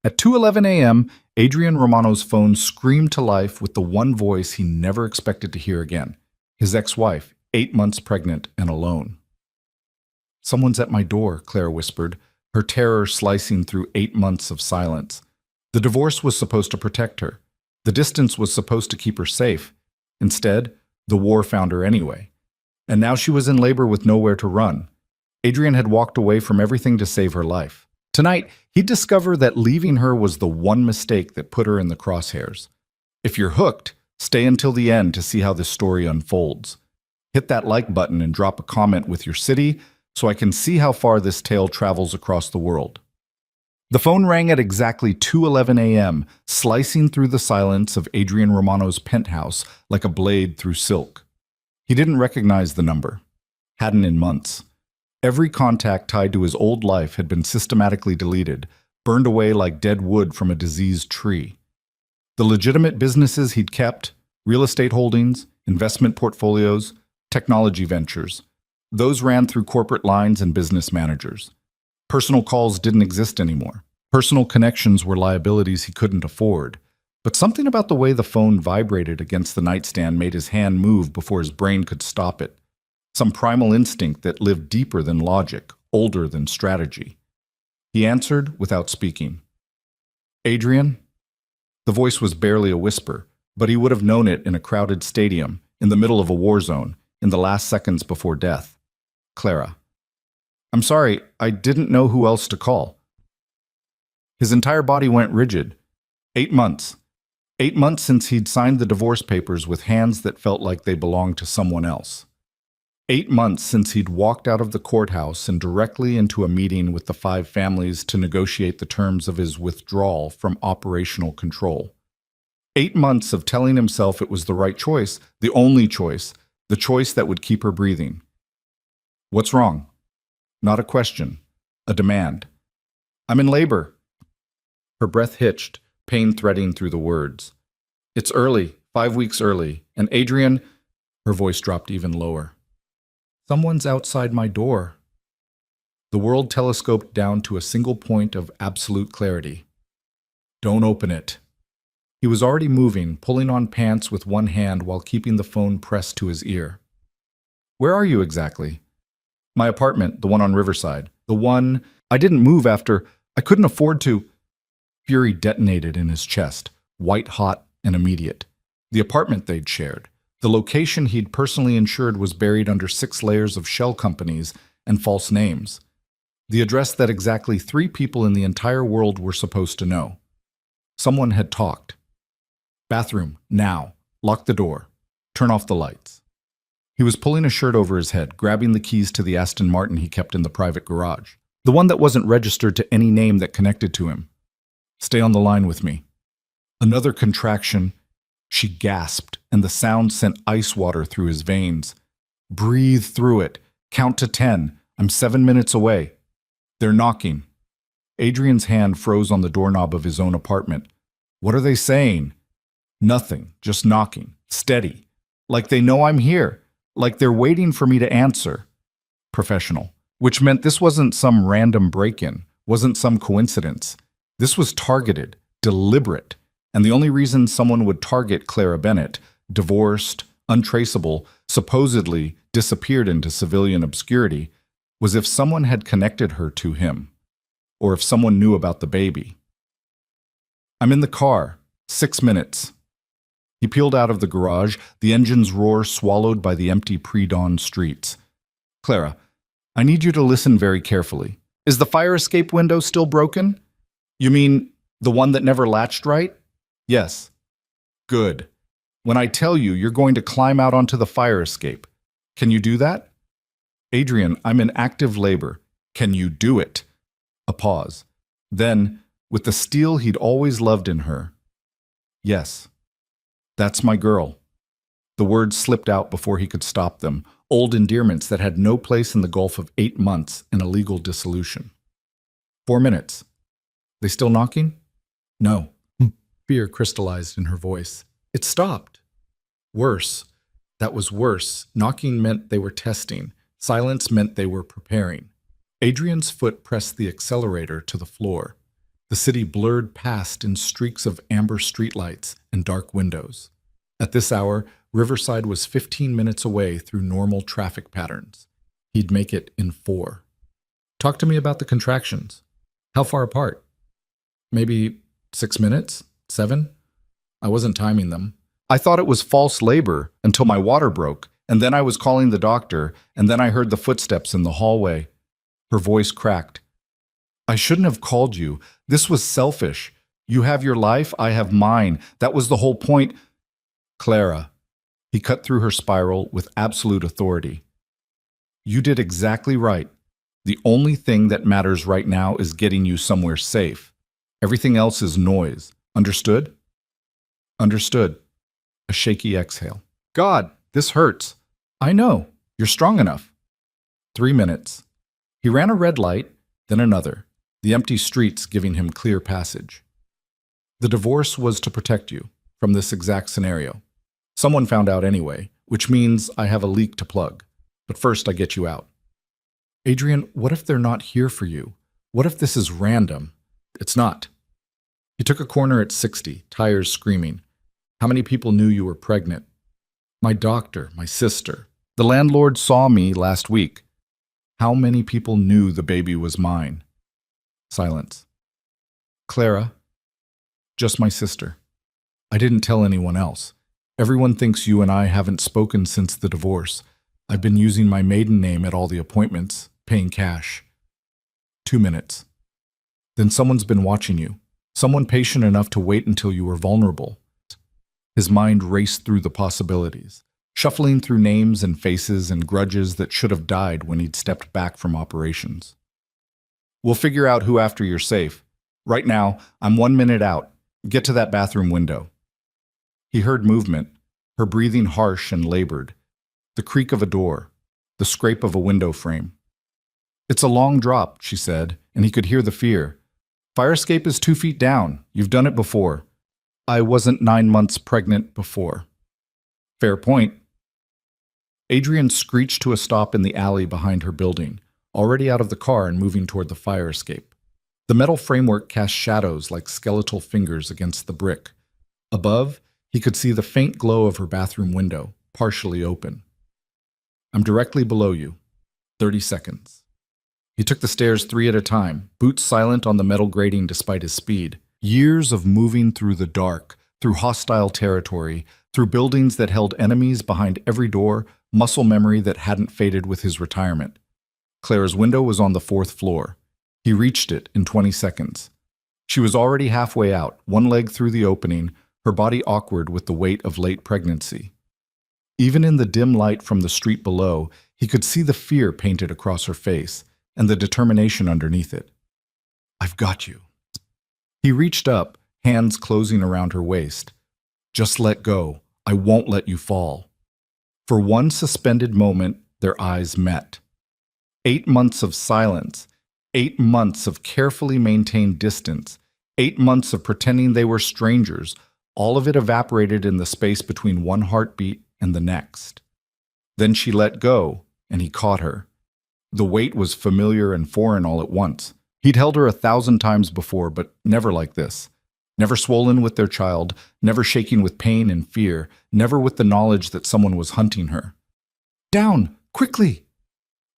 At 2:11 a.m., Adrian Romano's phone screamed to life with the one voice he never expected to hear again. His ex-wife, 8 months pregnant and alone. "Someone's at my door," Clara whispered, her terror slicing through 8 months of silence. The divorce was supposed to protect her. The distance was supposed to keep her safe. Instead, the war found her anyway. And now she was in labor with nowhere to run. Adrian had walked away from everything to save her life. Tonight, he'd discover that leaving her was the one mistake that put her in the crosshairs. If you're hooked, stay until the end to see how this story unfolds. Hit that like button and drop a comment with your city so I can see how far this tale travels across the world. The phone rang at exactly 2:11 a.m., slicing through the silence of Adrian Romano's penthouse like a blade through silk. He didn't recognize the number. Hadn't in months. Every contact tied to his old life had been systematically deleted, burned away like dead wood from a diseased tree. The legitimate businesses he'd kept, real estate holdings, investment portfolios, technology ventures, those ran through corporate lines and business managers. Personal calls didn't exist anymore. Personal connections were liabilities he couldn't afford. But something about the way the phone vibrated against the nightstand made his hand move before his brain could stop it. Some primal instinct that lived deeper than logic, older than strategy. He answered without speaking. "Adrian?" The voice was barely a whisper, but he would have known it in a crowded stadium, in the middle of a war zone, in the last seconds before death. "Clara." "I'm sorry, I didn't know who else to call." His entire body went rigid. 8 months. 8 months since he'd signed the divorce papers with hands that felt like they belonged to someone else. 8 months since he'd walked out of the courthouse and directly into a meeting with the 5 families to negotiate the terms of his withdrawal from operational control. 8 months of telling himself it was the right choice, the only choice, the choice that would keep her breathing. "What's wrong?" Not a question, a demand. "I'm in labor." Her breath hitched, pain threading through the words. "It's early, 5 weeks early, and Adrian," her voice dropped even lower. "Someone's outside my door." The world telescoped down to a single point of absolute clarity. "Don't open it." He was already moving, pulling on pants with one hand while keeping the phone pressed to his ear. "Where are you exactly?" "My apartment, the one on Riverside. The one I didn't move after. I couldn't afford to." Fury detonated in his chest, white-hot and immediate. The apartment they'd shared, the location he'd personally insured, was buried under 6 layers of shell companies and false names. The address that exactly 3 people in the entire world were supposed to know. Someone had talked. "Bathroom, now. Lock the door. Turn off the lights." He was pulling a shirt over his head, grabbing the keys to the Aston Martin he kept in the private garage. The one that wasn't registered to any name that connected to him. "Stay on the line with me." Another contraction. She gasped, and the sound sent ice water through his veins. "Breathe through it. Count to 10. I'm 7 minutes away." "They're knocking." Adrian's hand froze on the doorknob of his own apartment. "What are they saying?" "Nothing. Just knocking. Steady. Like they know I'm here. Like they're waiting for me to answer." Professional. Which meant this wasn't some random break-in, wasn't some coincidence. This was targeted, deliberate, and the only reason someone would target Clara Bennett, divorced, untraceable, supposedly disappeared into civilian obscurity, was if someone had connected her to him, or if someone knew about the baby. "I'm in the car. 6 minutes." He peeled out of the garage, the engine's roar swallowed by the empty pre-dawn streets. "Clara, I need you to listen very carefully. Is the fire escape window still broken?" "You mean the one that never latched right?" "Yes." "Good. When I tell you, you're going to climb out onto the fire escape. Can you do that?" "Adrian, I'm in active labor. Can you do it?" A pause. Then, with the steel he'd always loved in her, "Yes. That's my girl." The words slipped out before he could stop them, old endearments that had no place in the gulf of 8 months and a legal dissolution. 4 minutes. "They still knocking?" "No." Fear crystallized in her voice. "It stopped." Worse. That was worse. Knocking meant they were testing. Silence meant they were preparing. Adrian's foot pressed the accelerator to the floor. The city blurred past in streaks of amber streetlights and dark windows. At this hour, Riverside was 15 minutes away through normal traffic patterns. He'd make it in 4. Talk to me about the contractions. How far apart? Maybe 6 minutes? 7? I wasn't timing them. I thought it was false labor until my water broke, and then I was calling the doctor, and then I heard the footsteps in the hallway. Her voice cracked. I shouldn't have called you. This was selfish. You have your life, I have mine. That was the whole point. Clara. He cut through her spiral with absolute authority. You did exactly right. The only thing that matters right now is getting you somewhere safe. Everything else is noise. Understood? Understood. A shaky exhale. God, this hurts. I know. You're strong enough. 3 minutes. He ran a red light, then another, the empty streets giving him clear passage. The divorce was to protect you from this exact scenario. Someone found out anyway, which means I have a leak to plug. But first I get you out. Adrian, what if they're not here for you? What if this is random? It's not. He took a corner at 60, tires screaming. How many people knew you were pregnant? My doctor, my sister. The landlord saw me last week. How many people knew the baby was mine? Silence. Clara, just my sister. I didn't tell anyone else. Everyone thinks you and I haven't spoken since the divorce. I've been using my maiden name at all the appointments, paying cash. 2 minutes. Then someone's been watching you. Someone patient enough to wait until you were vulnerable. His mind raced through the possibilities, shuffling through names and faces and grudges that should have died when he'd stepped back from operations. We'll figure out who after you're safe. Right now, I'm 1 minute out. Get to that bathroom window. He heard movement, her breathing harsh and labored, the creak of a door, the scrape of a window frame. It's a long drop, she said, and he could hear the fear. Fire escape is 2 feet down. You've done it before. I wasn't 9 months pregnant before. Fair point. Adrian screeched to a stop in the alley behind her building, already out of the car and moving toward the fire escape. The metal framework cast shadows like skeletal fingers against the brick. Above, he could see the faint glow of her bathroom window, partially open. I'm directly below you. 30 seconds. He took the stairs 3 at a time, boots silent on the metal grating despite his speed. Years of moving through the dark, through hostile territory, through buildings that held enemies behind every door, muscle memory that hadn't faded with his retirement. Clara's window was on the 4th floor. He reached it in 20 seconds. She was already halfway out, one leg through the opening, her body awkward with the weight of late pregnancy. Even in the dim light from the street below, he could see the fear painted across her face and the determination underneath it. I've got you. He reached up, hands closing around her waist. Just let go. I won't let you fall. For one suspended moment, their eyes met. 8 months of silence, 8 months of carefully maintained distance, 8 months of pretending they were strangers, all of it evaporated in the space between one heartbeat and the next. Then she let go, and he caught her. The weight was familiar and foreign all at once. He'd held her 1,000 times before, but never like this. Never swollen with their child, never shaking with pain and fear, never with the knowledge that someone was hunting her. Down! Quickly!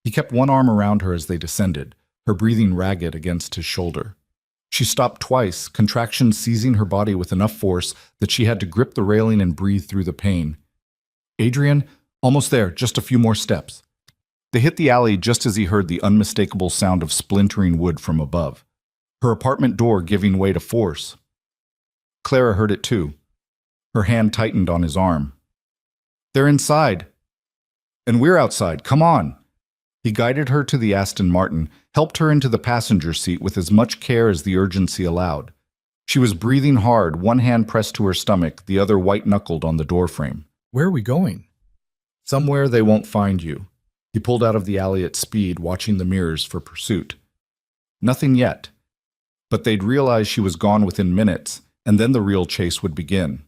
He kept one arm around her as they descended, her breathing ragged against his shoulder. She stopped twice, contractions seizing her body with enough force that she had to grip the railing and breathe through the pain. Adrian, almost there, just a few more steps. They hit the alley just as he heard the unmistakable sound of splintering wood from above, her apartment door giving way to force. Clara heard it too. Her hand tightened on his arm. They're inside. And we're outside. Come on. He guided her to the Aston Martin, helped her into the passenger seat with as much care as the urgency allowed. She was breathing hard, one hand pressed to her stomach, the other white-knuckled on the doorframe. Where are we going? Somewhere they won't find you. He pulled out of the alley at speed, watching the mirrors for pursuit. Nothing yet. But they'd realize she was gone within minutes, and then the real chase would begin.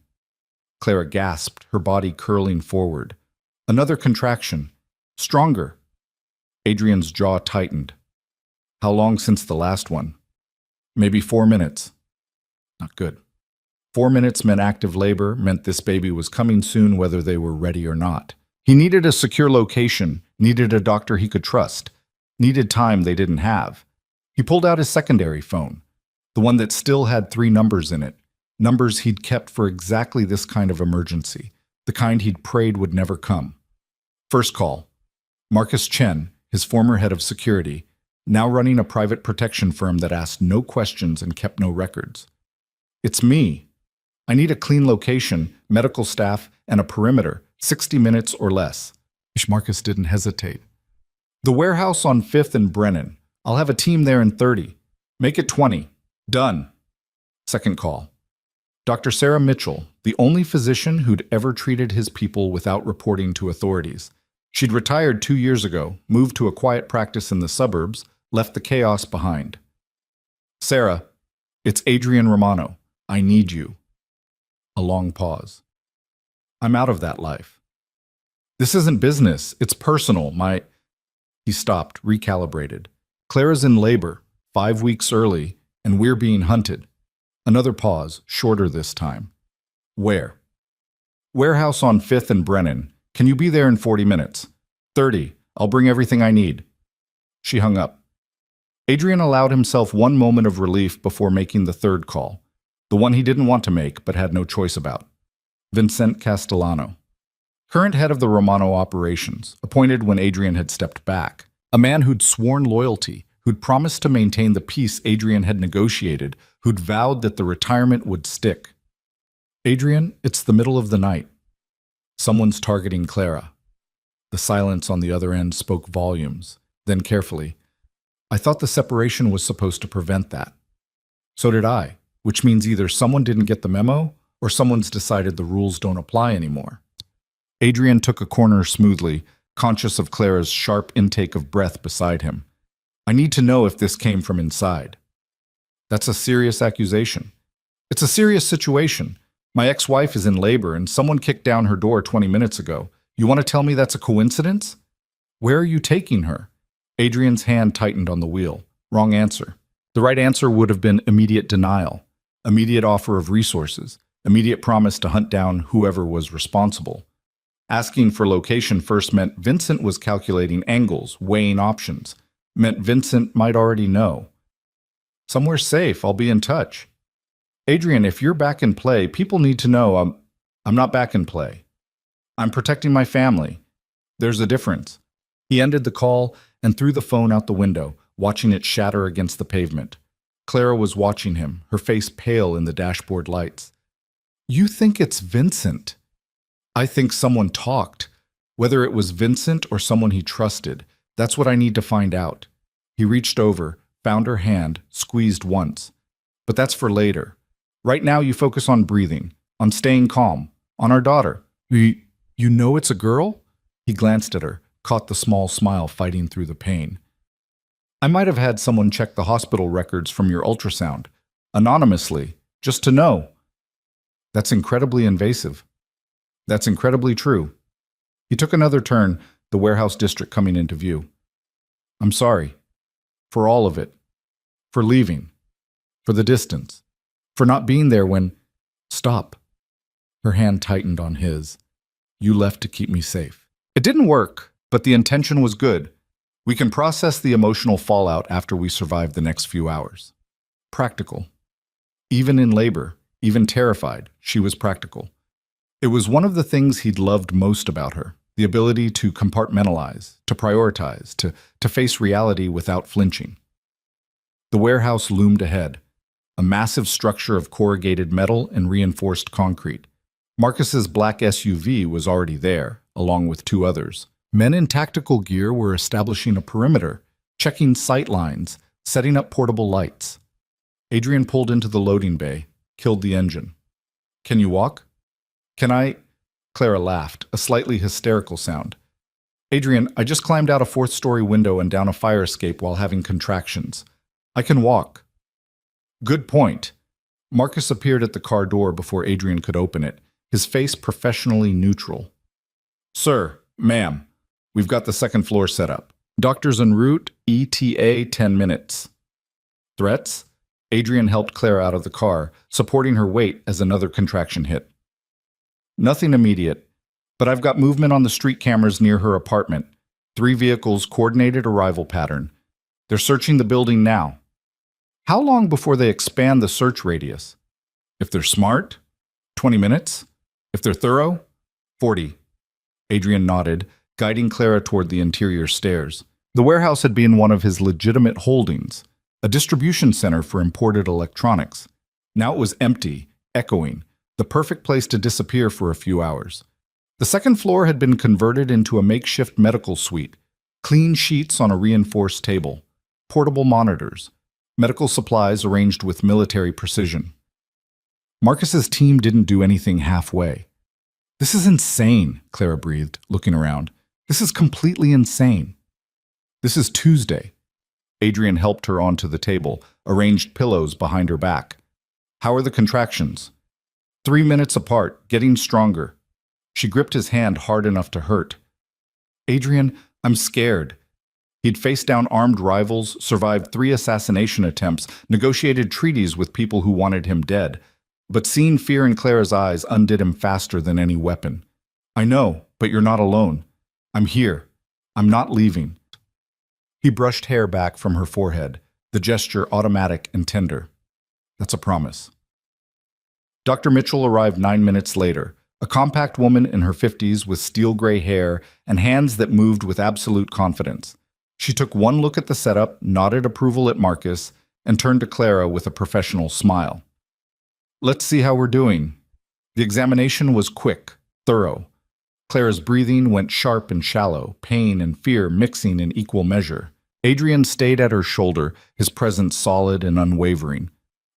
Clara gasped, her body curling forward. Another contraction. Stronger. Adrian's jaw tightened. How long since the last one? Maybe 4 minutes. Not good. 4 minutes meant active labor, meant this baby was coming soon whether they were ready or not. He needed a secure location, needed a doctor he could trust, needed time they didn't have. He pulled out his secondary phone, the one that still had 3 numbers in it, numbers he'd kept for exactly this kind of emergency, the kind he'd prayed would never come. First call. Marcus Chen, his former head of security, now running a private protection firm that asked no questions and kept no records. It's me. I need a clean location, medical staff, and a perimeter, 60 minutes or less. Marcus didn't hesitate. The warehouse on 5th and Brennan. I'll have a team there in 30. Make it 20. Done. Second call. Dr. Sarah Mitchell, the only physician who'd ever treated his people without reporting to authorities. She'd retired 2 years ago, moved to a quiet practice in the suburbs, left the chaos behind. Sarah, it's Adrian Romano. I need you. A long pause. I'm out of that life. This isn't business. It's personal. He stopped, recalibrated. Clara's in labor, 5 weeks early, and we're being hunted. Another pause, shorter this time. Where? Warehouse on 5th and Brennan. Can you be there in 40 minutes? 30. I'll bring everything I need. She hung up. Adrian allowed himself one moment of relief before making the third call, the one he didn't want to make but had no choice about. Vincent Castellano, current head of the Romano operations, appointed when Adrian had stepped back. A man who'd sworn loyalty, who'd promised to maintain the peace Adrian had negotiated, who'd vowed that the retirement would stick. Adrian, it's the middle of the night. Someone's targeting Clara. The silence on the other end spoke volumes. Then carefully, I thought the separation was supposed to prevent that. So did I, which means either someone didn't get the memo or someone's decided the rules don't apply anymore. Adrian took a corner smoothly, conscious of Clara's sharp intake of breath beside him. I need to know if this came from inside. That's a serious accusation. It's a serious situation. My ex-wife is in labor and someone kicked down her door 20 minutes ago. You want to tell me that's a coincidence? Where are you taking her? Adrian's hand tightened on the wheel. Wrong answer. The right answer would have been immediate denial, immediate offer of resources, immediate promise to hunt down whoever was responsible. Asking for location first meant Vincent was calculating angles, weighing options. Meant Vincent might already know. Somewhere safe, I'll be in touch. Adrian, if you're back in play, people need to know I'm not back in play. I'm protecting my family. There's a difference. He ended the call and threw the phone out the window, watching it shatter against the pavement. Clara was watching him, her face pale in the dashboard lights. You think it's Vincent? I think someone talked. Whether it was Vincent or someone he trusted, that's what I need to find out. He reached over, found her hand, squeezed once. But that's for later. Right now you focus on breathing, on staying calm, on our daughter. You know it's a girl? He glanced at her, caught the small smile fighting through the pain. I might have had someone check the hospital records from your ultrasound, anonymously, just to know. That's incredibly invasive. That's incredibly true. He took another turn, the warehouse district coming into view. I'm sorry. For all of it. For leaving. For the distance. For not being there when... Stop. Her hand tightened on his. You left to keep me safe. It didn't work, but the intention was good. We can process the emotional fallout after we survive the next few hours. Practical. Even in labor, even terrified, she was practical. It was one of the things he'd loved most about her, the ability to compartmentalize, to prioritize, to face reality without flinching. The warehouse loomed ahead, a massive structure of corrugated metal and reinforced concrete. Marcus's black SUV was already there, along with 2 others. Men in tactical gear were establishing a perimeter, checking sight lines, setting up portable lights. Adrian pulled into the loading bay, killed the engine. Can you walk? Can I? Clara laughed, a slightly hysterical sound. Adrian, I just climbed out a 4th-story window and down a fire escape while having contractions. I can walk. Good point. Marcus appeared at the car door before Adrian could open it, his face professionally neutral. Sir, ma'am, we've got the 2nd floor set up. Doctors en route, ETA 10 minutes. Threats? Adrian helped Clara out of the car, supporting her weight as another contraction hit. Nothing immediate, but I've got movement on the street cameras near her apartment. 3 vehicles, coordinated arrival pattern. They're searching the building now. How long before they expand the search radius? If they're smart, 20 minutes. If they're thorough, 40. Adrian nodded, guiding Clara toward the interior stairs. The warehouse had been one of his legitimate holdings, a distribution center for imported electronics. Now it was empty, echoing, the perfect place to disappear for a few hours. The second floor had been converted into a makeshift medical suite, clean sheets on a reinforced table, portable monitors, medical supplies arranged with military precision. Marcus's team didn't do anything halfway. This is insane, Clara breathed, looking around. This is completely insane. This is Tuesday. Adrian helped her onto the table, arranged pillows behind her back. How are the contractions? 3 minutes apart, getting stronger. She gripped his hand hard enough to hurt. Adrian, I'm scared. He'd faced down armed rivals, survived 3 assassination attempts, negotiated treaties with people who wanted him dead. But seeing fear in Clara's eyes undid him faster than any weapon. I know, but you're not alone. I'm here. I'm not leaving. He brushed hair back from her forehead, the gesture automatic and tender. That's a promise. Dr. Mitchell arrived 9 minutes later, a compact woman in her 50s with steel-gray hair and hands that moved with absolute confidence. She took one look at the setup, nodded approval at Marcus, and turned to Clara with a professional smile. Let's see how we're doing. The examination was quick, thorough. Clara's breathing went sharp and shallow, pain and fear mixing in equal measure. Adrian stayed at her shoulder, his presence solid and unwavering.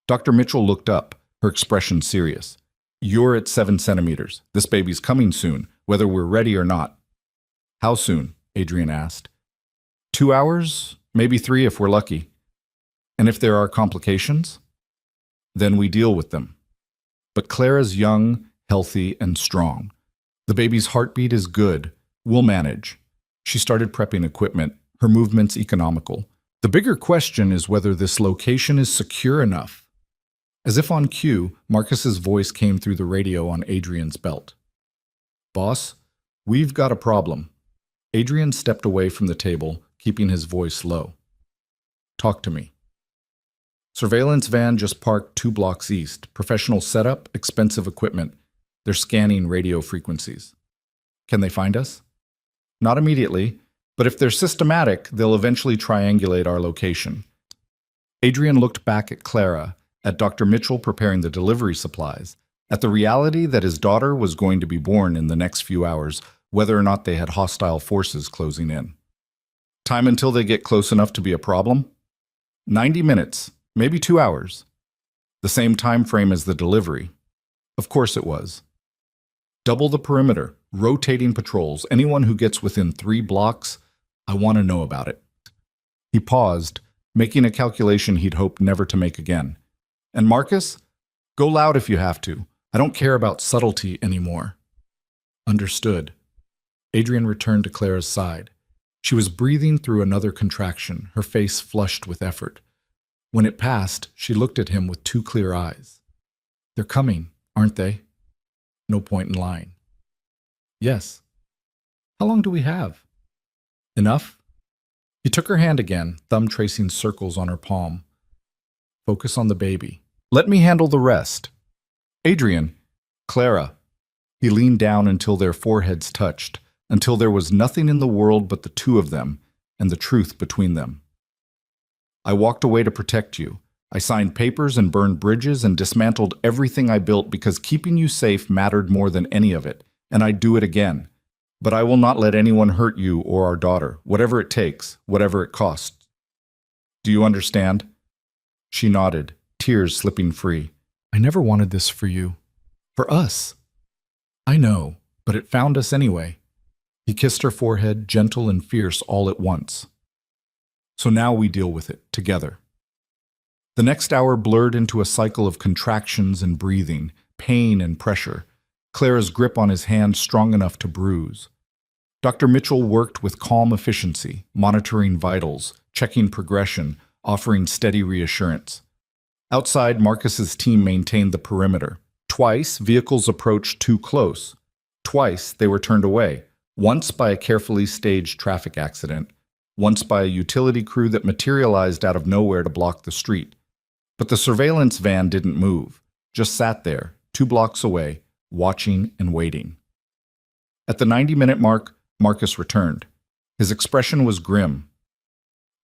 Dr. Mitchell looked up, her expression serious. You're at 7 centimeters. This baby's coming soon, whether we're ready or not. How soon? Adrian asked. 2 hours, maybe 3 if we're lucky. And if there are complications? Then we deal with them. But Clara's young, healthy, and strong. The baby's heartbeat is good. We'll manage. She started prepping equipment, her movements economical. The bigger question is whether this location is secure enough. As if on cue, Marcus's voice came through the radio on Adrian's belt. Boss, we've got a problem. Adrian stepped away from the table, keeping his voice low. Talk to me. Surveillance van just parked 2 blocks east. Professional setup, expensive equipment. They're scanning radio frequencies. Can they find us? Not immediately, but if they're systematic, they'll eventually triangulate our location. Adrian looked back at Clara, at Dr. Mitchell preparing the delivery supplies, at the reality that his daughter was going to be born in the next few hours, whether or not they had hostile forces closing in. Time until they get close enough to be a problem? 90 minutes. Maybe 2 hours. The same time frame as the delivery. Of course it was. Double the perimeter, rotating patrols. Anyone who gets within 3 blocks, I want to know about it. He paused, making a calculation he'd hoped never to make again. And Marcus? Go loud if you have to. I don't care about subtlety anymore. Understood. Adrian returned to Clara's side. She was breathing through another contraction, her face flushed with effort. When it passed, she looked at him with 2 clear eyes. They're coming, aren't they? No point in lying. Yes. How long do we have? Enough? He took her hand again, thumb tracing circles on her palm. Focus on the baby. Let me handle the rest. Adrian, Clara. He leaned down until their foreheads touched, until there was nothing in the world but the 2 of them and the truth between them. I walked away to protect you. I signed papers and burned bridges and dismantled everything I built because keeping you safe mattered more than any of it, and I'd do it again. But I will not let anyone hurt you or our daughter, whatever it takes, whatever it costs. Do you understand? She nodded, tears slipping free. I never wanted this for you. For us. I know, but it found us anyway. He kissed her forehead, gentle and fierce all at once. So now we deal with it, together. The next hour blurred into a cycle of contractions and breathing, pain and pressure, Clara's grip on his hand strong enough to bruise. Dr. Mitchell worked with calm efficiency, monitoring vitals, checking progression, offering steady reassurance. Outside, Marcus's team maintained the perimeter. Twice, vehicles approached too close. Twice, they were turned away. Once by a carefully staged traffic accident. Once by a utility crew that materialized out of nowhere to block the street. But the surveillance van didn't move, just sat there, 2 blocks away, watching and waiting. At the 90-minute mark, Marcus returned. His expression was grim.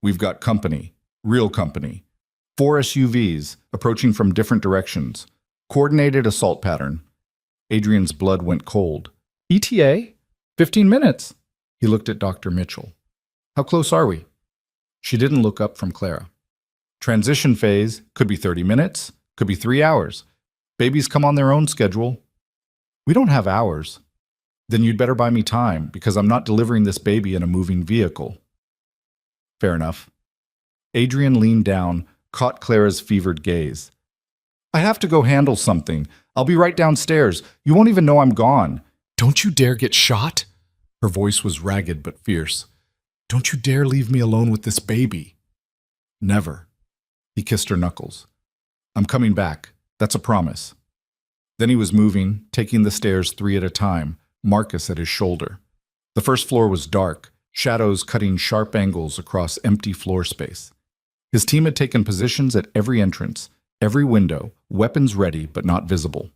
"We've got company, real company. 4 SUVs, approaching from different directions. Coordinated assault pattern." Adrian's blood went cold. "ETA? 15 minutes." He looked at Dr. Mitchell. "How close are we?" She didn't look up from Clara. "Transition phase, could be 30 minutes, could be 3 hours. Babies come on their own schedule." "We don't have hours." "Then you'd better buy me time, because I'm not delivering this baby in a moving vehicle." "Fair enough." Adrian leaned down, caught Clara's fevered gaze. "I have to go handle something. I'll be right downstairs. You won't even know I'm gone." "Don't you dare get shot?" Her voice was ragged but fierce. "Don't you dare leave me alone with this baby." "Never." He kissed her knuckles. "I'm coming back. That's a promise." Then he was moving, taking the stairs 3 at a time, Marcus at his shoulder. The first floor was dark, shadows cutting sharp angles across empty floor space. His team had taken positions at every entrance, every window, weapons ready but not visible.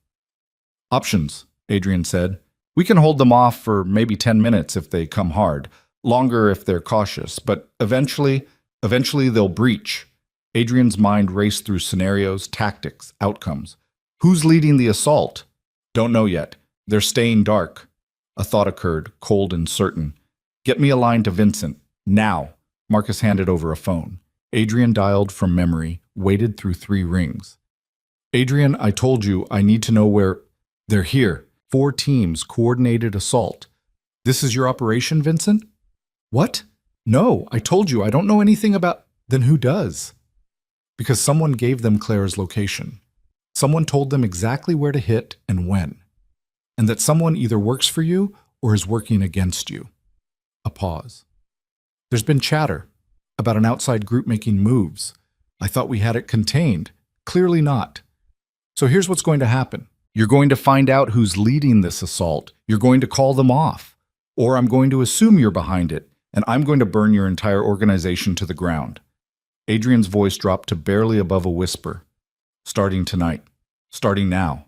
"Options," Adrian said. "We can hold them off for maybe 10 minutes if they come hard, longer if they're cautious, but eventually they'll breach." Adrian's mind raced through scenarios, tactics, outcomes. Who's leading the assault? Don't know yet. They're staying dark. A thought occurred, cold and certain. "Get me a line to Vincent. Now." Marcus handed over a phone. Adrian dialed from memory, waited through 3 rings. "Adrian, I told you I need to know where—" "They're here. 4 teams, coordinated assault." "This is your operation, Vincent?" "What? No, I told you I don't know anything about—" "Then who does?" "Because someone gave them Claire's location. Someone told them exactly where to hit and when. And that someone either works for you or is working against you." A pause. "There's been chatter about an outside group making moves. I thought we had it contained. Clearly not. So here's what's going to happen. You're going to find out who's leading this assault. You're going to call them off. Or I'm going to assume you're behind it, and I'm going to burn your entire organization to the ground." Adrian's voice dropped to barely above a whisper. "Starting tonight. Starting now."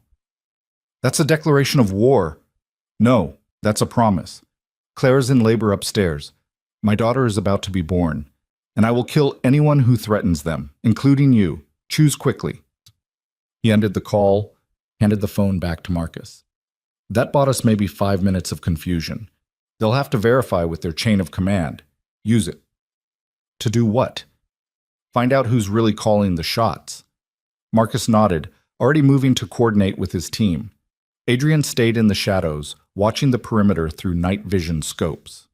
"That's a declaration of war." "No, that's a promise. Claire's in labor upstairs. My daughter is about to be born. And I will kill anyone who threatens them, including you. Choose quickly." He ended the call, handed the phone back to Marcus. "That bought us maybe 5 minutes of confusion. They'll have to verify with their chain of command. Use it." "To do what?" "Find out who's really calling the shots." Marcus nodded, already moving to coordinate with his team. Adrian stayed in the shadows, watching the perimeter through night vision scopes.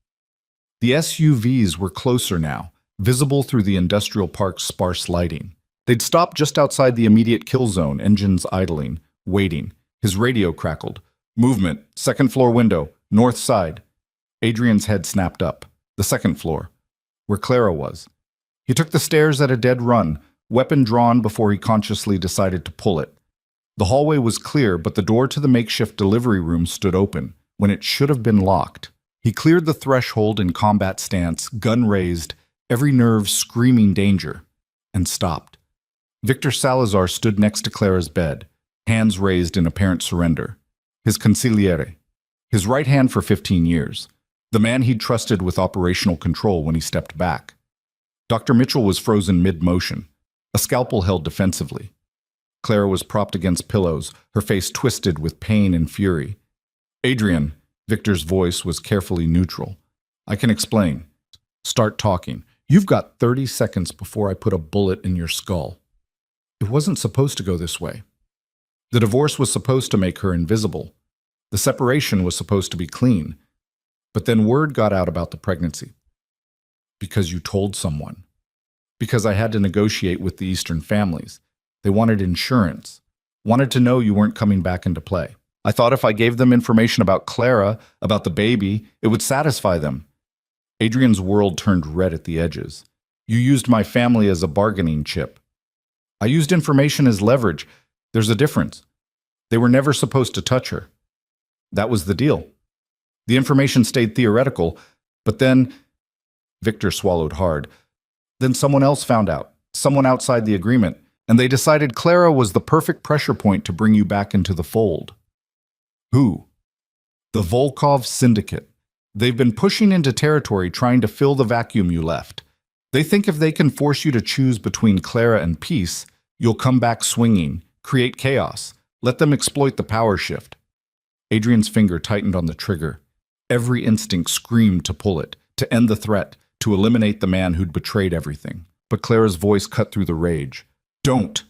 The SUVs were closer now, visible through the industrial park's sparse lighting. They'd stopped just outside the immediate kill zone, engines idling, waiting. His radio crackled. "Movement, 2nd floor window, north side." Adrian's head snapped up. The 2nd floor, where Clara was. He took the stairs at a dead run, weapon drawn before he consciously decided to pull it. The hallway was clear, but the door to the makeshift delivery room stood open, when it should have been locked. He cleared the threshold in combat stance, gun raised, every nerve screaming danger, and stopped. Victor Salazar stood next to Clara's bed, hands raised in apparent surrender. His consigliere. His right hand for 15 years. The man he'd trusted with operational control when he stepped back. Dr. Mitchell was frozen mid-motion, a scalpel held defensively. Clara was propped against pillows, her face twisted with pain and fury. "Adrian," Victor's voice was carefully neutral. "I can explain. Start talking. You've got 30 seconds before I put a bullet in your skull." It wasn't supposed to go this way. The divorce was supposed to make her invisible. The separation was supposed to be clean. But then word got out about the pregnancy. "Because you told someone." "Because I had to negotiate with the Eastern families. They wanted insurance. Wanted to know you weren't coming back into play. I thought if I gave them information about Clara, about the baby, it would satisfy them." Adrian's world turned red at the edges. "You used my family as a bargaining chip." I used information as leverage. There's a difference. They were never supposed to touch her. That was the deal. The information stayed theoretical, but then Victor swallowed hard. Then someone else found out, someone outside the agreement, and they decided Clara was the perfect pressure point to bring you back into the fold. Who? The Volkov Syndicate. They've been pushing into territory trying to fill the vacuum you left. They think if they can force you to choose between Clara and peace, you'll come back swinging, create chaos, let them exploit the power shift. Adrian's finger tightened on the trigger. Every instinct screamed to pull it, to end the threat, to eliminate the man who'd betrayed everything. But Clara's voice cut through the rage. Don't!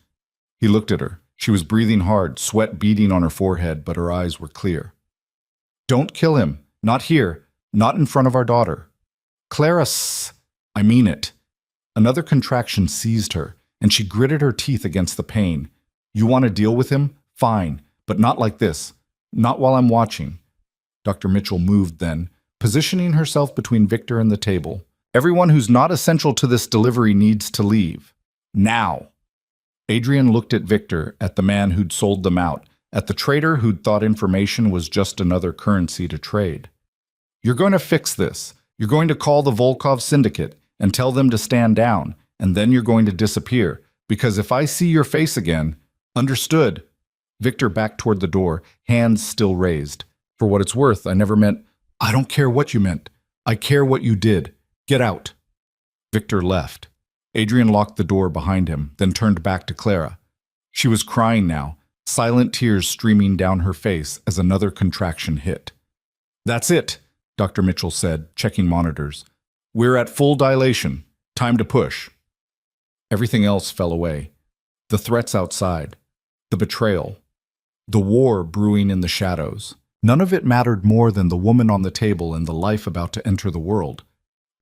He looked at her. She was breathing hard, sweat beading on her forehead, but her eyes were clear. Don't kill him. Not here. Not in front of our daughter. Clara, I mean it. Another contraction seized her, and she gritted her teeth against the pain. You want to deal with him? Fine, but not like this. Not while I'm watching. Dr. Mitchell moved then, positioning herself between Victor and the table. Everyone who's not essential to this delivery needs to leave. Now. Adrian looked at Victor, at the man who'd sold them out, at the trader who'd thought information was just another currency to trade. You're going to fix this. You're going to call the Volkov Syndicate and tell them to stand down, and then you're going to disappear, because if I see your face again, understood. Victor backed toward the door, hands still raised. For what it's worth, I never meant, I don't care what you meant. I care what you did. Get out. Victor left. Adrian locked the door behind him, then turned back to Clara. She was crying now, silent tears streaming down her face as another contraction hit. That's it, Dr. Mitchell said, checking monitors. We're at full dilation. Time to push. Everything else fell away. The threats outside. The betrayal. The war brewing in the shadows. None of it mattered more than the woman on the table and the life about to enter the world.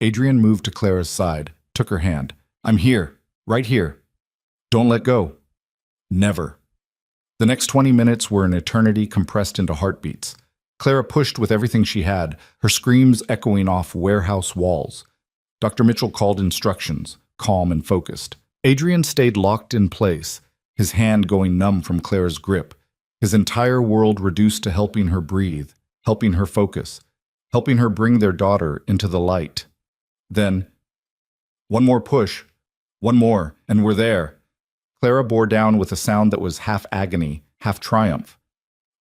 Adrian moved to Clara's side, took her hand. I'm here, right here. Don't let go. Never. The next 20 minutes were an eternity compressed into heartbeats. Clara pushed with everything she had, her screams echoing off warehouse walls. Dr. Mitchell called instructions, calm and focused. Adrian stayed locked in place, his hand going numb from Clara's grip, his entire world reduced to helping her breathe, helping her focus, helping her bring their daughter into the light. Then, one more push, one more, and we're there. Clara bore down with a sound that was half agony, half triumph.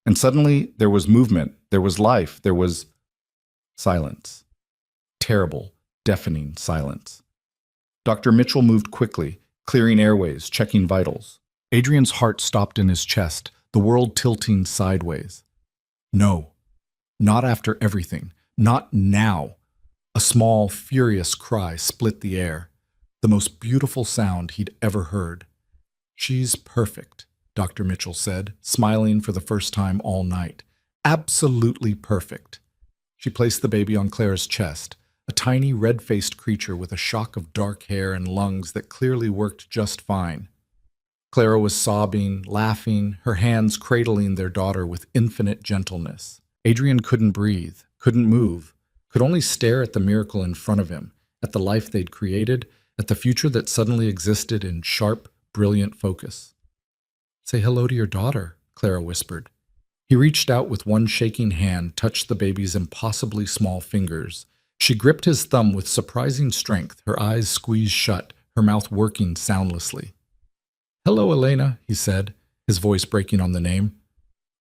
And suddenly, there was movement, there was life, there was silence. Terrible, deafening silence. Dr. Mitchell moved quickly, clearing airways, checking vitals. Adrian's heart stopped in his chest, the world tilting sideways. No, not after everything, not now. A small, furious cry split the air, the most beautiful sound he'd ever heard. She's perfect, Dr. Mitchell said, smiling for the first time all night. Absolutely perfect. She placed the baby on Clara's chest, a tiny red-faced creature with a shock of dark hair and lungs that clearly worked just fine. Clara was sobbing, laughing, her hands cradling their daughter with infinite gentleness. Adrian couldn't breathe, couldn't move, could only stare at the miracle in front of him, at the life they'd created, at the future that suddenly existed in sharp, brilliant focus. Say hello to your daughter, Clara whispered. He reached out with one shaking hand, touched the baby's impossibly small fingers. She gripped his thumb with surprising strength, her eyes squeezed shut, her mouth working soundlessly. Hello, Elena, he said, his voice breaking on the name.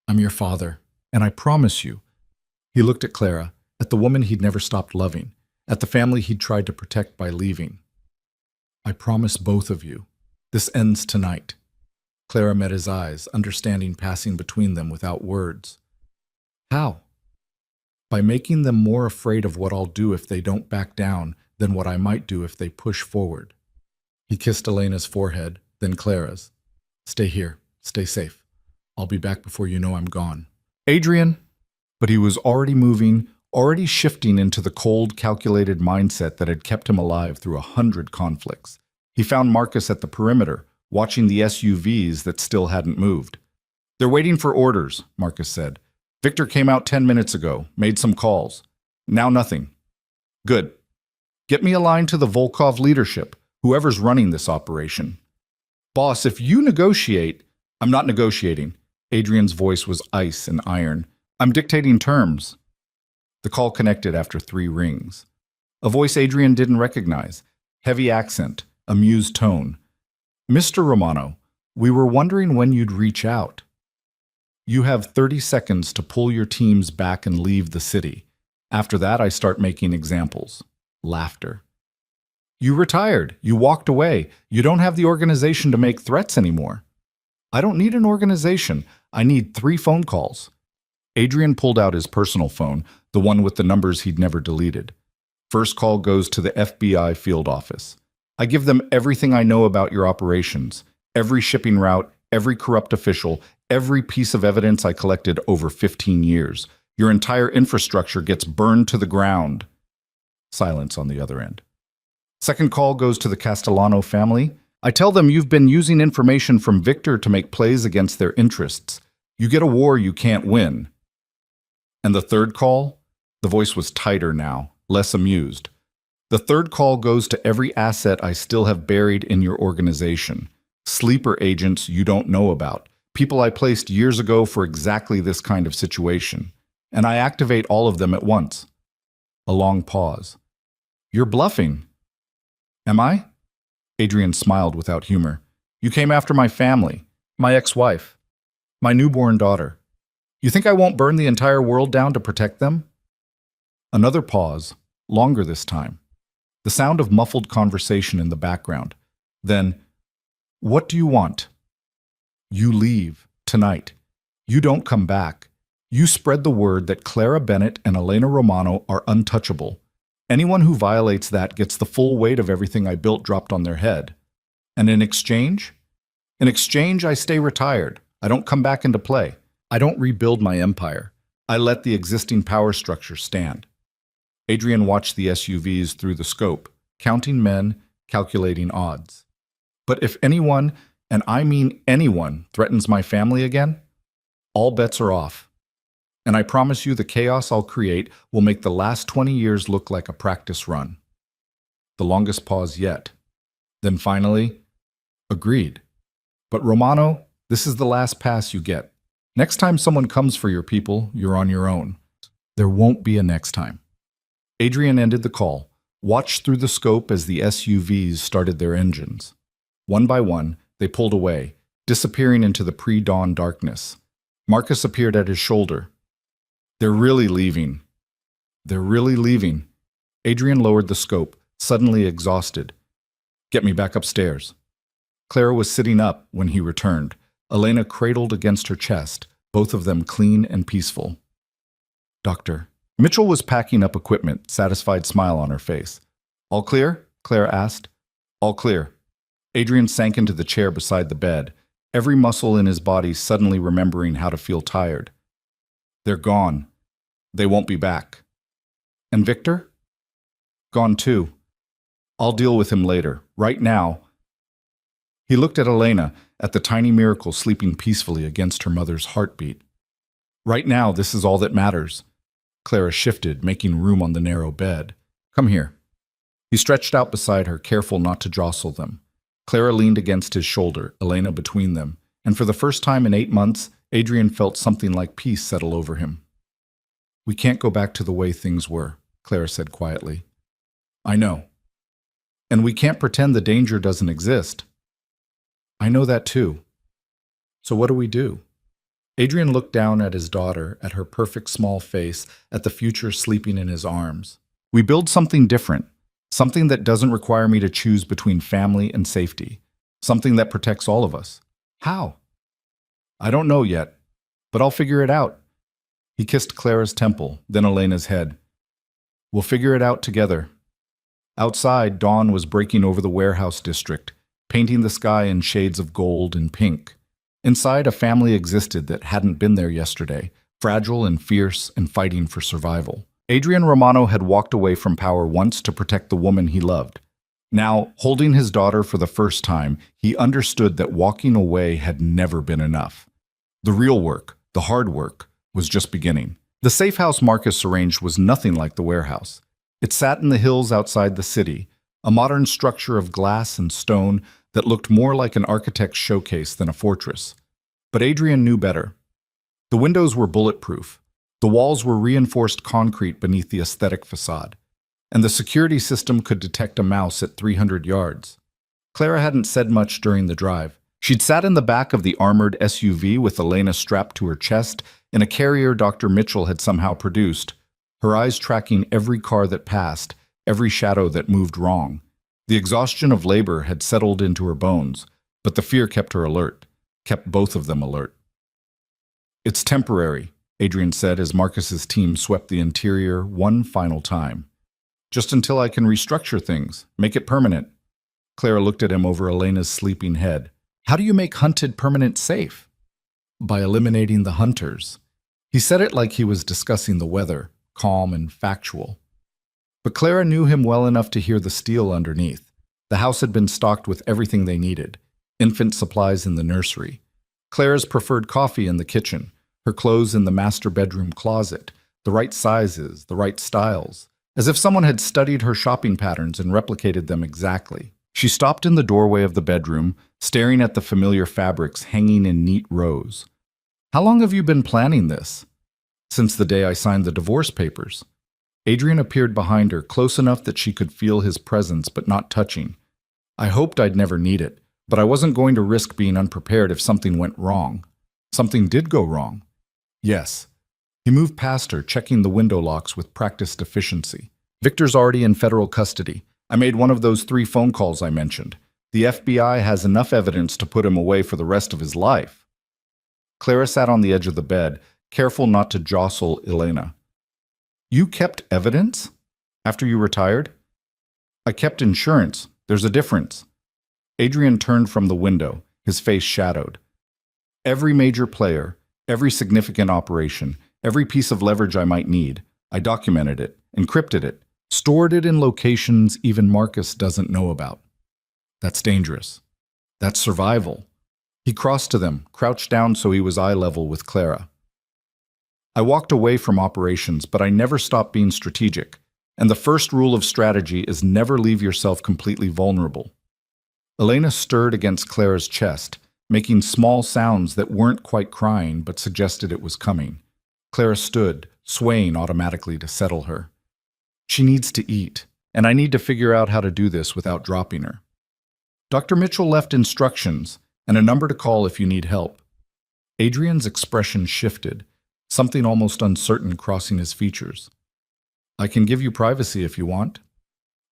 I'm your father, and I promise you. He looked at Clara, at the woman he'd never stopped loving, at the family he'd tried to protect by leaving. I promise both of you. This ends tonight. Clara met his eyes, understanding passing between them without words. How? By making them more afraid of what I'll do if they don't back down than what I might do if they push forward. He kissed Elena's forehead, then Clara's. Stay here. Stay safe. I'll be back before you know I'm gone. Adrian! But he was already moving, already shifting into the cold, calculated mindset that had kept him alive through 100 conflicts. He found Marcus at the perimeter, watching the SUVs that still hadn't moved. They're waiting for orders, Marcus said. Victor came out 10 minutes ago, made some calls. Now nothing. Good. Get me a line to the Volkov leadership, whoever's running this operation. Boss, if you negotiate, I'm not negotiating. Adrian's voice was ice and iron. I'm dictating terms. The call connected after 3 rings. A voice Adrian didn't recognize. Heavy accent, amused tone. Mr. Romano, we were wondering when you'd reach out. You have 30 seconds to pull your teams back and leave the city. After that, I start making examples. Laughter. You retired. You walked away. You don't have the organization to make threats anymore. I don't need an organization. I need 3 phone calls. Adrian pulled out his personal phone, the one with the numbers he'd never deleted. First call goes to the FBI field office. I give them everything I know about your operations, every shipping route, every corrupt official, every piece of evidence I collected over 15 years. Your entire infrastructure gets burned to the ground. Silence on the other end. Second call goes to the Castellano family. I tell them you've been using information from Victor to make plays against their interests. You get a war you can't win. And the third call? The voice was tighter now, less amused. The third call goes to every asset I still have buried in your organization. Sleeper agents you don't know about. People I placed years ago for exactly this kind of situation. And I activate all of them at once. A long pause. You're bluffing. Am I? Adrian smiled without humor. You came after my family, my ex-wife, my newborn daughter. You think I won't burn the entire world down to protect them? Another pause, longer this time. The sound of muffled conversation in the background. Then, what do you want? You leave, tonight. You don't come back. You spread the word that Clara Bennett and Elena Romano are untouchable. Anyone who violates that gets the full weight of everything I built dropped on their head. And in exchange? In exchange, I stay retired. I don't come back into play. I don't rebuild my empire. I let the existing power structure stand. Adrian watched the SUVs through the scope, counting men, calculating odds. But if anyone, and I mean anyone, threatens my family again, all bets are off. And I promise you the chaos I'll create will make the last 20 years look like a practice run. The longest pause yet. Then finally, agreed. But Romano, this is the last pass you get. Next time someone comes for your people, you're on your own. There won't be a next time. Adrian ended the call, watched through the scope as the SUVs started their engines. One by one, they pulled away, disappearing into the pre-dawn darkness. Marcus appeared at his shoulder. They're really leaving. They're really leaving. Adrian lowered the scope, suddenly exhausted. Get me back upstairs. Clara was sitting up when he returned, Elena cradled against her chest, both of them clean and peaceful. Doctor. Mitchell was packing up equipment, satisfied smile on her face. All clear? Clara asked. All clear. Adrian sank into the chair beside the bed, every muscle in his body suddenly remembering how to feel tired. They're gone. They won't be back. And Victor? Gone too. I'll deal with him later. Right now. He looked at Elena, at the tiny miracle sleeping peacefully against her mother's heartbeat. Right now, this is all that matters. Clara shifted, making room on the narrow bed. Come here. He stretched out beside her, careful not to jostle them. Clara leaned against his shoulder, Elena between them, and for the first time in 8 months, Adrian felt something like peace settle over him. We can't go back to the way things were, Clara said quietly. I know. And we can't pretend the danger doesn't exist. I know that too. So what do we do? Adrian looked down at his daughter, at her perfect small face, at the future sleeping in his arms. We build something different, something that doesn't require me to choose between family and safety, something that protects all of us. How? I don't know yet, but I'll figure it out. He kissed Clara's temple, then Elena's head. We'll figure it out together. Outside, dawn was breaking over the warehouse district, painting the sky in shades of gold and pink. Inside, a family existed that hadn't been there yesterday, fragile and fierce and fighting for survival. Adrian Romano had walked away from power once to protect the woman he loved. Now, holding his daughter for the first time, he understood that walking away had never been enough. The real work, the hard work, was just beginning. The safe house Marcus arranged was nothing like the warehouse. It sat in the hills outside the city, a modern structure of glass and stone, that looked more like an architect's showcase than a fortress. But Adrian knew better. The windows were bulletproof. The walls were reinforced concrete beneath the aesthetic facade, and the security system could detect a mouse at 300 yards. Clara hadn't said much during the drive. She'd sat in the back of the armored SUV with Elena strapped to her chest in a carrier Dr. Mitchell had somehow produced, her eyes tracking every car that passed, every shadow that moved wrong. The exhaustion of labor had settled into her bones, but the fear kept her alert, kept both of them alert. "It's temporary," Adrian said as Marcus's team swept the interior one final time. "Just until I can restructure things, make it permanent." Clara looked at him over Elena's sleeping head. "How do you make hunted permanent safe?" "By eliminating the hunters." He said it like he was discussing the weather, calm and factual. But Clara knew him well enough to hear the steel underneath. The house had been stocked with everything they needed. Infant supplies in the nursery. Clara's preferred coffee in the kitchen. Her clothes in the master bedroom closet. The right sizes, the right styles. As if someone had studied her shopping patterns and replicated them exactly. She stopped in the doorway of the bedroom, staring at the familiar fabrics hanging in neat rows. "How long have you been planning this?" "Since the day I signed the divorce papers." Adrian appeared behind her, close enough that she could feel his presence but not touching. "I hoped I'd never need it, but I wasn't going to risk being unprepared if something went wrong." "Something did go wrong." "Yes." He moved past her, checking the window locks with practiced efficiency. "Victor's already in federal custody. I made one of those 3 phone calls I mentioned. The FBI has enough evidence to put him away for the rest of his life." Clara sat on the edge of the bed, careful not to jostle Elena. "You kept evidence? After you retired?" "I kept insurance. There's a difference." Adrian turned from the window, his face shadowed. "Every major player, every significant operation, every piece of leverage I might need, I documented it, encrypted it, stored it in locations even Marcus doesn't know about. That's dangerous. That's survival." He crossed to them, crouched down so he was eye level with Clara. "I walked away from operations, but I never stopped being strategic. And the first rule of strategy is never leave yourself completely vulnerable." Elena stirred against Clara's chest, making small sounds that weren't quite crying but suggested it was coming. Clara stood, swaying automatically to settle her. "She needs to eat, and I need to figure out how to do this without dropping her. Dr. Mitchell left instructions and a number to call if you need help." Adrian's expression shifted, something almost uncertain crossing his features. "I can give you privacy if you want."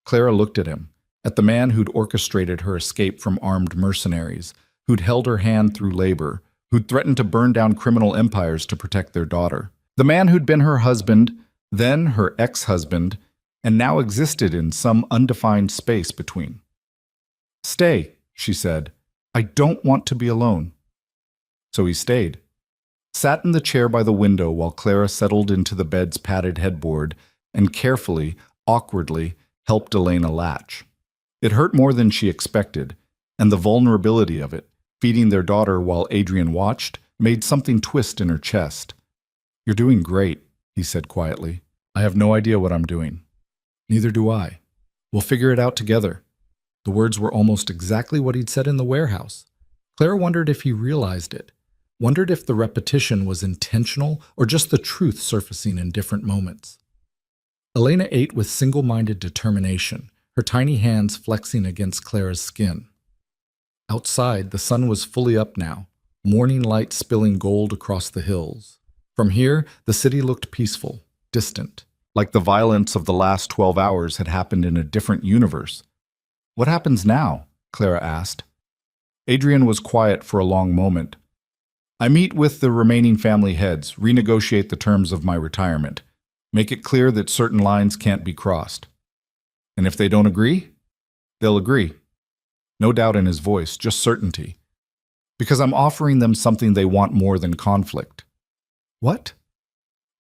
Clara looked at him, at the man who'd orchestrated her escape from armed mercenaries, who'd held her hand through labor, who'd threatened to burn down criminal empires to protect their daughter. The man who'd been her husband, then her ex-husband, and now existed in some undefined space between. "Stay," she said. "I don't want to be alone." So he stayed. Sat in the chair by the window while Clara settled into the bed's padded headboard and carefully, awkwardly, helped Elena latch. It hurt more than she expected, and the vulnerability of it, feeding their daughter while Adrian watched, made something twist in her chest. "You're doing great," he said quietly. "I have no idea what I'm doing." "Neither do I. We'll figure it out together." The words were almost exactly what he'd said in the warehouse. Clara wondered if he realized it, wondered if the repetition was intentional or just the truth surfacing in different moments. Elena ate with single-minded determination, her tiny hands flexing against Clara's skin. Outside, the sun was fully up now, morning light spilling gold across the hills. From here, the city looked peaceful, distant, like the violence of the last 12 hours had happened in a different universe. "What happens now?" Clara asked. Adrian was quiet for a long moment. "I meet with the remaining family heads, renegotiate the terms of my retirement, make it clear that certain lines can't be crossed. And if they don't agree, they'll agree." No doubt in his voice, just certainty. "Because I'm offering them something they want more than conflict." "What?"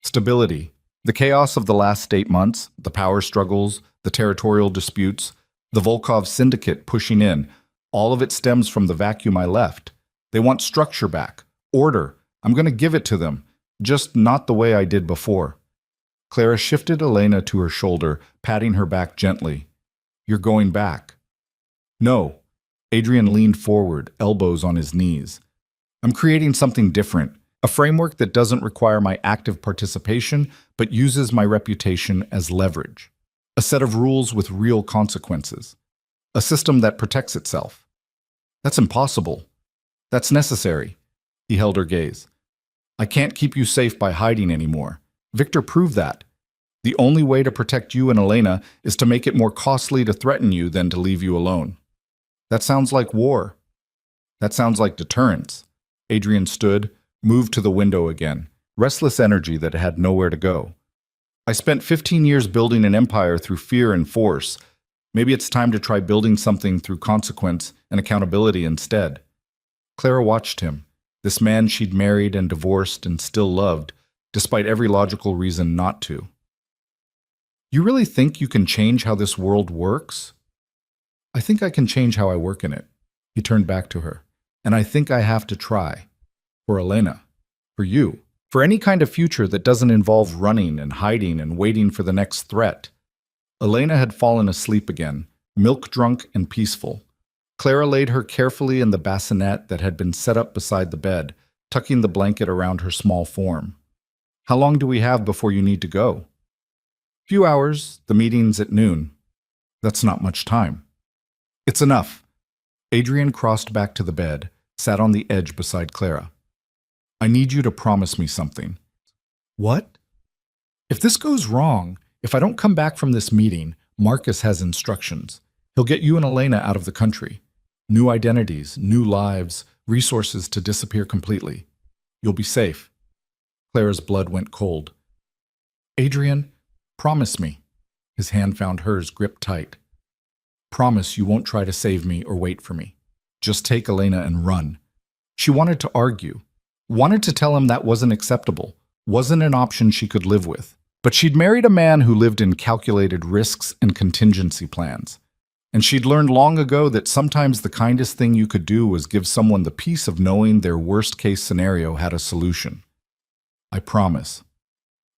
"Stability. The chaos of the last 8 months, the power struggles, the territorial disputes, the Volkov syndicate pushing in, all of it stems from the vacuum I left. They want structure back, order. I'm going to give it to them, just not the way I did before." Clara shifted Elena to her shoulder, patting her back gently. "You're going back." "No." Adrian leaned forward, elbows on his knees. I'm creating something different, a framework that doesn't require my active participation, but uses my reputation as leverage. A set of rules with real consequences. A system that protects itself. That's impossible. That's necessary. He held her gaze. I can't keep you safe by hiding anymore. Victor proved that. The only way to protect you and Elena is to make it more costly to threaten you than to leave you alone. That sounds like war. That sounds like deterrence. Adrian stood, moved to the window again, restless energy that had nowhere to go. I spent 15 years building an empire through fear and force. Maybe it's time to try building something through consequence and accountability instead. Clara watched him, this man she'd married and divorced and still loved, despite every logical reason not to. You really think you can change how this world works? I think I can change how I work in it. He turned back to her. And I think I have to try. For Elena. For you. For any kind of future that doesn't involve running and hiding and waiting for the next threat. Elena had fallen asleep again, milk-drunk and peaceful. Clara laid her carefully in the bassinet that had been set up beside the bed, tucking the blanket around her small form. How long do we have before you need to go? Few hours. The meeting's at noon. That's not much time. It's enough. Adrian crossed back to the bed, sat on the edge beside Clara. I need you to promise me something. What? If this goes wrong, if I don't come back from this meeting, Marcus has instructions. He'll get you and Elena out of the country. New identities, new lives, resources to disappear completely. You'll be safe. Clara's blood went cold. Adrian, promise me. His hand found hers gripped tight. Promise you won't try to save me or wait for me. Just take Elena and run. She wanted to argue, wanted to tell him that wasn't acceptable, wasn't an option she could live with. But she'd married a man who lived in calculated risks and contingency plans. And she'd learned long ago that sometimes the kindest thing you could do was give someone the peace of knowing their worst-case scenario had a solution. I promise.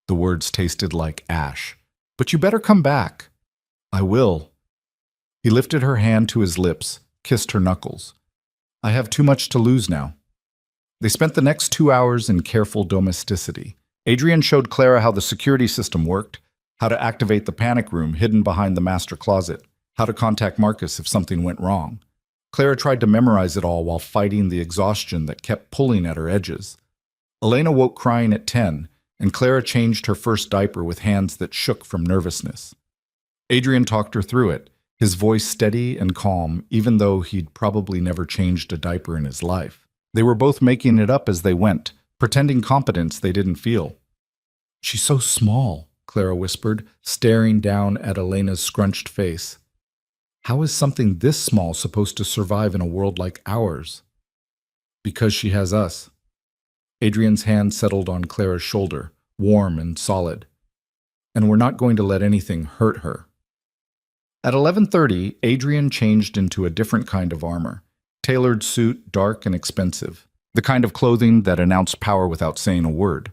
The words tasted like ash. But you better come back. I will. He lifted her hand to his lips, kissed her knuckles. I have too much to lose now. They spent the next 2 hours in careful domesticity. Adrian showed Clara how the security system worked, how to activate the panic room hidden behind the master closet, how to contact Marcus if something went wrong. Clara tried to memorize it all while fighting the exhaustion that kept pulling at her edges. Elena woke crying at 10, and Clara changed her first diaper with hands that shook from nervousness. Adrian talked her through it, his voice steady and calm, even though he'd probably never changed a diaper in his life. They were both making it up as they went, pretending competence they didn't feel. She's so small, Clara whispered, staring down at Elena's scrunched face. How is something this small supposed to survive in a world like ours? Because she has us. Adrian's hand settled on Clara's shoulder, warm and solid. And we're not going to let anything hurt her. At 11:30, Adrian changed into a different kind of armor. Tailored suit, dark and expensive. The kind of clothing that announced power without saying a word.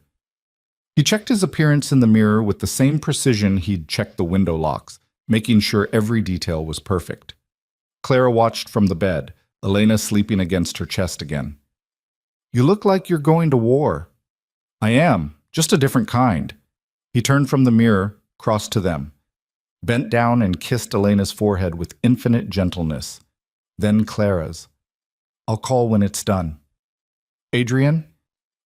He checked his appearance in the mirror with the same precision he'd checked the window locks, making sure every detail was perfect. Clara watched from the bed, Elena sleeping against her chest again. You look like you're going to war. I am, just a different kind. He turned from the mirror, crossed to them, bent down and kissed Elena's forehead with infinite gentleness. Then Clara's. I'll call when it's done. Adrian?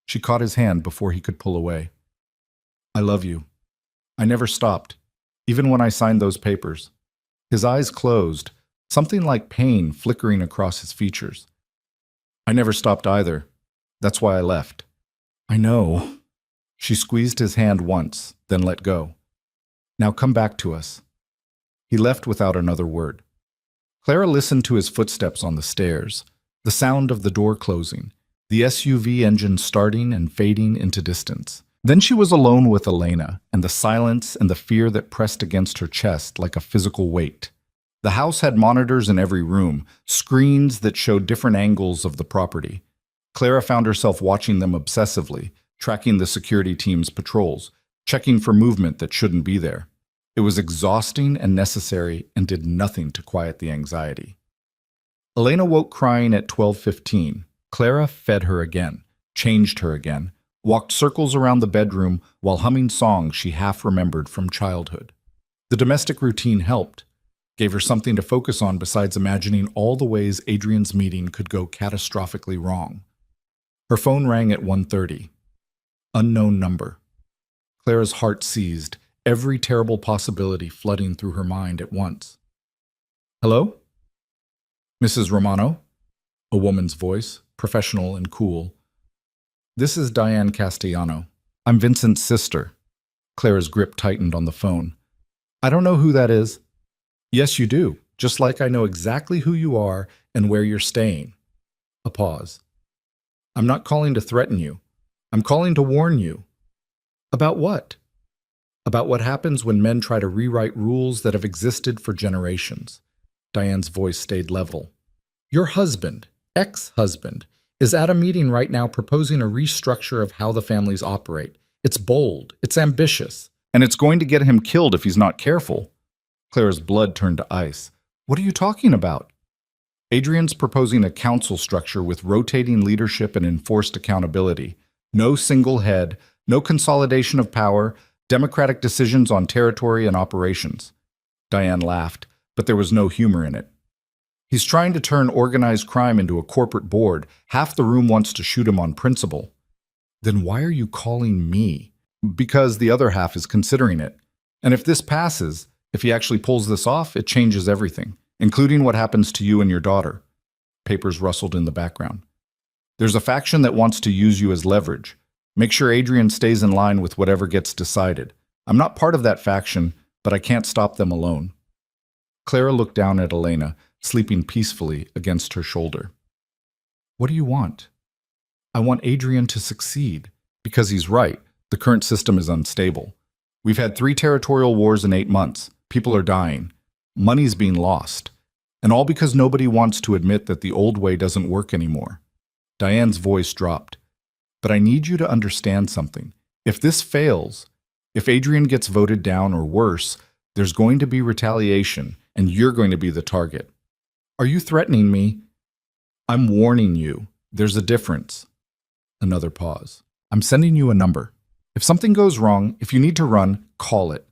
She caught his hand before he could pull away. I love you. I never stopped, even when I signed those papers. His eyes closed, something like pain flickering across his features. I never stopped either. That's why I left. I know. She squeezed his hand once, then let go. Now come back to us. He left without another word. Clara listened to his footsteps on the stairs, the sound of the door closing, the SUV engine starting and fading into distance. Then she was alone with Elena, and the silence and the fear that pressed against her chest like a physical weight. The house had monitors in every room, screens that showed different angles of the property. Clara found herself watching them obsessively, tracking the security team's patrols, checking for movement that shouldn't be there. It was exhausting and necessary and did nothing to quiet the anxiety. Elena woke crying at 12:15. Clara fed her again, changed her again, walked circles around the bedroom while humming songs she half remembered from childhood. The domestic routine helped, gave her something to focus on besides imagining all the ways Adrian's meeting could go catastrophically wrong. Her phone rang at 1:30. Unknown number. Clara's heart seized, every terrible possibility flooding through her mind at once. Hello? Mrs. Romano? A woman's voice, professional and cool. This is Diane Castellano. I'm Vincent's sister. Clara's grip tightened on the phone. I don't know who that is. Yes, you do, just like I know exactly who you are and where you're staying. A pause. I'm not calling to threaten you. I'm calling to warn you. About what? About what happens when men try to rewrite rules that have existed for generations. Diane's voice stayed level. Your husband, ex-husband, is at a meeting right now proposing a restructure of how the families operate. It's bold, it's ambitious, and it's going to get him killed if he's not careful. Clara's blood turned to ice. What are you talking about? Adrian's proposing a council structure with rotating leadership and enforced accountability. No single head, no consolidation of power, democratic decisions on territory and operations. Diane laughed, but there was no humor in it. He's trying to turn organized crime into a corporate board. Half the room wants to shoot him on principle. Then why are you calling me? Because the other half is considering it. And if this passes, if he actually pulls this off, it changes everything, including what happens to you and your daughter. Papers rustled in the background. There's a faction that wants to use you as leverage. Make sure Adrian stays in line with whatever gets decided. I'm not part of that faction, but I can't stop them alone. Clara looked down at Elena, sleeping peacefully against her shoulder. What do you want? I want Adrian to succeed, because he's right. The current system is unstable. We've had 3 territorial wars in 8 months. People are dying. Money's being lost. And all because nobody wants to admit that the old way doesn't work anymore. Diane's voice dropped. But I need you to understand something. If this fails, if Adrian gets voted down or worse, there's going to be retaliation, and you're going to be the target. Are you threatening me? I'm warning you. There's a difference. Another pause. I'm sending you a number. If something goes wrong, if you need to run, call it.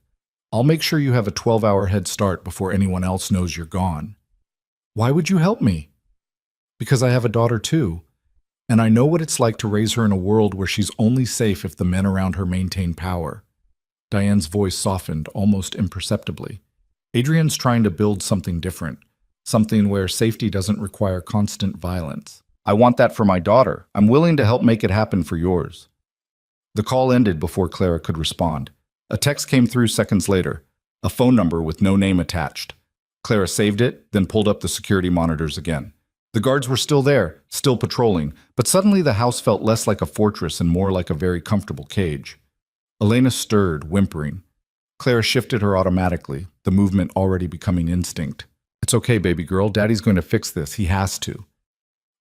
I'll make sure you have a 12-hour head start before anyone else knows you're gone. Why would you help me? Because I have a daughter too, and I know what it's like to raise her in a world where she's only safe if the men around her maintain power. Diane's voice softened almost imperceptibly. Adrian's trying to build something different, something where safety doesn't require constant violence. I want that for my daughter. I'm willing to help make it happen for yours. The call ended before Clara could respond. A text came through seconds later, a phone number with no name attached. Clara saved it, then pulled up the security monitors again. The guards were still there, still patrolling, but suddenly the house felt less like a fortress and more like a very comfortable cage. Elena stirred, whimpering. Clara shifted her automatically, the movement already becoming instinct. It's okay, baby girl. Daddy's going to fix this. He has to.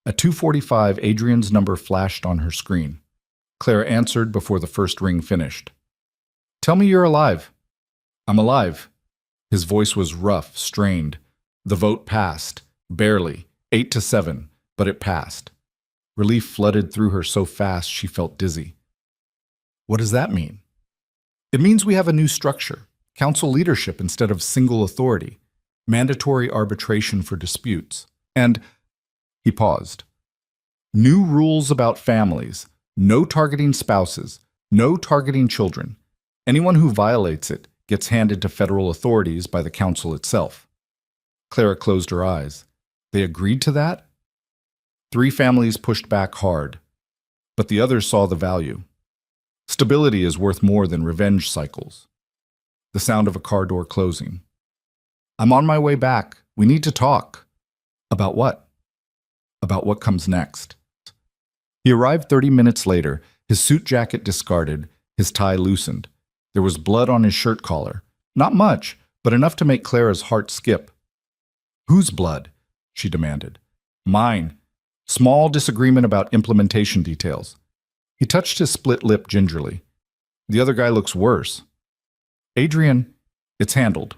At 2:45, Adrian's number flashed on her screen. Clara answered before the first ring finished. Tell me you're alive. I'm alive. His voice was rough, strained. The vote passed. Barely. 8-7, but it passed. Relief flooded through her so fast she felt dizzy. What does that mean? It means we have a new structure. Council leadership instead of single authority. Mandatory arbitration for disputes. And he paused. New rules about families. No targeting spouses. No targeting children. Anyone who violates it gets handed to federal authorities by the council itself. Clara closed her eyes. They agreed to that? 3 families pushed back hard, but the others saw the value. Stability is worth more than revenge cycles. The sound of a car door closing. I'm on my way back. We need to talk. About what? About what comes next. He arrived 30 minutes later, his suit jacket discarded, his tie loosened. There was blood on his shirt collar. Not much, but enough to make Clara's heart skip. Whose blood? She demanded. Mine. Small disagreement about implementation details. He touched his split lip gingerly. The other guy looks worse. Adrian, it's handled.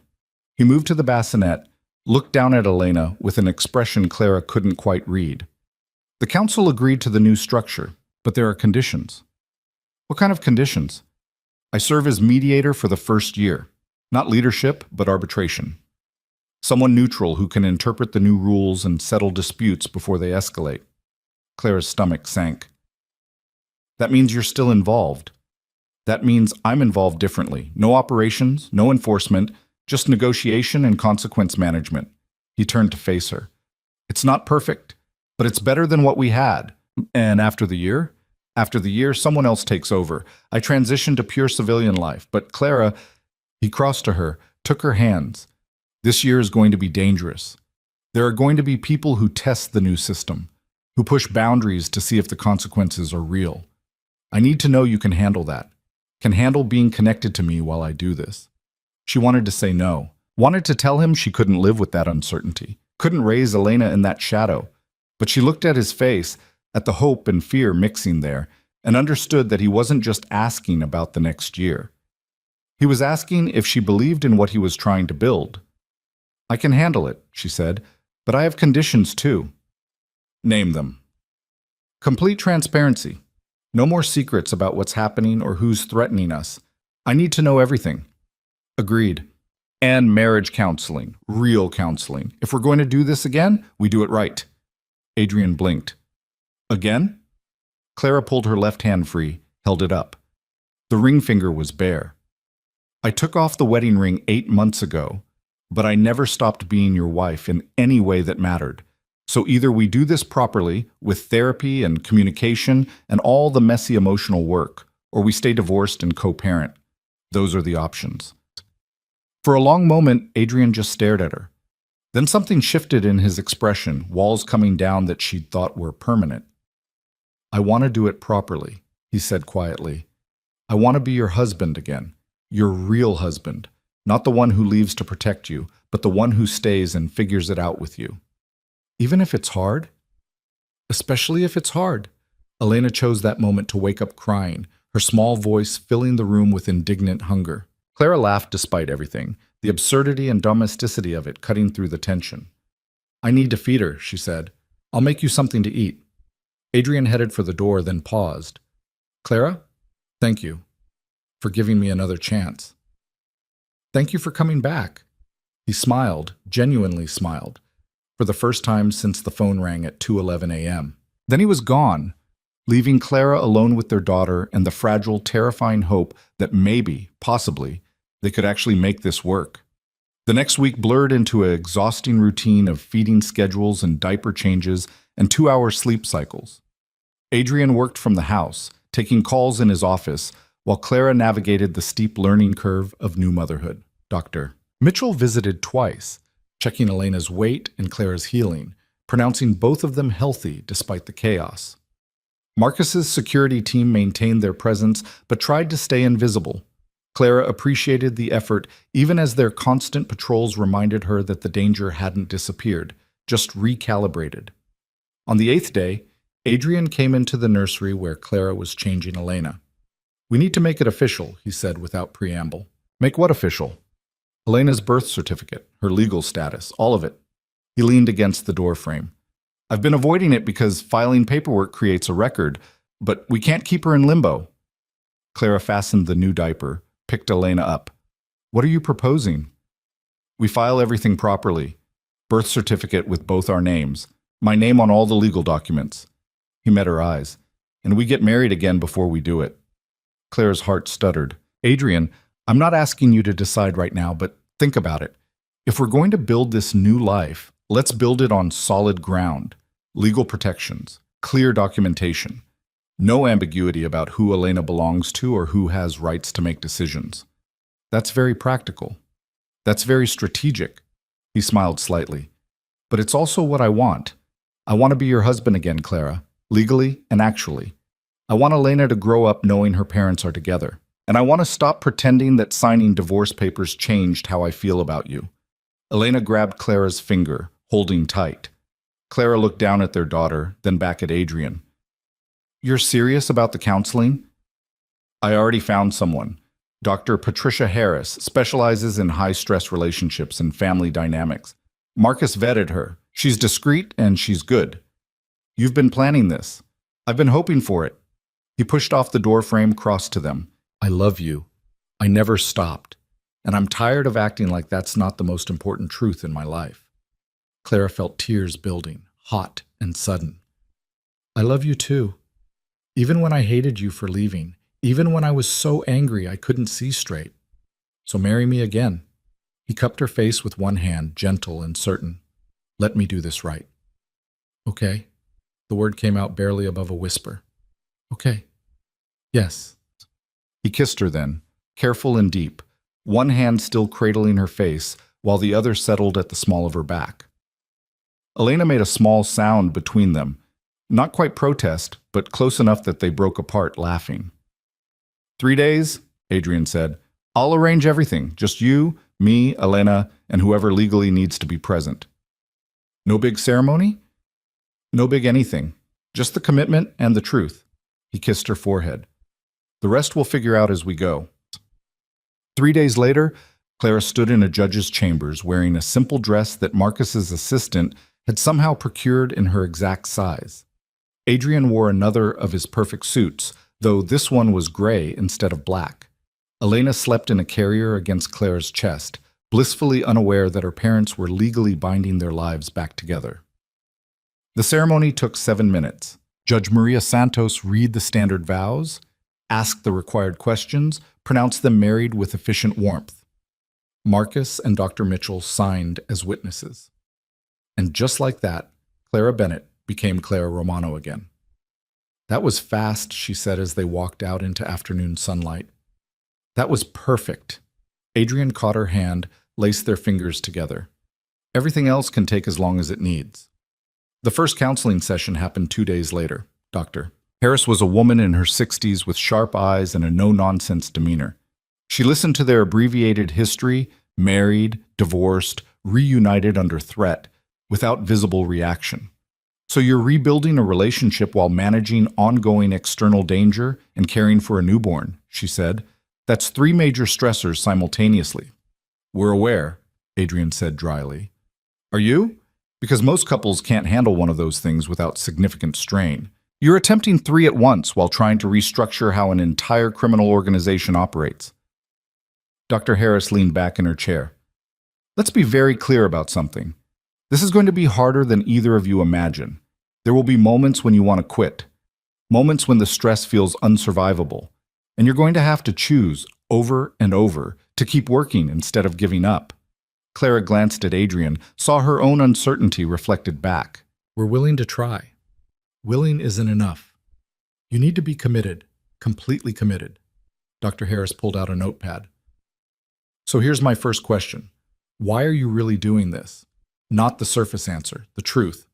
He moved to the bassinet, looked down at Elena with an expression Clara couldn't quite read. The council agreed to the new structure, but there are conditions. What kind of conditions? I serve as mediator for the first year. Not leadership, but arbitration. Someone neutral who can interpret the new rules and settle disputes before they escalate. Clara's stomach sank. That means you're still involved. That means I'm involved differently. No operations, no enforcement, just negotiation and consequence management. He turned to face her. It's not perfect, but it's better than what we had. And after the year? After the year, someone else takes over. I transition to pure civilian life. But Clara, he crossed to her, took her hands. This year is going to be dangerous. There are going to be people who test the new system, who push boundaries to see if the consequences are real. I need to know you can handle that, can handle being connected to me while I do this. She wanted to say no, wanted to tell him she couldn't live with that uncertainty, couldn't raise Elena in that shadow. But she looked at his face, at the hope and fear mixing there, and understood that he wasn't just asking about the next year. He was asking if she believed in what he was trying to build. I can handle it, she said, but I have conditions too. Name them. Complete transparency. No more secrets about what's happening or who's threatening us. I need to know everything. Agreed. And marriage counseling, real counseling. If we're going to do this again, we do it right. Adrian blinked. Again? Clara pulled her left hand free, held it up. The ring finger was bare. I took off the wedding ring 8 months ago, but I never stopped being your wife in any way that mattered. So either we do this properly, with therapy and communication and all the messy emotional work, or we stay divorced and co-parent. Those are the options. For a long moment, Adrian just stared at her. Then something shifted in his expression, walls coming down that she'd thought were permanent. I want to do it properly, he said quietly. I want to be your husband again, your real husband, not the one who leaves to protect you, but the one who stays and figures it out with you. Even if it's hard? Especially if it's hard. Elena chose that moment to wake up crying, her small voice filling the room with indignant hunger. Clara laughed despite everything, the absurdity and domesticity of it cutting through the tension. I need to feed her, she said. I'll make you something to eat. Adrian headed for the door, then paused. Clara, thank you for giving me another chance. Thank you for coming back. He smiled, genuinely smiled, for the first time since the phone rang at 2:11 a.m. Then he was gone, leaving Clara alone with their daughter and the fragile, terrifying hope that maybe, possibly, they could actually make this work. The next week blurred into an exhausting routine of feeding schedules and diaper changes and 2-hour sleep cycles. Adrian worked from the house, taking calls in his office, while Clara navigated the steep learning curve of new motherhood. Dr. Mitchell visited twice, checking Elena's weight and Clara's healing, pronouncing both of them healthy despite the chaos. Marcus's security team maintained their presence but tried to stay invisible. Clara appreciated the effort even as their constant patrols reminded her that the danger hadn't disappeared, just recalibrated. On the 8th day, Adrian came into the nursery where Clara was changing Elena. We need to make it official, he said without preamble. Make what official? Elena's birth certificate, her legal status, all of it. He leaned against the doorframe. I've been avoiding it because filing paperwork creates a record, but we can't keep her in limbo. Clara fastened the new diaper, picked Elena up. What are you proposing? We file everything properly. Birth certificate with both our names. My name on all the legal documents. He met her eyes. And we get married again before we do it. Clara's heart stuttered. Adrian, I'm not asking you to decide right now, but think about it. If we're going to build this new life, let's build it on solid ground. Legal protections, clear documentation. No ambiguity about who Elena belongs to or who has rights to make decisions. That's very practical. That's very strategic. He smiled slightly. But it's also what I want. I want to be your husband again, Clara, legally and actually. I want Elena to grow up knowing her parents are together. And I want to stop pretending that signing divorce papers changed how I feel about you. Elena grabbed Clara's finger, holding tight. Clara looked down at their daughter, then back at Adrian. You're serious about the counseling? I already found someone. Dr. Patricia Harris specializes in high-stress relationships and family dynamics. Marcus vetted her. She's discreet and she's good. You've been planning this. I've been hoping for it. He pushed off the door frame, crossed to them. I love you. I never stopped. And I'm tired of acting like that's not the most important truth in my life. Clara felt tears building, hot and sudden. I love you too. Even when I hated you for leaving, even when I was so angry I couldn't see straight. So marry me again. He cupped her face with one hand, gentle and certain. Let me do this right. Okay. The word came out barely above a whisper. Okay. Yes. He kissed her then, careful and deep, one hand still cradling her face, while the other settled at the small of her back. Elena made a small sound between them, not quite protest, but close enough that they broke apart laughing. 3 days, Adrian said. I'll arrange everything, just you, me, Elena, and whoever legally needs to be present. No big ceremony? No big anything, just the commitment and the truth. He kissed her forehead. The rest we'll figure out as we go. 3 days later, Clara stood in a judge's chambers wearing a simple dress that Marcus's assistant had somehow procured in her exact size. Adrian wore another of his perfect suits, though this one was gray instead of black. Elena slept in a carrier against Clara's chest, blissfully unaware that her parents were legally binding their lives back together. The ceremony took 7 minutes. Judge Maria Santos read the standard vows, ask the required questions, pronounce them married with efficient warmth. Marcus and Dr. Mitchell signed as witnesses. And just like that, Clara Bennett became Clara Romano again. That was fast, she said as they walked out into afternoon sunlight. That was perfect. Adrian caught her hand, laced their fingers together. Everything else can take as long as it needs. The first counseling session happened 2 days later. Dr. Harris was a woman in her 60s with sharp eyes and a no-nonsense demeanor. She listened to their abbreviated history, married, divorced, reunited under threat, without visible reaction. So you're rebuilding a relationship while managing ongoing external danger and caring for a newborn, she said. That's 3 major stressors simultaneously. We're aware, Adrian said dryly. Are you? Because most couples can't handle one of those things without significant strain. You're attempting 3 at once while trying to restructure how an entire criminal organization operates. Dr. Harris leaned back in her chair. Let's be very clear about something. This is going to be harder than either of you imagine. There will be moments when you want to quit, moments when the stress feels unsurvivable, and you're going to have to choose over and over to keep working instead of giving up. Clara glanced at Adrian, saw her own uncertainty reflected back. We're willing to try. Willing isn't enough. You need to be committed, completely committed. Dr. Harris pulled out a notepad. So here's my first question. Why are you really doing this? Not the surface answer, the truth.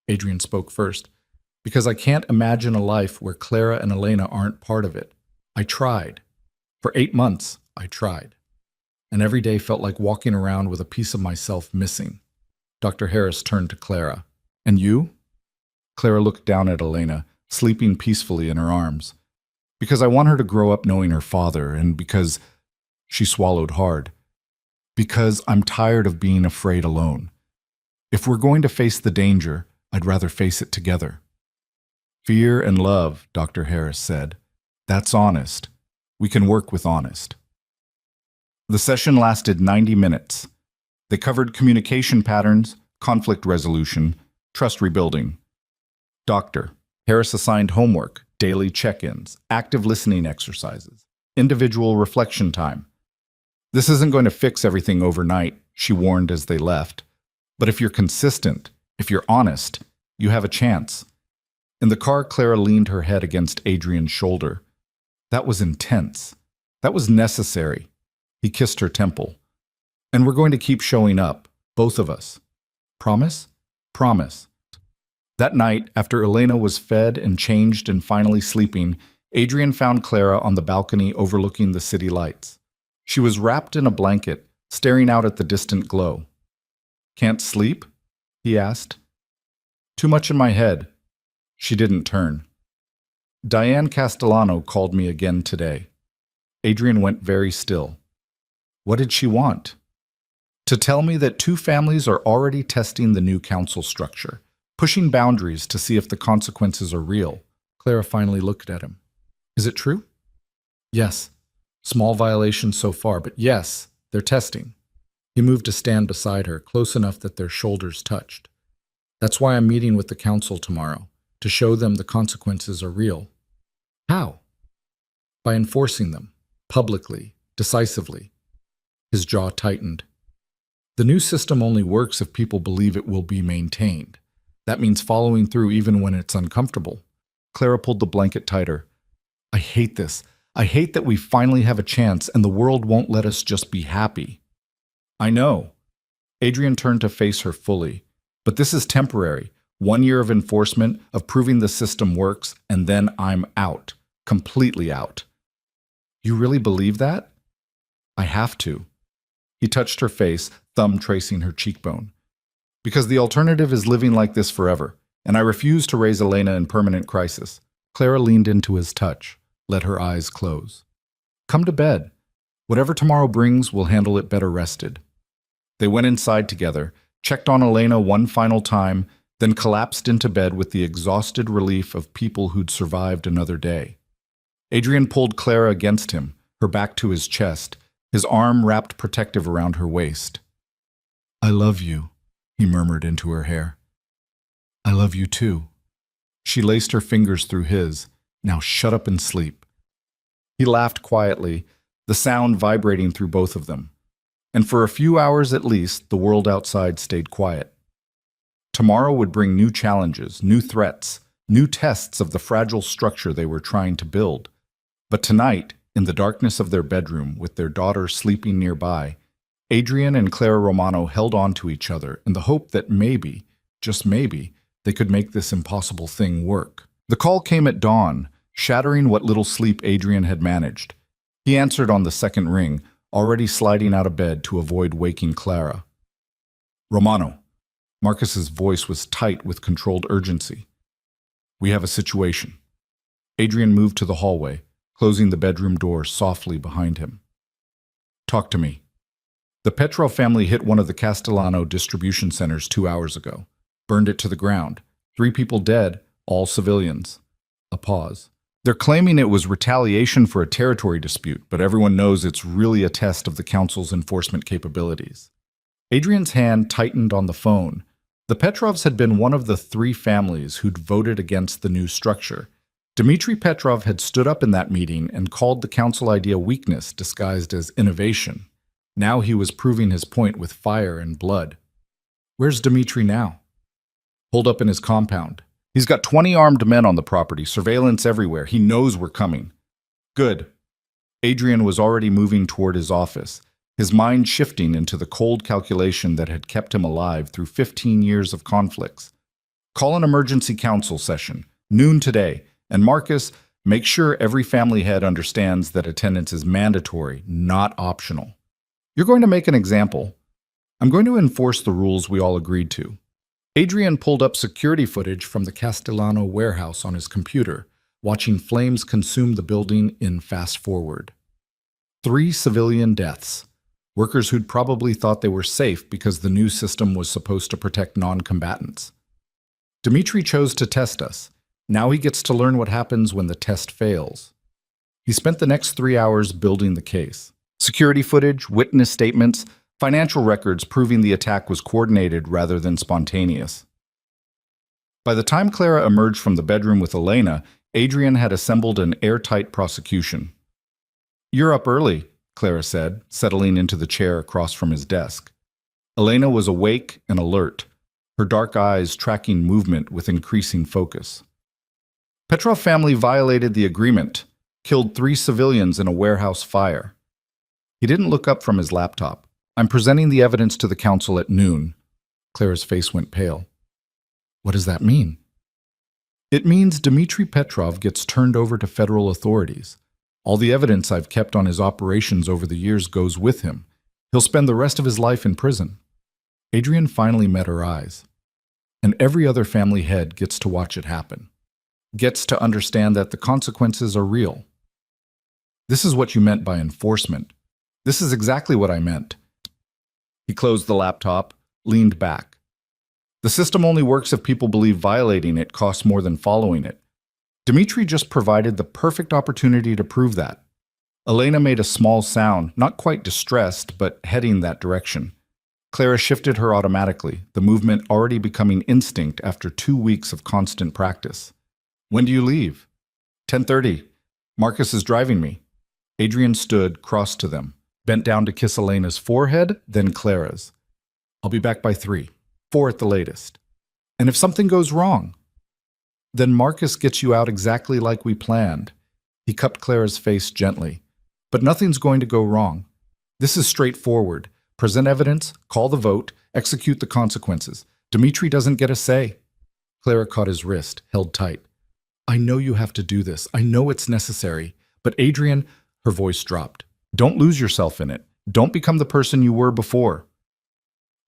Adrian spoke first. Because I can't imagine a life where Clara and Elena aren't part of it. I tried. For 8 months, I tried. And every day felt like walking around with a piece of myself missing. Dr. Harris turned to Clara. And you? Clara looked down at Elena, sleeping peacefully in her arms. Because I want her to grow up knowing her father, and because... She swallowed hard. Because I'm tired of being afraid alone. If we're going to face the danger, I'd rather face it together. Fear and love, Dr. Harris said. That's honest. We can work with honest. The session lasted 90 minutes. They covered communication patterns, conflict resolution, trust rebuilding. Dr. Harris assigned homework, daily check-ins, active listening exercises, individual reflection time. This isn't going to fix everything overnight, she warned as they left. But if you're consistent, if you're honest, you have a chance. In the car, Clara leaned her head against Adrian's shoulder. That was intense. That was necessary. He kissed her temple. And we're going to keep showing up, both of us. Promise? Promise. That night, after Elena was fed and changed and finally sleeping, Adrian found Clara on the balcony overlooking the city lights. She was wrapped in a blanket, staring out at the distant glow. Can't sleep? He asked. Too much in my head. She didn't turn. Diane Castellano called me again today. Adrian went very still. What did she want? To tell me that two families are already testing the new council structure, pushing boundaries to see if the consequences are real. Clara finally looked at him. Is it true? Yes. Small violations so far, but yes, they're testing. He moved to stand beside her, close enough that their shoulders touched. That's why I'm meeting with the council tomorrow, to show them the consequences are real. How? By enforcing them, publicly, decisively. His jaw tightened. The new system only works if people believe it will be maintained. That means following through even when it's uncomfortable. Clara pulled the blanket tighter. I hate this. I hate that we finally have a chance and the world won't let us just be happy. I know. Adrian turned to face her fully. But this is temporary. 1 year of enforcement, of proving the system works, and then I'm out. Completely out. You really believe that? I have to. He touched her face, thumb tracing her cheekbone. Because the alternative is living like this forever, and I refuse to raise Elena in permanent crisis. Clara leaned into his touch, let her eyes close. Come to bed. Whatever tomorrow brings, we'll handle it better rested. They went inside together, checked on Elena one final time, then collapsed into bed with the exhausted relief of people who'd survived another day. Adrian pulled Clara against him, her back to his chest, his arm wrapped protective around her waist. I love you, he murmured into her hair. I love you too. She laced her fingers through his. Now shut up and sleep. He laughed quietly, the sound vibrating through both of them. And for a few hours at least, the world outside stayed quiet. Tomorrow would bring new challenges, new threats, new tests of the fragile structure they were trying to build. But tonight, in the darkness of their bedroom, with their daughter sleeping nearby, Adrian and Clara Romano held on to each other in the hope that maybe, just maybe, they could make this impossible thing work. The call came at dawn, shattering what little sleep Adrian had managed. He answered on the second ring, already sliding out of bed to avoid waking Clara. Romano. Marcus's voice was tight with controlled urgency. We have a situation. Adrian moved to the hallway, closing the bedroom door softly behind him. Talk to me. The Petrov family hit one of the Castellano distribution centers 2 hours ago, burned it to the ground. 3 people dead, all civilians. A pause. They're claiming it was retaliation for a territory dispute, but everyone knows it's really a test of the council's enforcement capabilities. Adrian's hand tightened on the phone. The Petrovs had been one of the 3 families who'd voted against the new structure. Dmitry Petrov had stood up in that meeting and called the council idea weakness disguised as innovation. Now he was proving his point with fire and blood. Where's Dmitry now? Holed up in his compound. He's got 20 armed men on the property, surveillance everywhere. He knows we're coming. Good. Adrian was already moving toward his office, his mind shifting into the cold calculation that had kept him alive through 15 years of conflicts. Call an emergency council session, noon today, and Marcus, make sure every family head understands that attendance is mandatory, not optional. You're going to make an example. I'm going to enforce the rules we all agreed to. Adrian pulled up security footage from the Castellano warehouse on his computer, watching flames consume the building in fast forward. 3 civilian deaths. Workers who'd probably thought they were safe because the new system was supposed to protect non-combatants. Dmitry chose to test us. Now he gets to learn what happens when the test fails. He spent the next 3 hours building the case. Security footage, witness statements, financial records proving the attack was coordinated rather than spontaneous. By the time Clara emerged from the bedroom with Elena, Adrian had assembled an airtight prosecution. You're up early, Clara said, settling into the chair across from his desk. Elena was awake and alert, her dark eyes tracking movement with increasing focus. Petrov family violated the agreement, killed 3 civilians in a warehouse fire. He didn't look up from his laptop. I'm presenting the evidence to the council at noon. Clara's face went pale. What does that mean? It means Dmitry Petrov gets turned over to federal authorities. All the evidence I've kept on his operations over the years goes with him. He'll spend the rest of his life in prison. Adrian finally met her eyes. And every other family head gets to watch it happen. Gets to understand that the consequences are real. This is what you meant by enforcement. This is exactly what I meant. He closed the laptop, leaned back. The system only works if people believe violating it costs more than following it. Dmitri just provided the perfect opportunity to prove that. Elena made a small sound, not quite distressed, but heading that direction. Clara shifted her automatically, the movement already becoming instinct after 2 weeks of constant practice. When do you leave? 10:30. Marcus is driving me. Adrian stood, crossed to them, bent down to kiss Elena's forehead, then Clara's. I'll be back by 3, 4 at the latest. And if something goes wrong? Then Marcus gets you out exactly like we planned. He cupped Clara's face gently. But nothing's going to go wrong. This is straightforward. Present evidence, call the vote, execute the consequences. Dmitri doesn't get a say. Clara caught his wrist, held tight. I know you have to do this. I know it's necessary. But Adrian, her voice dropped. Don't lose yourself in it. Don't become the person you were before.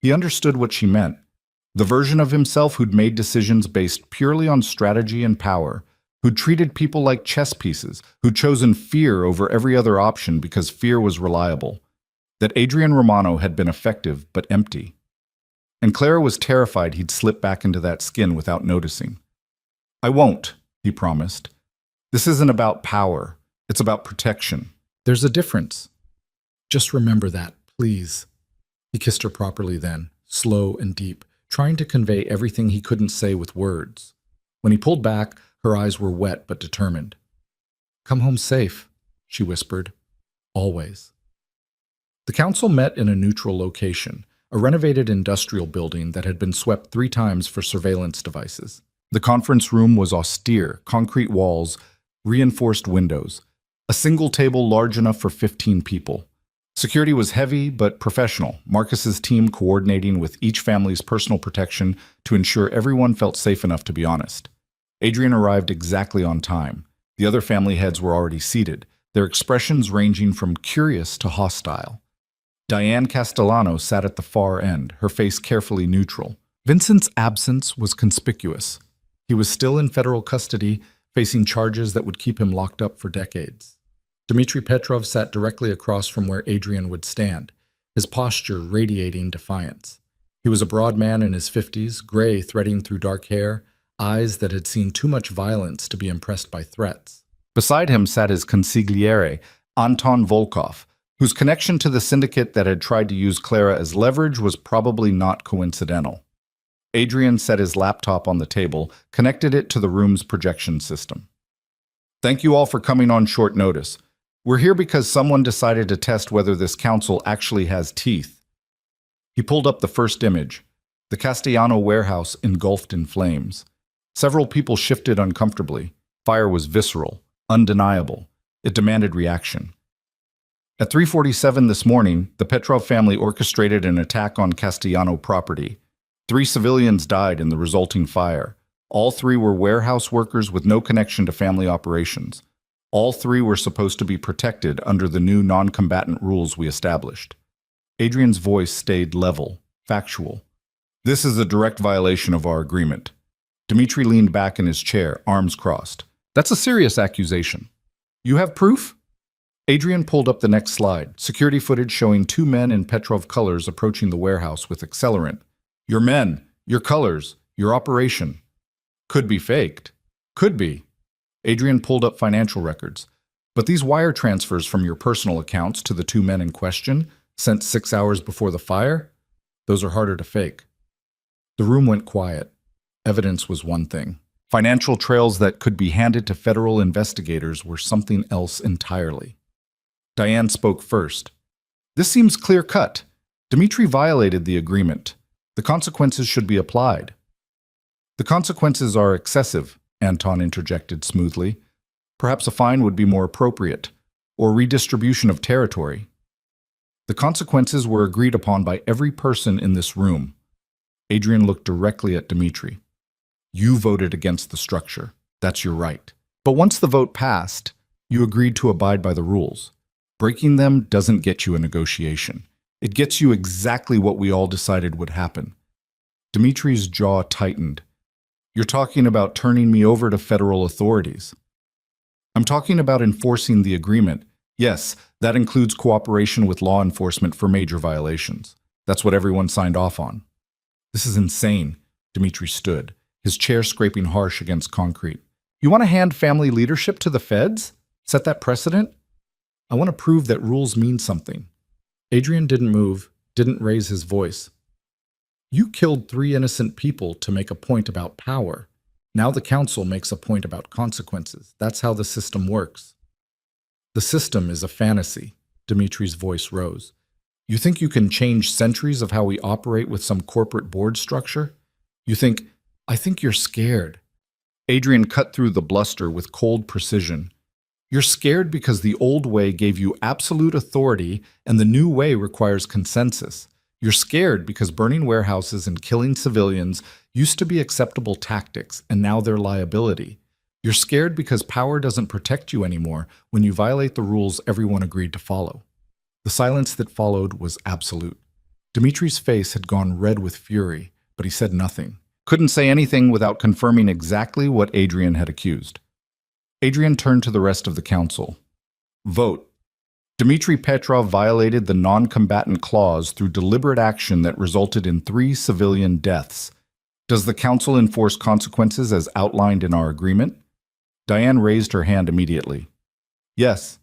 He understood what she meant. The version of himself who'd made decisions based purely on strategy and power, who'd treated people like chess pieces, who'd chosen fear over every other option because fear was reliable. That Adrian Romano had been effective but empty. And Clara was terrified he'd slip back into that skin without noticing. I won't, he promised. This isn't about power. It's about protection. There's a difference. Just remember that, please. He kissed her properly then, slow and deep, trying to convey everything he couldn't say with words. When he pulled back, her eyes were wet but determined. Come home safe, she whispered. Always. The council met in a neutral location, a renovated industrial building that had been swept 3 times for surveillance devices. The conference room was austere, concrete walls, reinforced windows, a single table large enough for 15 people. Security was heavy but professional, Marcus's team coordinating with each family's personal protection to ensure everyone felt safe enough to be honest. Adrian arrived exactly on time. The other family heads were already seated, their expressions ranging from curious to hostile. Diane Castellano sat at the far end, her face carefully neutral. Vincent's absence was conspicuous. He was still in federal custody, facing charges that would keep him locked up for decades. Dmitri Petrov sat directly across from where Adrian would stand, his posture radiating defiance. He was a broad man in his 50s, gray threading through dark hair, eyes that had seen too much violence to be impressed by threats. Beside him sat his consigliere, Anton Volkov, whose connection to the syndicate that had tried to use Clara as leverage was probably not coincidental. Adrian set his laptop on the table, connected it to the room's projection system. Thank you all for coming on short notice. We're here because someone decided to test whether this council actually has teeth. He pulled up the first image, the Castellano warehouse engulfed in flames. Several people shifted uncomfortably. Fire was visceral, undeniable. It demanded reaction. At 3:47 this morning, the Petrov family orchestrated an attack on Castellano property. 3 civilians died in the resulting fire. All 3 were warehouse workers with no connection to family operations. All 3 were supposed to be protected under the new non-combatant rules we established. Adrian's voice stayed level, factual. This is a direct violation of our agreement. Dmitri leaned back in his chair, arms crossed. That's a serious accusation. You have proof? Adrian pulled up the next slide, security footage showing 2 men in Petrov colors approaching the warehouse with accelerant. Your men, your colors, your operation. Could be faked. Could be. Adrian pulled up financial records. But these wire transfers from your personal accounts to the 2 men in question, sent 6 hours before the fire, those are harder to fake. The room went quiet. Evidence was one thing. Financial trails that could be handed to federal investigators were something else entirely. Diane spoke first. This seems clear-cut. Dmitri violated the agreement. The consequences should be applied. The consequences are excessive, Anton interjected smoothly. Perhaps a fine would be more appropriate, or redistribution of territory. The consequences were agreed upon by every person in this room. Adrian looked directly at Dmitri. You voted against the structure. That's your right. But once the vote passed, you agreed to abide by the rules. Breaking them doesn't get you a negotiation. It gets you exactly what we all decided would happen. Dmitri's jaw tightened. You're talking about turning me over to federal authorities. I'm talking about enforcing the agreement. Yes, that includes cooperation with law enforcement for major violations. That's what everyone signed off on. This is insane. Dmitri stood, his chair scraping harsh against concrete. You want to hand family leadership to the feds? Set that precedent? I want to prove that rules mean something. Adrian didn't move, didn't raise his voice. You killed 3 innocent people to make a point about power. Now the council makes a point about consequences. That's how the system works. The system is a fantasy. Dmitri's voice rose. You think you can change centuries of how we operate with some corporate board structure? I think you're scared. Adrian cut through the bluster with cold precision. You're scared because the old way gave you absolute authority and the new way requires consensus. You're scared because burning warehouses and killing civilians used to be acceptable tactics and now they're liability. You're scared because power doesn't protect you anymore when you violate the rules everyone agreed to follow. The silence that followed was absolute. Dmitri's face had gone red with fury, but he said nothing. Couldn't say anything without confirming exactly what Adrian had accused. Adrian turned to the rest of the council. Vote. Dmitri Petrov violated the non-combatant clause through deliberate action that resulted in 3 civilian deaths. Does the council enforce consequences as outlined in our agreement? Diane raised her hand immediately. Yes.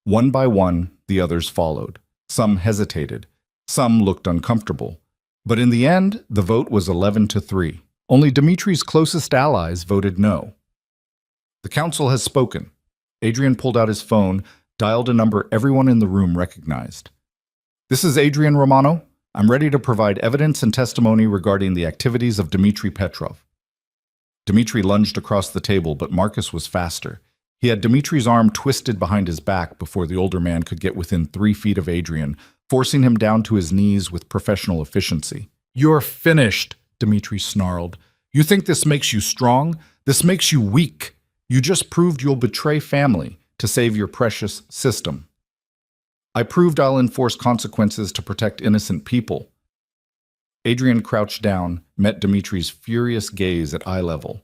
One by one, the others followed. Some hesitated. Some looked uncomfortable. But in the end, the vote was 11-3. Only Dmitri's closest allies voted no. The council has spoken. Adrian pulled out his phone, dialed a number everyone in the room recognized. This is Adrian Romano. I'm ready to provide evidence and testimony regarding the activities of Dmitri Petrov. Dmitri lunged across the table, but Marcus was faster. He had Dmitri's arm twisted behind his back before the older man could get within 3 feet of Adrian, forcing him down to his knees with professional efficiency. You're finished, Dmitri snarled. You think this makes you strong? This makes you weak. You just proved you'll betray family to save your precious system. I proved I'll enforce consequences to protect innocent people. Adrian crouched down, met Dmitri's furious gaze at eye level.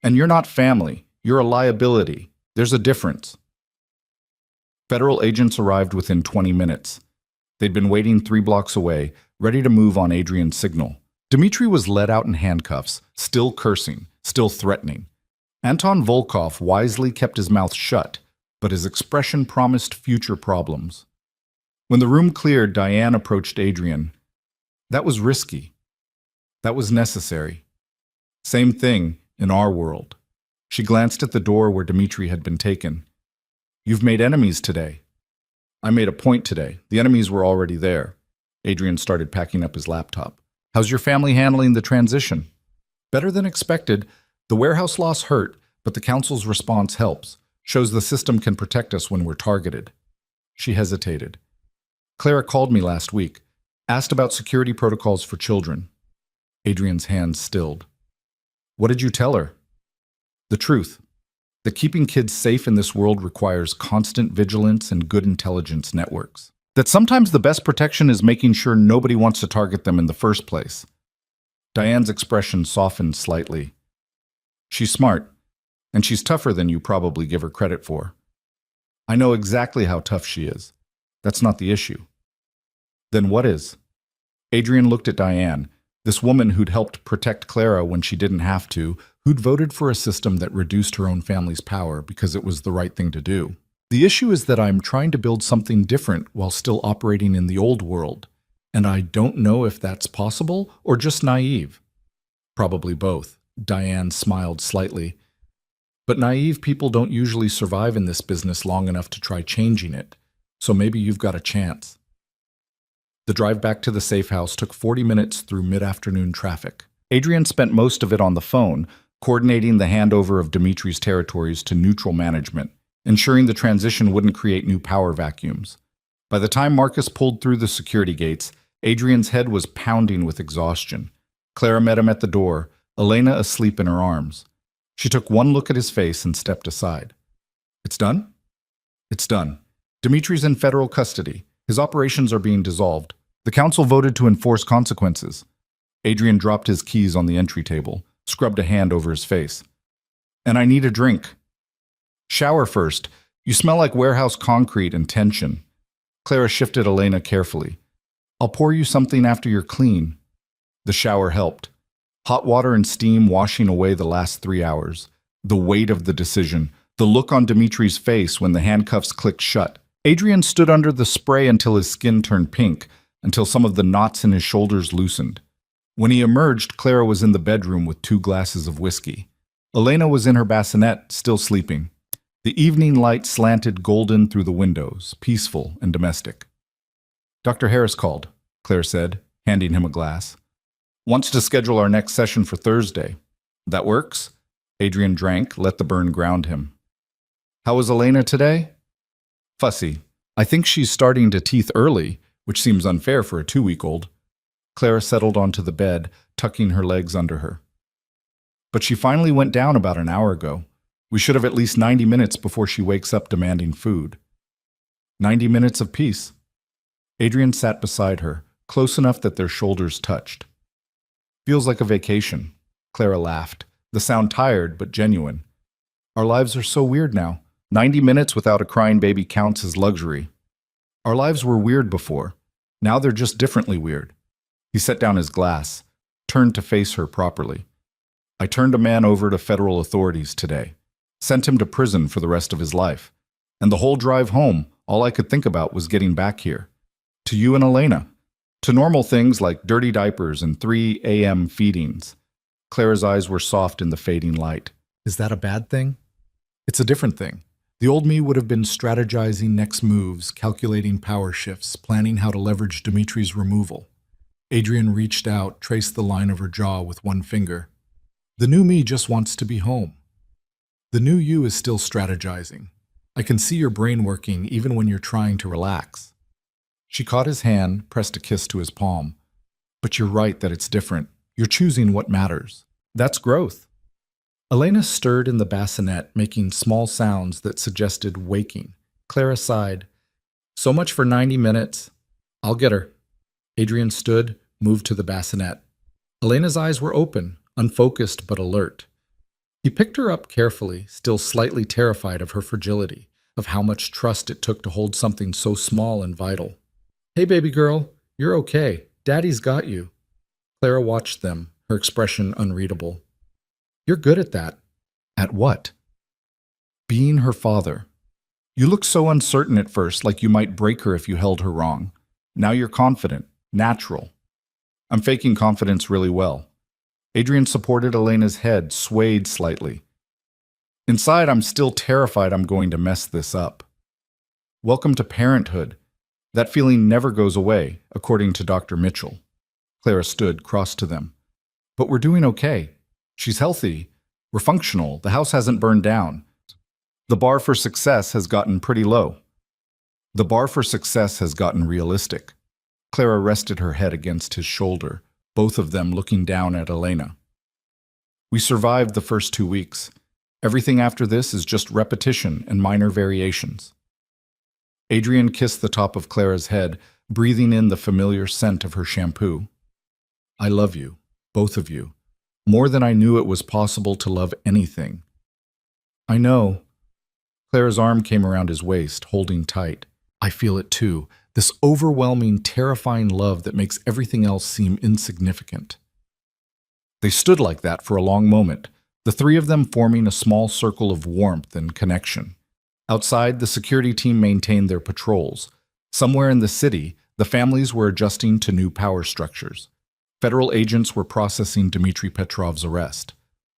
And you're not family. You're a liability. There's a difference. Federal agents arrived within 20 minutes. They'd been waiting 3 blocks away, ready to move on Adrian's signal. Dmitri was led out in handcuffs, still cursing, still threatening. Anton Volkov wisely kept his mouth shut, but his expression promised future problems. When the room cleared, Diane approached Adrian. That was risky. That was necessary. Same thing in our world. She glanced at the door where Dmitri had been taken. You've made enemies today. I made a point today. The enemies were already there. Adrian started packing up his laptop. How's your family handling the transition? Better than expected. The warehouse loss hurt, but the council's response helps. Shows the system can protect us when we're targeted. She hesitated. Clara called me last week. Asked about security protocols for children. Adrian's hands stilled. What did you tell her? The truth. That keeping kids safe in this world requires constant vigilance and good intelligence networks. That sometimes the best protection is making sure nobody wants to target them in the first place. Diane's expression softened slightly. She's smart, and she's tougher than you probably give her credit for. I know exactly how tough she is. That's not the issue. Then what is? Adrian looked at Diane, this woman who'd helped protect Clara when she didn't have to, who'd voted for a system that reduced her own family's power because it was the right thing to do. The issue is that I'm trying to build something different while still operating in the old world, and I don't know if that's possible or just naive. Probably both. Diane smiled slightly. But naive people don't usually survive in this business long enough to try changing it, so maybe you've got a chance. The drive back to the safe house took 40 minutes through mid-afternoon traffic. Adrian spent most of it on the phone, coordinating the handover of Dmitri's territories to neutral management, ensuring the transition wouldn't create new power vacuums. By the time Marcus pulled through the security gates, Adrian's head was pounding with exhaustion. Clara met him at the door, Elena asleep in her arms. She took one look at his face and stepped aside. It's done? It's done. Dmitri's in federal custody. His operations are being dissolved. The council voted to enforce consequences. Adrian dropped his keys on the entry table, scrubbed a hand over his face. And I need a drink. Shower first. You smell like warehouse concrete and tension. Clara shifted Elena carefully. I'll pour you something after you're clean. The shower helped. Hot water and steam washing away the last 3 hours. The weight of the decision. The look on Dimitri's face when the handcuffs clicked shut. Adrian stood under the spray until his skin turned pink, until some of the knots in his shoulders loosened. When he emerged, Clara was in the bedroom with 2 glasses of whiskey. Elena was in her bassinet, still sleeping. The evening light slanted golden through the windows, peaceful and domestic. Dr. Harris called, Claire said, handing him a glass. Wants to schedule our next session for Thursday. That works? Adrian drank, let the burn ground him. How was Elena today? Fussy. I think she's starting to teeth early, which seems unfair for a 2-week-old. Clara settled onto the bed, tucking her legs under her. But she finally went down about an hour ago. We should have at least 90 minutes before she wakes up demanding food. 90 minutes of peace. Adrian sat beside her, close enough that their shoulders touched. Feels like a vacation. Clara laughed, the sound tired but genuine. Our lives are so weird now. 90 minutes without a crying baby counts as luxury. Our lives were weird before. Now they're just differently weird. He set down his glass, turned to face her properly. I turned a man over to federal authorities today. Sent him to prison for the rest of his life. And the whole drive home, all I could think about was getting back here. To you and Elena. To normal things like dirty diapers and 3 a.m. feedings. Clara's eyes were soft in the fading light. Is that a bad thing? It's a different thing. The old me would have been strategizing next moves, calculating power shifts, planning how to leverage Dimitri's removal. Adrian reached out, traced the line of her jaw with one finger. The new me just wants to be home. The new you is still strategizing. I can see your brain working even when you're trying to relax. She caught his hand, pressed a kiss to his palm. But you're right that it's different. You're choosing what matters. That's growth. Elena stirred in the bassinet, making small sounds that suggested waking. Clara sighed. So much for 90 minutes. I'll get her. Adrian stood, moved to the bassinet. Elena's eyes were open, unfocused but alert. He picked her up carefully, still slightly terrified of her fragility, of how much trust it took to hold something so small and vital. Hey, baby girl, you're okay. Daddy's got you. Clara watched them, her expression unreadable. You're good at that. At what? Being her father. You looked so uncertain at first, like you might break her if you held her wrong. Now you're confident, natural. I'm faking confidence really well. Adrian supported Elena's head, swayed slightly. Inside, I'm still terrified I'm going to mess this up. Welcome to parenthood. That feeling never goes away, according to Dr. Mitchell. Clara stood, crossed to them. But we're doing okay. She's healthy. We're functional. The house hasn't burned down. The bar for success has gotten pretty low. The bar for success has gotten realistic. Clara rested her head against his shoulder, both of them looking down at Elena. We survived the first 2 weeks. Everything after this is just repetition and minor variations. Adrian kissed the top of Clara's head, breathing in the familiar scent of her shampoo. I love you, both of you, more than I knew it was possible to love anything. I know. Clara's arm came around his waist, holding tight. I feel it too, this overwhelming, terrifying love that makes everything else seem insignificant. They stood like that for a long moment, the 3 of them forming a small circle of warmth and connection. Outside, the security team maintained their patrols. Somewhere in the city, the families were adjusting to new power structures. Federal agents were processing Dmitry Petrov's arrest.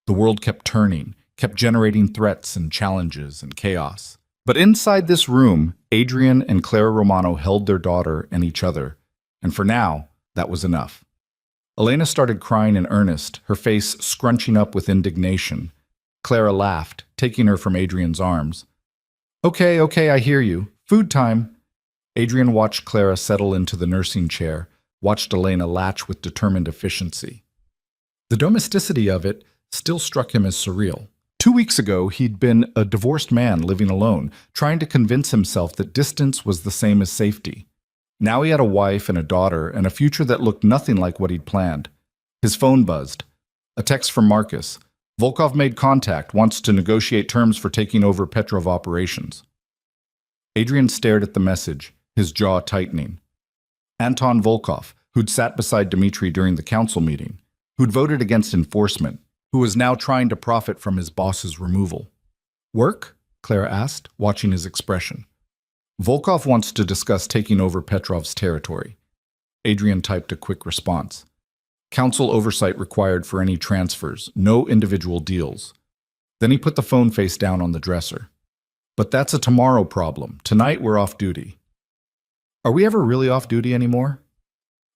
The world kept turning, kept generating threats and challenges and chaos. But inside this room, Adrian and Clara Romano held their daughter and each other, and for now, that was enough. Elena started crying in earnest, her face scrunching up with indignation. Clara laughed, taking her from Adrian's arms. Okay, I hear you. Food time. Adrian watched Clara settle into the nursing chair, watched Elena latch with determined efficiency. The domesticity of it still struck him as surreal. 2 weeks ago, he'd been a divorced man living alone, trying to convince himself that distance was the same as safety. Now he had a wife and a daughter and a future that looked nothing like what he'd planned. His phone buzzed. A text from Marcus. Volkov made contact, wants to negotiate terms for taking over Petrov operations. Adrian stared at the message, his jaw tightening. Anton Volkov, who'd sat beside Dmitri during the council meeting, who'd voted against enforcement, who was now trying to profit from his boss's removal. Work? Clara asked, watching his expression. Volkov wants to discuss taking over Petrov's territory. Adrian typed a quick response. Council oversight required for any transfers, no individual deals. Then he put the phone face down on the dresser. But that's a tomorrow problem. Tonight we're off duty. Are we ever really off duty anymore?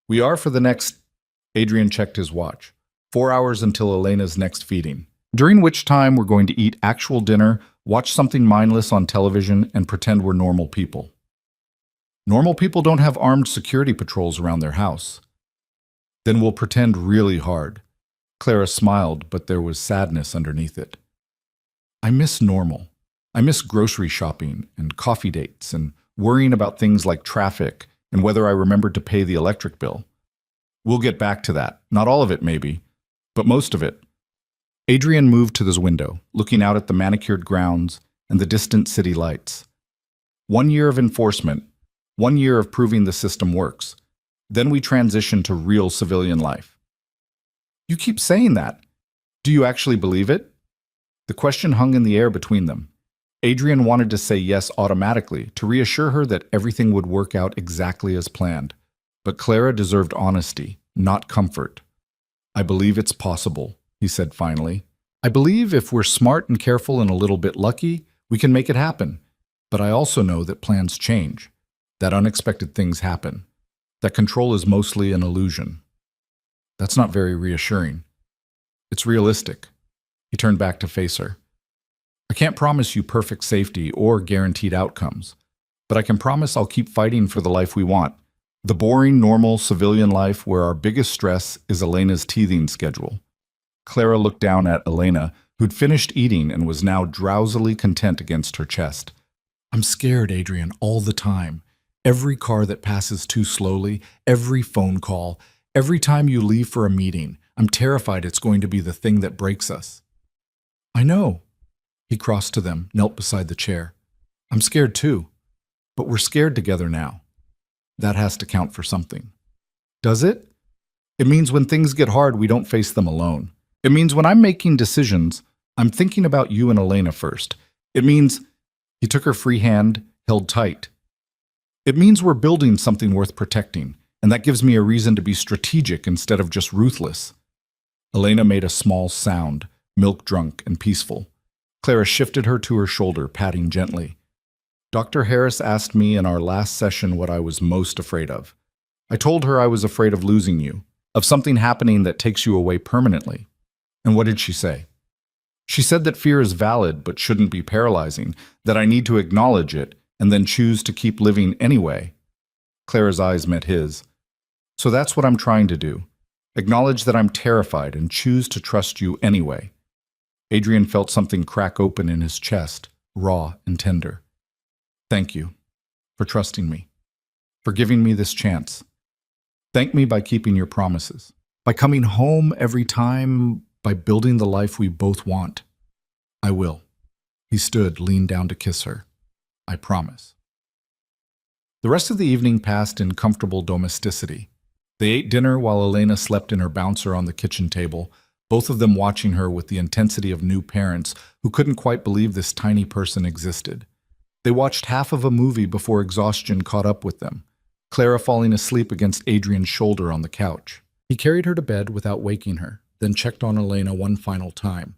We are for the next... Adrian checked his watch. 4 hours until Elena's next feeding, during which time we're going to eat actual dinner, watch something mindless on television, and pretend we're normal people. Normal people don't have armed security patrols around their house. Then we'll pretend really hard. Clara smiled, but there was sadness underneath it. I miss normal. I miss grocery shopping and coffee dates and worrying about things like traffic and whether I remembered to pay the electric bill. We'll get back to that. Not all of it, maybe, but most of it. Adrian moved to this window, looking out at the manicured grounds and the distant city lights. 1 year of enforcement, 1 year of proving the system works. Then we transition to real civilian life. You keep saying that. Do you actually believe it? The question hung in the air between them. Adrian wanted to say yes automatically, to reassure her that everything would work out exactly as planned. But Clara deserved honesty, not comfort. I believe it's possible, he said finally. I believe if we're smart and careful and a little bit lucky, we can make it happen. But I also know that plans change, that unexpected things happen, that control is mostly an illusion. That's not very reassuring. It's realistic. He turned back to face her. I can't promise you perfect safety or guaranteed outcomes, but I can promise I'll keep fighting for the life we want. The boring, normal, civilian life where our biggest stress is Elena's teething schedule. Clara looked down at Elena, who'd finished eating and was now drowsily content against her chest. I'm scared, Adrian, all the time. Every car that passes too slowly, every phone call, every time you leave for a meeting, I'm terrified it's going to be the thing that breaks us. I know. He crossed to them, knelt beside the chair. I'm scared too, but we're scared together now. That has to count for something. Does it? It means when things get hard, we don't face them alone. It means when I'm making decisions, I'm thinking about you and Elena first. It means... He took her free hand, held tight. It means we're building something worth protecting, and that gives me a reason to be strategic instead of just ruthless. Elena made a small sound, milk-drunk and peaceful. Clara shifted her to her shoulder, patting gently. Dr. Harris asked me in our last session what I was most afraid of. I told her I was afraid of losing you, of something happening that takes you away permanently. And what did she say? She said that fear is valid but shouldn't be paralyzing, that I need to acknowledge it and then choose to keep living anyway. Clara's eyes met his. So that's what I'm trying to do. Acknowledge that I'm terrified and choose to trust you anyway. Adrian felt something crack open in his chest, raw and tender. Thank you for trusting me, for giving me this chance. Thank me by keeping your promises, by coming home every time, by building the life we both want. I will. He stood, leaned down to kiss her. I promise. The rest of the evening passed in comfortable domesticity. They ate dinner while Elena slept in her bouncer on the kitchen table, both of them watching her with the intensity of new parents who couldn't quite believe this tiny person existed. They watched half of a movie before exhaustion caught up with them, Clara falling asleep against Adrian's shoulder on the couch. He carried her to bed without waking her, then checked on Elena one final time.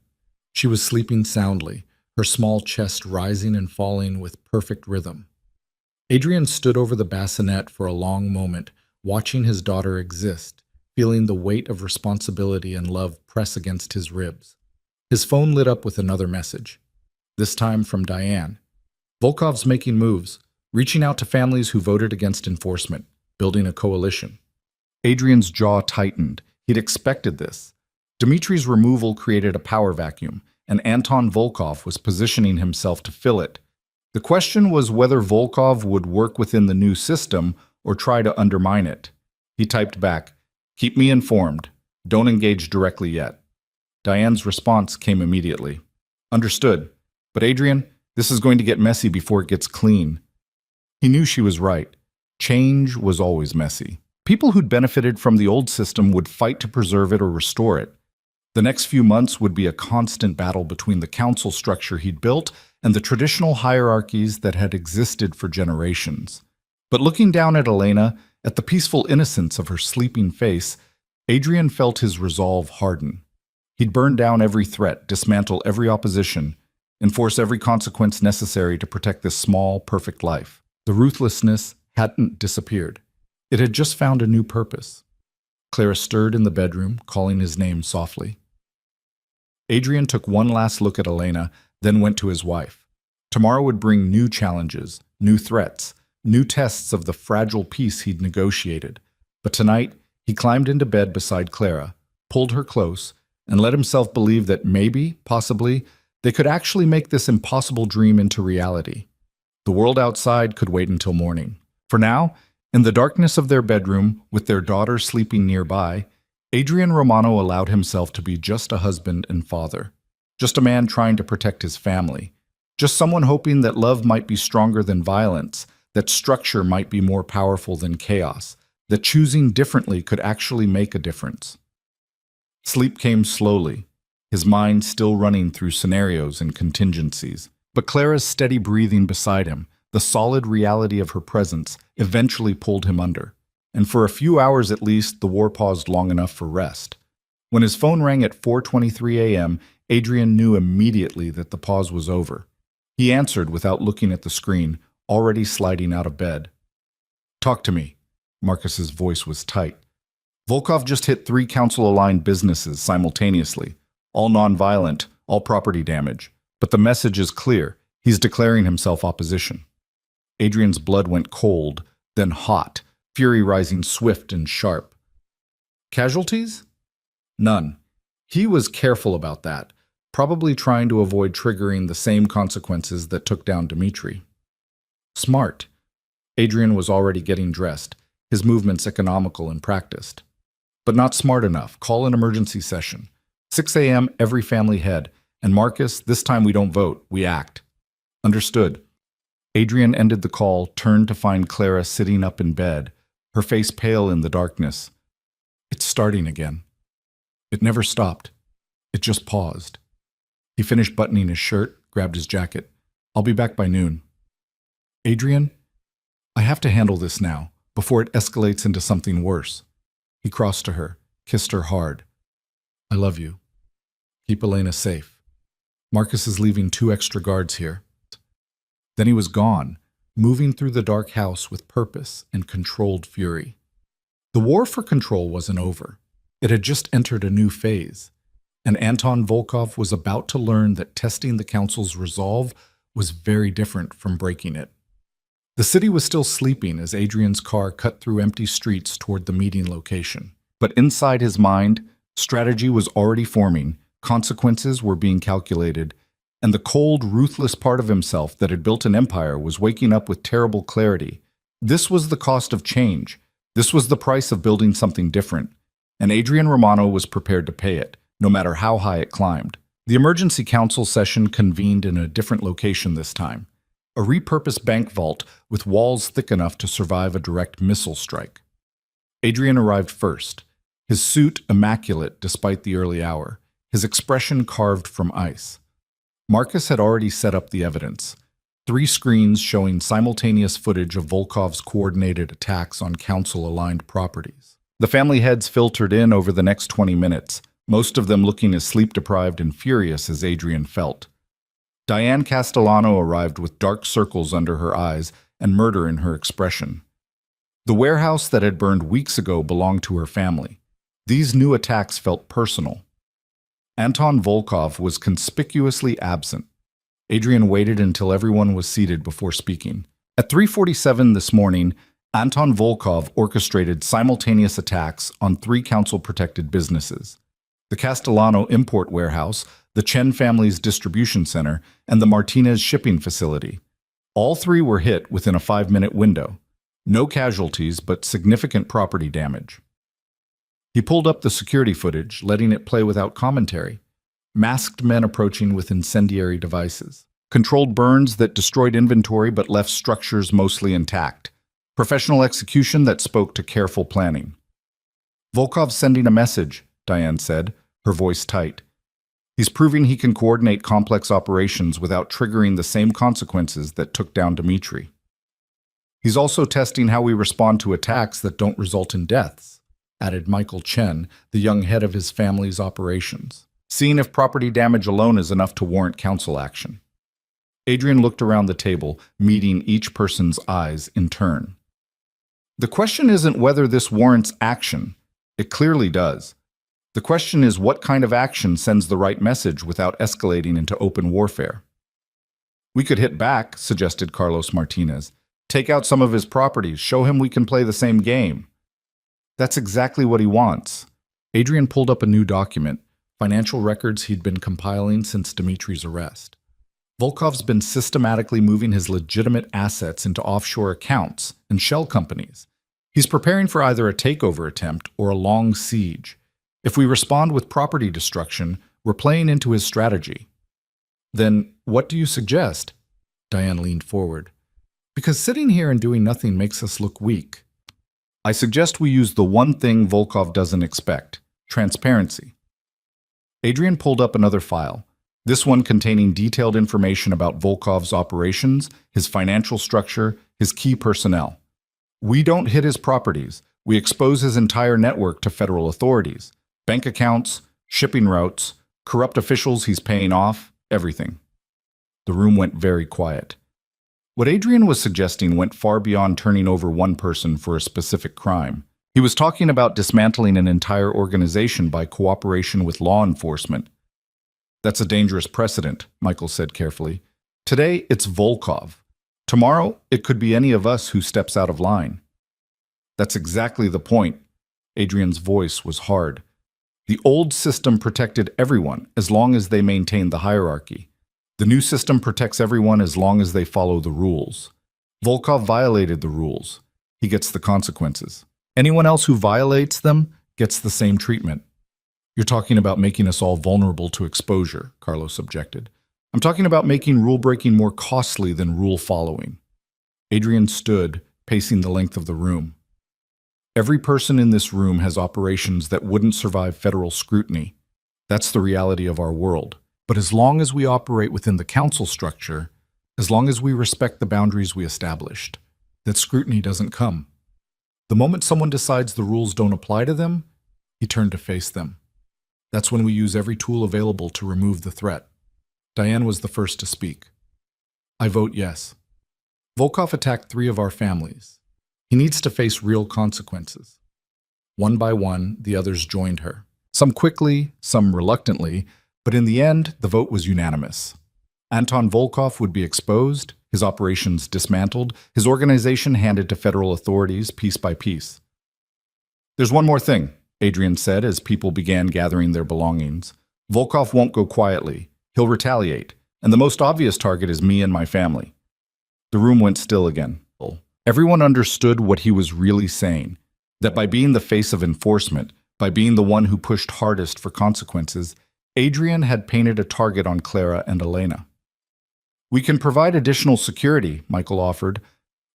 She was sleeping soundly, her small chest rising and falling with perfect rhythm. Adrian stood over the bassinet for a long moment, watching his daughter exist, feeling the weight of responsibility and love press against his ribs. His phone lit up with another message, this time from Diane. Volkov's making moves, reaching out to families who voted against enforcement, building a coalition. Adrian's jaw tightened. He'd expected this. Dmitri's removal created a power vacuum, and Anton Volkov was positioning himself to fill it. The question was whether Volkov would work within the new system or try to undermine it. He typed back, "Keep me informed. Don't engage directly yet." Diane's response came immediately. "Understood. But Adrian, this is going to get messy before it gets clean." He knew she was right. Change was always messy. People who'd benefited from the old system would fight to preserve it or restore it. The next few months would be a constant battle between the council structure he'd built and the traditional hierarchies that had existed for generations. But looking down at Elena, at the peaceful innocence of her sleeping face, Adrian felt his resolve harden. He'd burn down every threat, dismantle every opposition, enforce every consequence necessary to protect this small, perfect life. The ruthlessness hadn't disappeared. It had just found a new purpose. Clara stirred in the bedroom, calling his name softly. Adrian took one last look at Elena, then went to his wife. Tomorrow would bring new challenges, new threats, new tests of the fragile peace he'd negotiated. But tonight, he climbed into bed beside Clara, pulled her close, and let himself believe that maybe, possibly, they could actually make this impossible dream into reality. The world outside could wait until morning. For now, in the darkness of their bedroom, with their daughter sleeping nearby, Adrian Romano allowed himself to be just a husband and father, just a man trying to protect his family, just someone hoping that love might be stronger than violence, that structure might be more powerful than chaos, that choosing differently could actually make a difference. Sleep came slowly, his mind still running through scenarios and contingencies. But Clara's steady breathing beside him, the solid reality of her presence, eventually pulled him under. And for a few hours at least, the war paused long enough for rest. When his phone rang at 4:23 a.m., Adrian knew immediately that the pause was over. He answered without looking at the screen, already sliding out of bed. "Talk to me." Marcus's voice was tight. "Volkov just hit 3 council-aligned businesses simultaneously, all non-violent, all property damage. But the message is clear. He's declaring himself opposition." Adrian's blood went cold, then hot, fury rising swift and sharp. Casualties? None. He was careful about that, probably trying to avoid triggering the same consequences that took down Dmitri. Smart. Adrian was already getting dressed, his movements economical and practiced. But not smart enough. Call an emergency session. 6 a.m. every family head. And Marcus, this time we don't vote, we act. Understood. Adrian ended the call, turned to find Clara sitting up in bed, her face pale in the darkness. It's starting again. It never stopped. It just paused. He finished buttoning his shirt, grabbed his jacket. "I'll be back by noon." "Adrian, I have to handle this now, before it escalates into something worse." He crossed to her, kissed her hard. "I love you. Keep Elena safe. Marcus is leaving 2 extra guards here." Then he was gone, moving through the dark house with purpose and controlled fury. The war for control wasn't over. It had just entered a new phase, and Anton Volkov was about to learn that testing the council's resolve was very different from breaking it. The city was still sleeping as Adrian's car cut through empty streets toward the meeting location. But inside his mind, strategy was already forming, consequences were being calculated, and the cold, ruthless part of himself that had built an empire was waking up with terrible clarity. This was the cost of change. This was the price of building something different, and Adrian Romano was prepared to pay it, no matter how high it climbed. The emergency council session convened in a different location this time, a repurposed bank vault with walls thick enough to survive a direct missile strike. Adrian arrived first, his suit immaculate despite the early hour, his expression carved from ice. Marcus had already set up the evidence. 3 screens showing simultaneous footage of Volkov's coordinated attacks on council-aligned properties. The family heads filtered in over the next 20 minutes, most of them looking as sleep-deprived and furious as Adrian felt. Diane Castellano arrived with dark circles under her eyes and murder in her expression. The warehouse that had burned weeks ago belonged to her family. These new attacks felt personal. Anton Volkov was conspicuously absent. Adrian waited until everyone was seated before speaking. At 3:47 this morning, Anton Volkov orchestrated simultaneous attacks on 3 council-protected businesses: the Castellano import warehouse, the Chen family's distribution center, and the Martinez shipping facility. All 3 were hit within a 5-minute window. No casualties, but significant property damage. He pulled up the security footage, letting it play without commentary. Masked men approaching with incendiary devices. Controlled burns that destroyed inventory but left structures mostly intact. Professional execution that spoke to careful planning. Volkov's sending a message, Diane said, her voice tight. He's proving he can coordinate complex operations without triggering the same consequences that took down Dmitri. He's also testing how we respond to attacks that don't result in deaths, added Michael Chen, the young head of his family's operations, seeing if property damage alone is enough to warrant council action. Adrian looked around the table, meeting each person's eyes in turn. The question isn't whether this warrants action. It clearly does. The question is what kind of action sends the right message without escalating into open warfare. We could hit back, suggested Carlos Martinez. Take out some of his properties, show him we can play the same game. That's exactly what he wants. Adrian pulled up a new document, financial records he'd been compiling since Dmitri's arrest. Volkov's been systematically moving his legitimate assets into offshore accounts and shell companies. He's preparing for either a takeover attempt or a long siege. If we respond with property destruction, we're playing into his strategy. Then what do you suggest? Diane leaned forward. Because sitting here and doing nothing makes us look weak. I suggest we use the one thing Volkov doesn't expect: transparency. Adrian pulled up another file, this one containing detailed information about Volkov's operations, his financial structure, his key personnel. We don't hit his properties. We expose his entire network to federal authorities. Bank accounts, shipping routes, corrupt officials he's paying off, everything. The room went very quiet. What Adrian was suggesting went far beyond turning over one person for a specific crime. He was talking about dismantling an entire organization by cooperation with law enforcement. That's a dangerous precedent, Michael said carefully. Today, it's Volkov. Tomorrow, it could be any of us who steps out of line. That's exactly the point. Adrian's voice was hard. The old system protected everyone as long as they maintained the hierarchy. The new system protects everyone as long as they follow the rules. Volkov violated the rules. He gets the consequences. Anyone else who violates them gets the same treatment. You're talking about making us all vulnerable to exposure, Carlos objected. I'm talking about making rule-breaking more costly than rule-following. Adrian stood, pacing the length of the room. Every person in this room has operations that wouldn't survive federal scrutiny. That's the reality of our world. But as long as we operate within the council structure, as long as we respect the boundaries we established, that scrutiny doesn't come. The moment someone decides the rules don't apply to them, he turned to face them. That's when we use every tool available to remove the threat. Diane was the first to speak. I vote yes. Volkov attacked 3 of our families. He needs to face real consequences. One by one, the others joined her. Some quickly, some reluctantly, but in the end, the vote was unanimous. Anton Volkov would be exposed, his operations dismantled, his organization handed to federal authorities piece by piece. There's one more thing, Adrian said as people began gathering their belongings. Volkov won't go quietly. He'll retaliate, and the most obvious target is me and my family. The room went still again. Everyone understood what he was really saying, that by being the face of enforcement, by being the one who pushed hardest for consequences, Adrian had painted a target on Clara and Elena. We can provide additional security, Michael offered.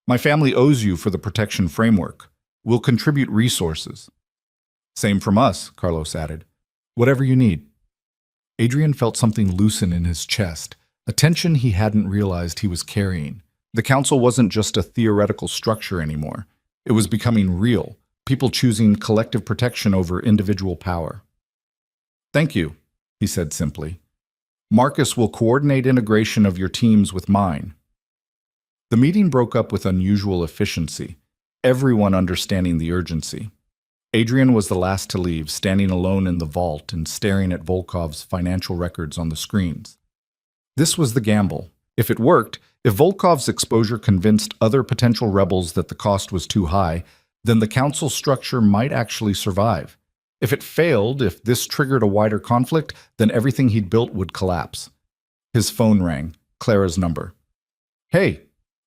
My family owes you for the protection framework. We'll contribute resources. Same from us, Carlos added. Whatever you need. Adrian felt something loosen in his chest, a tension he hadn't realized he was carrying. The council wasn't just a theoretical structure anymore. It was becoming real, people choosing collective protection over individual power. Thank you, he said simply. Marcus will coordinate integration of your teams with mine. The meeting broke up with unusual efficiency, everyone understanding the urgency. Adrian was the last to leave, standing alone in the vault and staring at Volkov's financial records on the screens. This was the gamble. If it worked, if Volkov's exposure convinced other potential rebels that the cost was too high, then the council structure might actually survive. If it failed, if this triggered a wider conflict, then everything he'd built would collapse. His phone rang, Clara's number. Hey,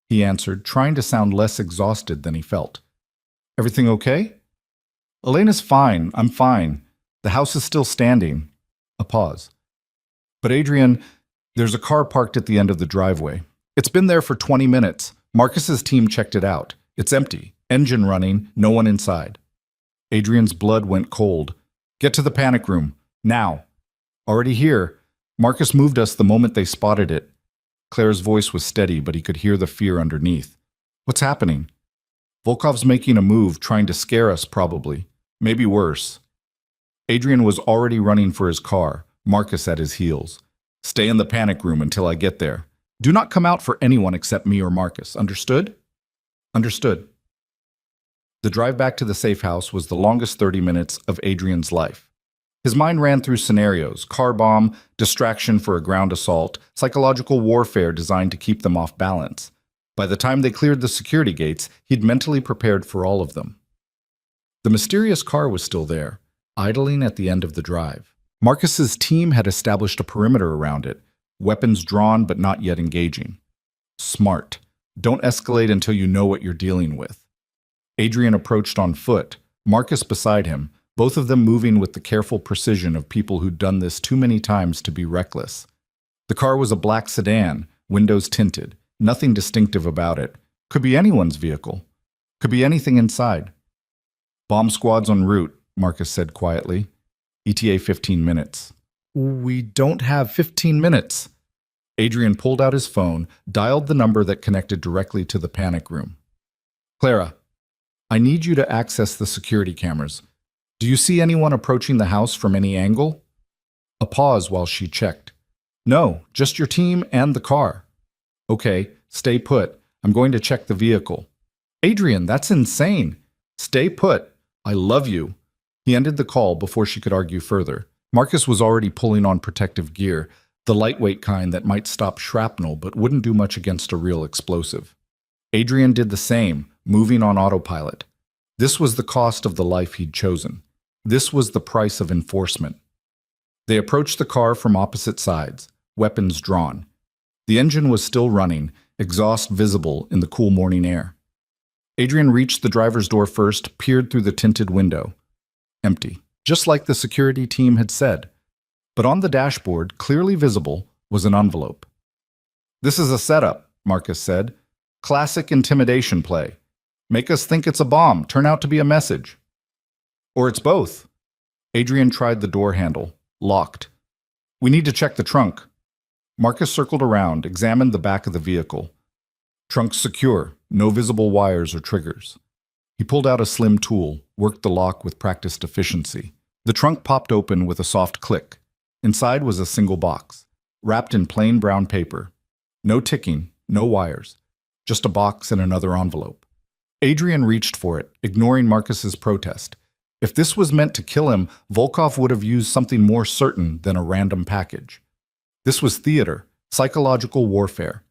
he answered, trying to sound less exhausted than he felt. Everything okay? Elena's fine, I'm fine. The house is still standing. A pause. But Adrian, there's a car parked at the end of the driveway. It's been there for 20 minutes. Marcus's team checked it out. It's empty. Engine running, no one inside. Adrian's blood went cold. Get to the panic room. Now. Already here. Marcus moved us the moment they spotted it. Claire's voice was steady, but he could hear the fear underneath. What's happening? Volkov's making a move, trying to scare us, probably. Maybe worse. Adrian was already running for his car, Marcus at his heels. Stay in the panic room until I get there. Do not come out for anyone except me or Marcus. Understood? Understood. The drive back to the safe house was the longest 30 minutes of Adrian's life. His mind ran through scenarios: car bomb, distraction for a ground assault, psychological warfare designed to keep them off balance. By the time they cleared the security gates, he'd mentally prepared for all of them. The mysterious car was still there, idling at the end of the drive. Marcus's team had established a perimeter around it, weapons drawn but not yet engaging. Smart. Don't escalate until you know what you're dealing with. Adrian approached on foot, Marcus beside him, both of them moving with the careful precision of people who'd done this too many times to be reckless. The car was a black sedan, windows tinted, nothing distinctive about it. Could be anyone's vehicle. Could be anything inside. Bomb squad's en route, Marcus said quietly. ETA 15 minutes. We don't have 15 minutes. Adrian pulled out his phone, dialed the number that connected directly to the panic room. Clara, I need you to access the security cameras. Do you see anyone approaching the house from any angle? A pause while she checked. No, just your team and the car. Okay, stay put. I'm going to check the vehicle. Adrian, that's insane. Stay put. I love you. He ended the call before she could argue further. Marcus was already pulling on protective gear, the lightweight kind that might stop shrapnel but wouldn't do much against a real explosive. Adrian did the same, moving on autopilot. This was the cost of the life he'd chosen. This was the price of enforcement. They approached the car from opposite sides, weapons drawn. The engine was still running, exhaust visible in the cool morning air. Adrian reached the driver's door first, peered through the tinted window. Empty, just like the security team had said. But on the dashboard, clearly visible, was an envelope. This is a setup, Marcus said. Classic intimidation play. Make us think it's a bomb, turn out to be a message. Or it's both. Adrian tried the door handle. Locked. We need to check the trunk. Marcus circled around, examined the back of the vehicle. Trunk secure, no visible wires or triggers. He pulled out a slim tool, worked the lock with practiced efficiency. The trunk popped open with a soft click. Inside was a single box, wrapped in plain brown paper. No ticking, no wires. Just a box and another envelope. Adrian reached for it, ignoring Marcus's protest. If this was meant to kill him, Volkov would have used something more certain than a random package. This was theater, psychological warfare.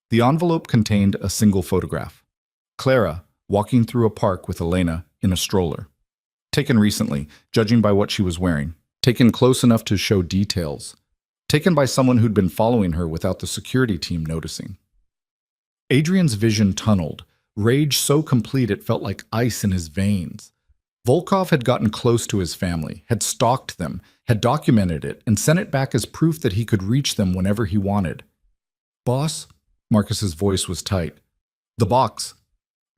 The envelope contained a single photograph. Clara, walking through a park with Elena in a stroller. Taken recently, judging by what she was wearing. Taken close enough to show details. Taken by someone who'd been following her without the security team noticing. Adrian's vision tunneled, rage so complete it felt like ice in his veins. Volkov had gotten close to his family, had stalked them, had documented it, and sent it back as proof that he could reach them whenever he wanted. Boss? Marcus's voice was tight. The box.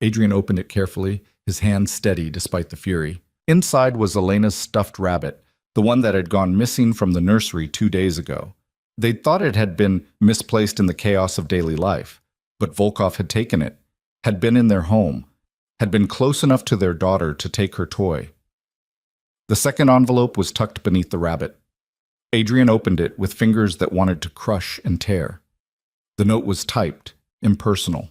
Adrian opened it carefully, his hand steady despite the fury. Inside was Elena's stuffed rabbit, the one that had gone missing from the nursery 2 days ago. They'd thought it had been misplaced in the chaos of daily life, but Volkov had taken it, had been in their home, had been close enough to their daughter to take her toy. The second envelope was tucked beneath the rabbit. Adrian opened it with fingers that wanted to crush and tear. The note was typed, impersonal.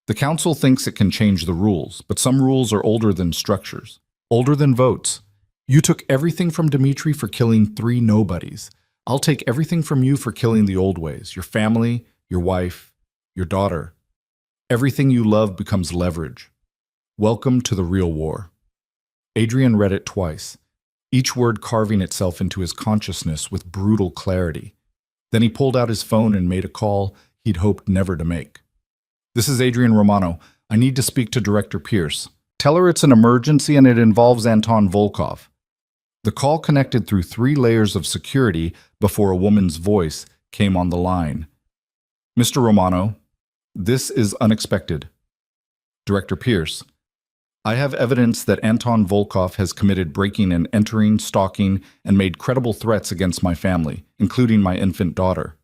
The council thinks it can change the rules, but some rules are older than structures, older than votes. You took everything from Dmitri for killing 3 nobodies. I'll take everything from you for killing the old ways, your family, your wife, your daughter. Everything you love becomes leverage. Welcome to the real war. Adrian read it twice, each word carving itself into his consciousness with brutal clarity. Then he pulled out his phone and made a call he'd hoped never to make. This is Adrian Romano. I need to speak to Director Pierce. Tell her it's an emergency and it involves Anton Volkov. The call connected through 3 layers of security before a woman's voice came on the line. Mr. Romano, this is unexpected. Director Pierce, I have evidence that Anton Volkov has committed breaking and entering, stalking, and made credible threats against my family, including my infant daughter.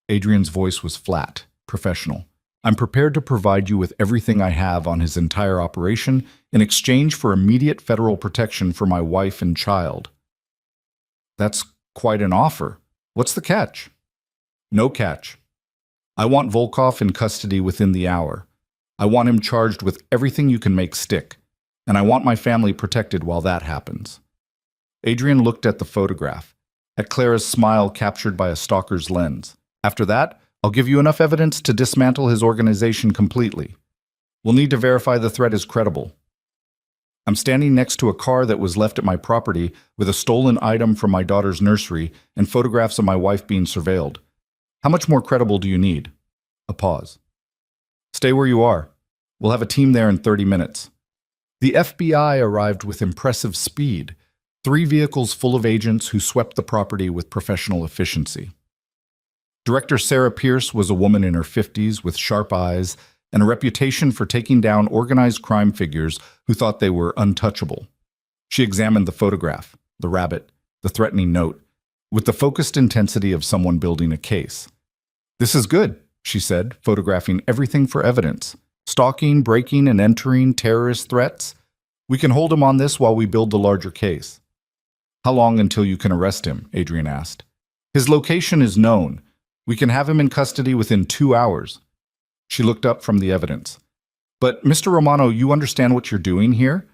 Adrian's voice was flat, professional. I'm prepared to provide you with everything I have on his entire operation in exchange for immediate federal protection for my wife and child. That's quite an offer. What's the catch? No catch. I want Volkov in custody within the hour. I want him charged with everything you can make stick, and I want my family protected while that happens. Adrian looked at the photograph, at Clara's smile captured by a stalker's lens. After that, I'll give you enough evidence to dismantle his organization completely. We'll need to verify the threat is credible. I'm standing next to a car that was left at my property with a stolen item from my daughter's nursery and photographs of my wife being surveilled. How much more credible do you need? A pause. Stay where you are. We'll have a team there in 30 minutes. The FBI arrived with impressive speed, 3 vehicles full of agents who swept the property with professional efficiency. Director Sarah Pierce was a woman in her 50s with sharp eyes and a reputation for taking down organized crime figures who thought they were untouchable. She examined the photograph, the rabbit, the threatening note, with the focused intensity of someone building a case. This is good, she said, photographing everything for evidence. Stalking, breaking, and entering, terrorist threats. We can hold him on this while we build the larger case. How long until you can arrest him? Adrian asked. His location is known. We can have him in custody within 2 hours. She looked up from the evidence. But, Mr. Romano, you understand what you're doing here?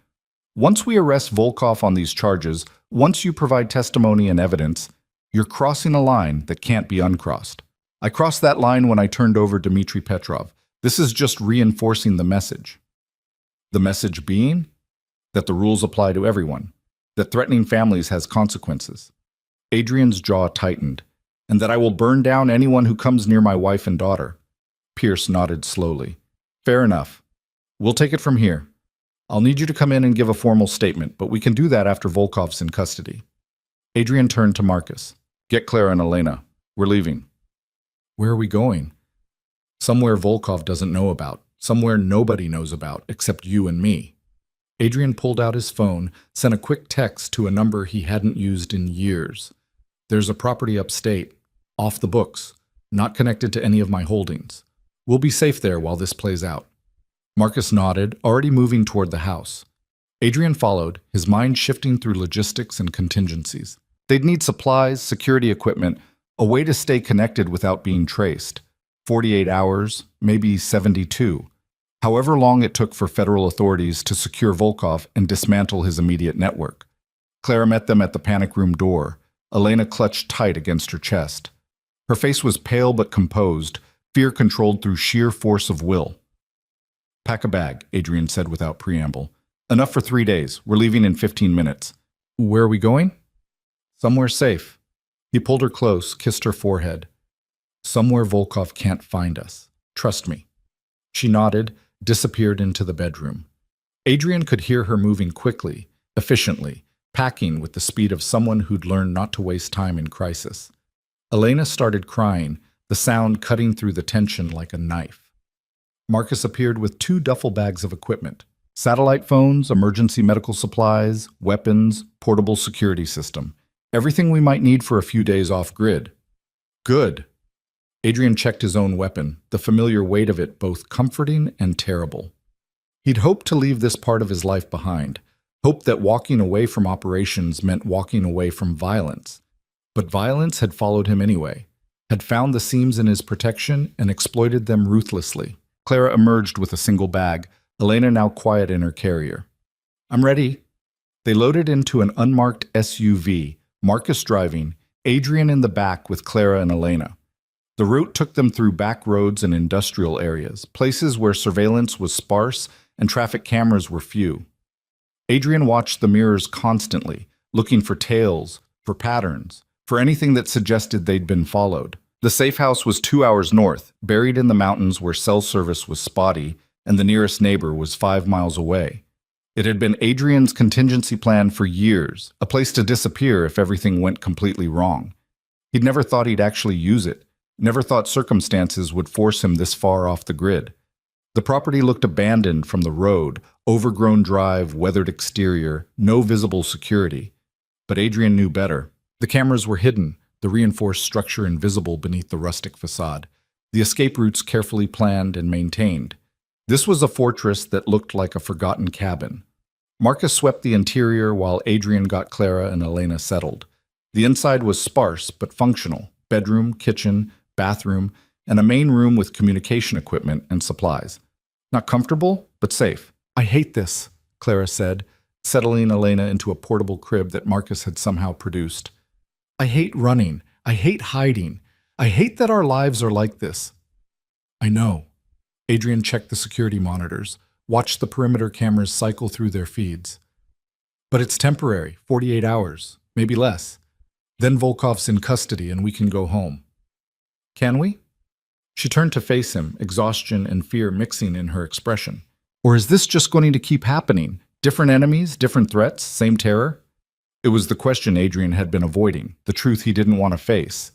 Once we arrest Volkov on these charges, once you provide testimony and evidence, you're crossing a line that can't be uncrossed. I crossed that line when I turned over Dmitry Petrov. This is just reinforcing the message. The message being that the rules apply to everyone, that threatening families has consequences. Adrian's jaw tightened, and that I will burn down anyone who comes near my wife and daughter. Pierce nodded slowly. Fair enough. We'll take it from here. I'll need you to come in and give a formal statement, but we can do that after Volkov's in custody. Adrian turned to Marcus. Get Clara and Elena. We're leaving. Where are we going? Somewhere Volkov doesn't know about. Somewhere nobody knows about, except you and me. Adrian pulled out his phone, sent a quick text to a number he hadn't used in years. There's a property upstate, off the books, not connected to any of my holdings. We'll be safe there while this plays out. Marcus nodded, already moving toward the house. Adrian followed, his mind shifting through logistics and contingencies. They'd need supplies, security equipment, a way to stay connected without being traced. 48 hours, maybe 72. However long it took for federal authorities to secure Volkov and dismantle his immediate network. Clara met them at the panic room door. Elena clutched tight against her chest. Her face was pale but composed, fear controlled through sheer force of will. Pack a bag, Adrian said without preamble. Enough for 3 days. We're leaving in 15 minutes. Where are we going? Somewhere safe. He pulled her close, kissed her forehead. Somewhere Volkov can't find us. Trust me. She nodded, disappeared into the bedroom. Adrian could hear her moving quickly, efficiently, packing with the speed of someone who'd learned not to waste time in crisis. Elena started crying, the sound cutting through the tension like a knife. Marcus appeared with 2 duffel bags of equipment. Satellite phones, emergency medical supplies, weapons, portable security system. Everything we might need for a few days off-grid. Good. Adrian checked his own weapon, the familiar weight of it both comforting and terrible. He'd hoped to leave this part of his life behind, hoped that walking away from operations meant walking away from violence. But violence had followed him anyway, had found the seams in his protection and exploited them ruthlessly. Clara emerged with a single bag, Elena now quiet in her carrier. I'm ready. They loaded into an unmarked SUV, Marcus driving, Adrian in the back with Clara and Elena. The route took them through back roads and industrial areas, places where surveillance was sparse and traffic cameras were few. Adrian watched the mirrors constantly, looking for tails, for patterns, for anything that suggested they'd been followed. The safe house was 2 hours north, buried in the mountains where cell service was spotty, and the nearest neighbor was 5 miles away. It had been Adrian's contingency plan for years, a place to disappear if everything went completely wrong. He'd never thought he'd actually use it, never thought circumstances would force him this far off the grid. The property looked abandoned from the road, overgrown drive, weathered exterior, no visible security. But Adrian knew better. The cameras were hidden, the reinforced structure invisible beneath the rustic facade, the escape routes carefully planned and maintained. This was a fortress that looked like a forgotten cabin. Marcus swept the interior while Adrian got Clara and Elena settled. The inside was sparse but functional: bedroom, kitchen, bathroom, and a main room with communication equipment and supplies. Not comfortable, but safe. "I hate this," Clara said, settling Elena into a portable crib that Marcus had somehow produced. "I hate running. I hate hiding. I hate that our lives are like this." "I know." Adrian checked the security monitors, watched the perimeter cameras cycle through their feeds. "But it's temporary, 48 hours, maybe less. Then Volkov's in custody and we can go home." "Can we?" She turned to face him, exhaustion and fear mixing in her expression. "Or is this just going to keep happening? Different enemies, different threats, same terror?" It was the question Adrian had been avoiding, the truth he didn't want to face.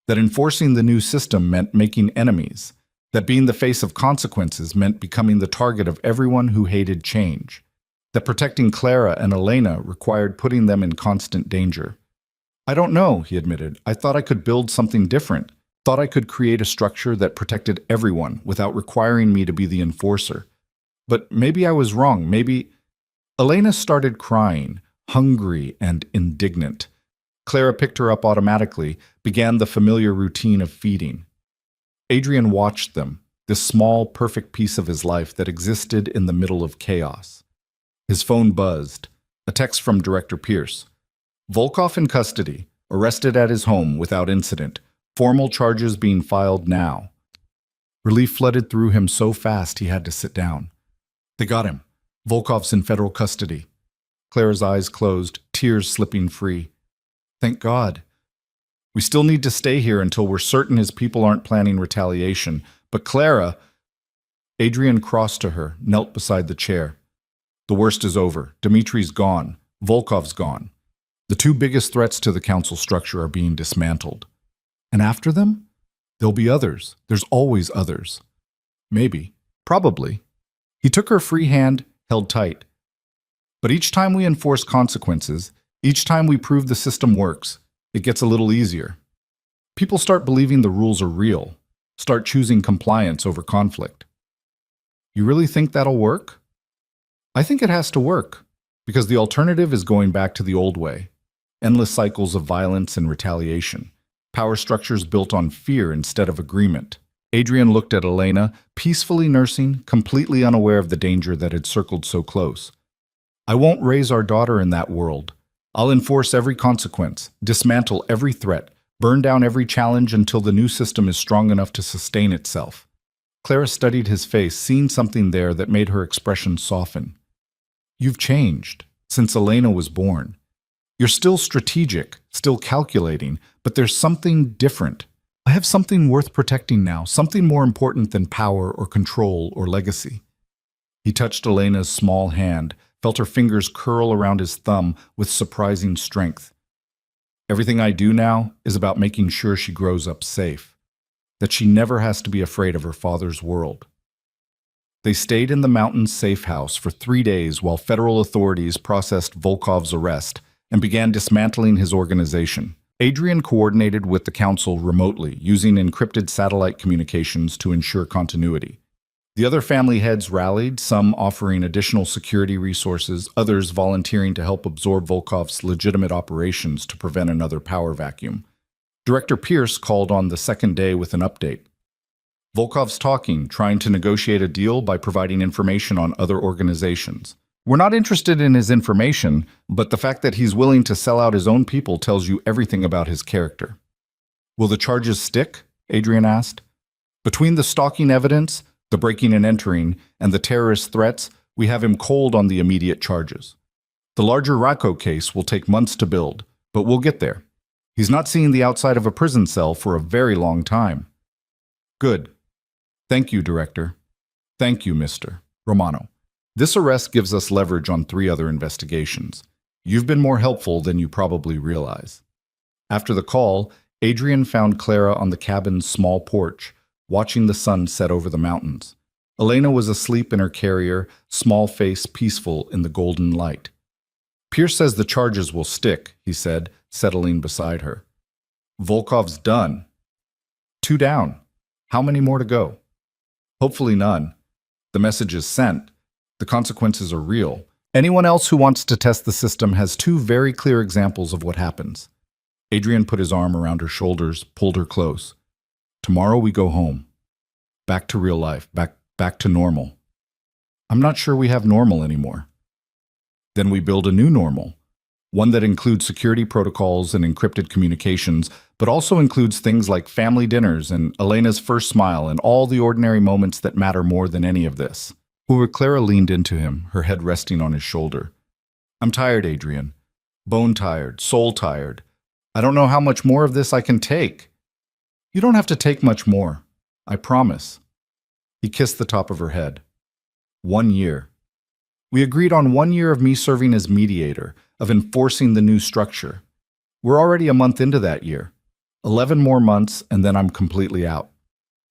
That enforcing the new system meant making enemies. That being the face of consequences meant becoming the target of everyone who hated change. That protecting Clara and Elena required putting them in constant danger. "I don't know," he admitted. "I thought I could build something different. Thought I could create a structure that protected everyone without requiring me to be the enforcer. But maybe I was wrong. Maybe—" Elena started crying, hungry and indignant. Clara picked her up automatically, began the familiar routine of feeding. Adrian watched them, this small, perfect piece of his life that existed in the middle of chaos. His phone buzzed. A text from Director Pierce. "Volkov in custody, arrested at his home without incident. Formal charges being filed now." Relief flooded through him so fast he had to sit down. "They got him. Volkov's in federal custody." Clara's eyes closed, tears slipping free. "Thank God. We still need to stay here until we're certain his people aren't planning retaliation. But Clara—" Adrian crossed to her, knelt beside the chair. "The worst is over. Dimitri's gone. Volkov's gone. The two biggest threats to the council structure are being dismantled. And after them? There'll be others. There's always others. Maybe. Probably." He took her free hand, held tight. "But each time we enforce consequences, each time we prove the system works, it gets a little easier. People start believing the rules are real, start choosing compliance over conflict." "You really think that'll work?" "I think it has to work, because the alternative is going back to the old way. Endless cycles of violence and retaliation. Power structures built on fear instead of agreement." Adrian looked at Elena, peacefully nursing, completely unaware of the danger that had circled so close. "I won't raise our daughter in that world. I'll enforce every consequence, dismantle every threat, burn down every challenge until the new system is strong enough to sustain itself." Clara studied his face, seeing something there that made her expression soften. "You've changed since Elena was born. You're still strategic, still calculating, but there's something different. I have something worth protecting now, something more important than power or control or legacy." He touched Elena's small hand, felt her fingers curl around his thumb with surprising strength. "Everything I do now is about making sure she grows up safe, that she never has to be afraid of her father's world." They stayed in the mountain's safe house for 3 days while federal authorities processed Volkov's arrest and began dismantling his organization. Adrian coordinated with the council remotely, using encrypted satellite communications to ensure continuity. The other family heads rallied, some offering additional security resources, others volunteering to help absorb Volkov's legitimate operations to prevent another power vacuum. Director Pierce called on the second day with an update. "Volkov's talking, trying to negotiate a deal by providing information on other organizations. We're not interested in his information, but the fact that he's willing to sell out his own people tells you everything about his character." "Will the charges stick?" Adrian asked. "Between the stalking evidence, the breaking and entering, and the terrorist threats, we have him cold on the immediate charges. The larger Rako case will take months to build, but we'll get there. He's not seeing the outside of a prison cell for a very long time." "Good. Thank you, Director. Thank you, Mr. Romano. This arrest gives us leverage on 3 other investigations. You've been more helpful than you probably realize." After the call, Adrian found Clara on the cabin's small porch, watching the sun set over the mountains. Elena was asleep in her carrier, small face peaceful in the golden light. Pierce says the charges will stick, he said, settling beside her. Volkov's done. 2 down. How many more to go? Hopefully none. The message is sent. The consequences are real. Anyone else who wants to test the system has 2 very clear examples of what happens. Adrian put his arm around her shoulders, pulled her close. Tomorrow we go home. Back to real life, back to normal. I'm not sure we have normal anymore. Then we build a new normal, one that includes security protocols and encrypted communications, but also includes things like family dinners and Elena's first smile and all the ordinary moments that matter more than any of this. Clara leaned into him, her head resting on his shoulder. I'm tired, Adrian. Bone tired, soul tired. I don't know how much more of this I can take. You don't have to take much more. I promise. He kissed the top of her head. 1 year. We agreed on 1 year of me serving as mediator, of enforcing the new structure. We're already a month into that year. 11 more months, and then I'm completely out.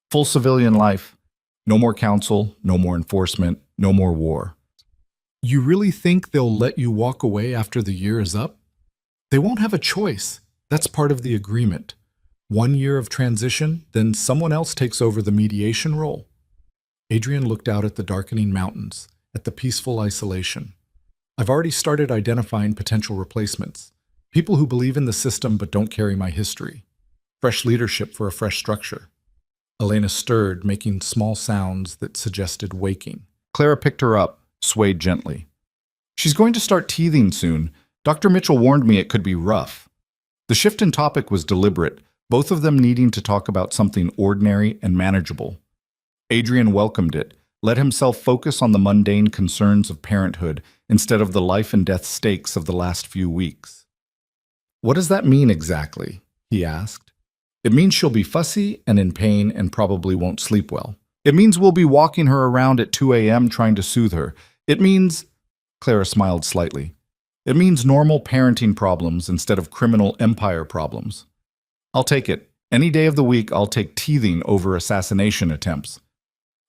Full civilian life. No more council, no more enforcement, no more war. You really think they'll let you walk away after the year is up? They won't have a choice. That's part of the agreement. 1 year of transition, then someone else takes over the mediation role. Adrian looked out at the darkening mountains, at the peaceful isolation. I've already started identifying potential replacements. People who believe in the system but don't carry my history. Fresh leadership for a fresh structure. Elena stirred, making small sounds that suggested waking. Clara picked her up, swayed gently. She's going to start teething soon. Dr. Mitchell warned me it could be rough. The shift in topic was deliberate, both of them needing to talk about something ordinary and manageable. Adrian welcomed it, let himself focus on the mundane concerns of parenthood instead of the life and death stakes of the last few weeks. What does that mean exactly? He asked. It means she'll be fussy and in pain and probably won't sleep well. It means we'll be walking her around at 2 a.m. trying to soothe her. It means... Clara smiled slightly. It means normal parenting problems instead of criminal empire problems. I'll take it. Any day of the week, I'll take teething over assassination attempts.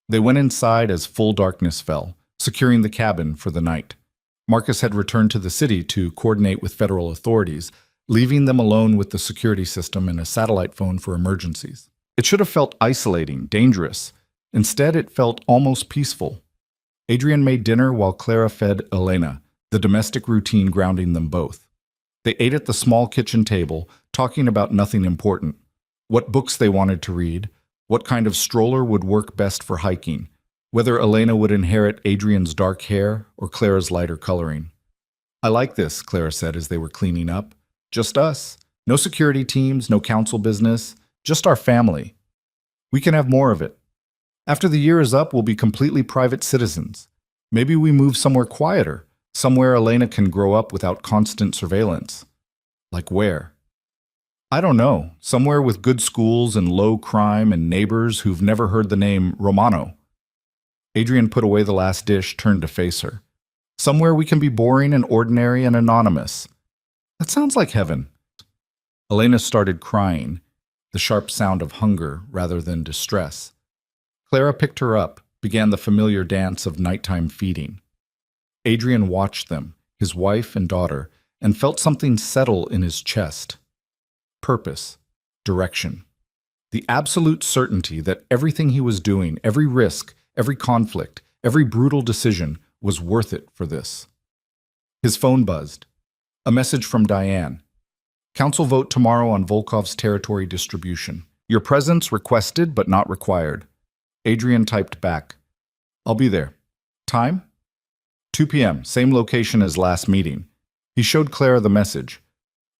They went inside as full darkness fell, securing the cabin for the night. Marcus had returned to the city to coordinate with federal authorities, leaving them alone with the security system and a satellite phone for emergencies. It should have felt isolating, dangerous. Instead, it felt almost peaceful. Adrian made dinner while Clara fed Elena, the domestic routine grounding them both. They ate at the small kitchen table, talking about nothing important. What books they wanted to read, what kind of stroller would work best for hiking, whether Elena would inherit Adrian's dark hair or Clara's lighter coloring. I like this, Clara said as they were cleaning up. Just us. No security teams, no council business, just our family. We can have more of it. After the year is up, we'll be completely private citizens. Maybe we move somewhere quieter, somewhere Elena can grow up without constant surveillance. Like where? I don't know. Somewhere with good schools and low crime and neighbors who've never heard the name Romano. Adrian put away the last dish, turned to face her. Somewhere we can be boring and ordinary and anonymous. That sounds like heaven. Elena started crying, the sharp sound of hunger rather than distress. Clara picked her up, began the familiar dance of nighttime feeding. Adrian watched them, his wife and daughter, and felt something settle in his chest. Purpose, direction. The absolute certainty that everything he was doing, every risk, every conflict, every brutal decision was worth it for this. His phone buzzed. A message from Diane. Council vote tomorrow on Volkov's territory distribution. Your presence requested but not required. Adrian typed back. I'll be there. Time? 2 p.m., same location as last meeting. He showed Clara the message.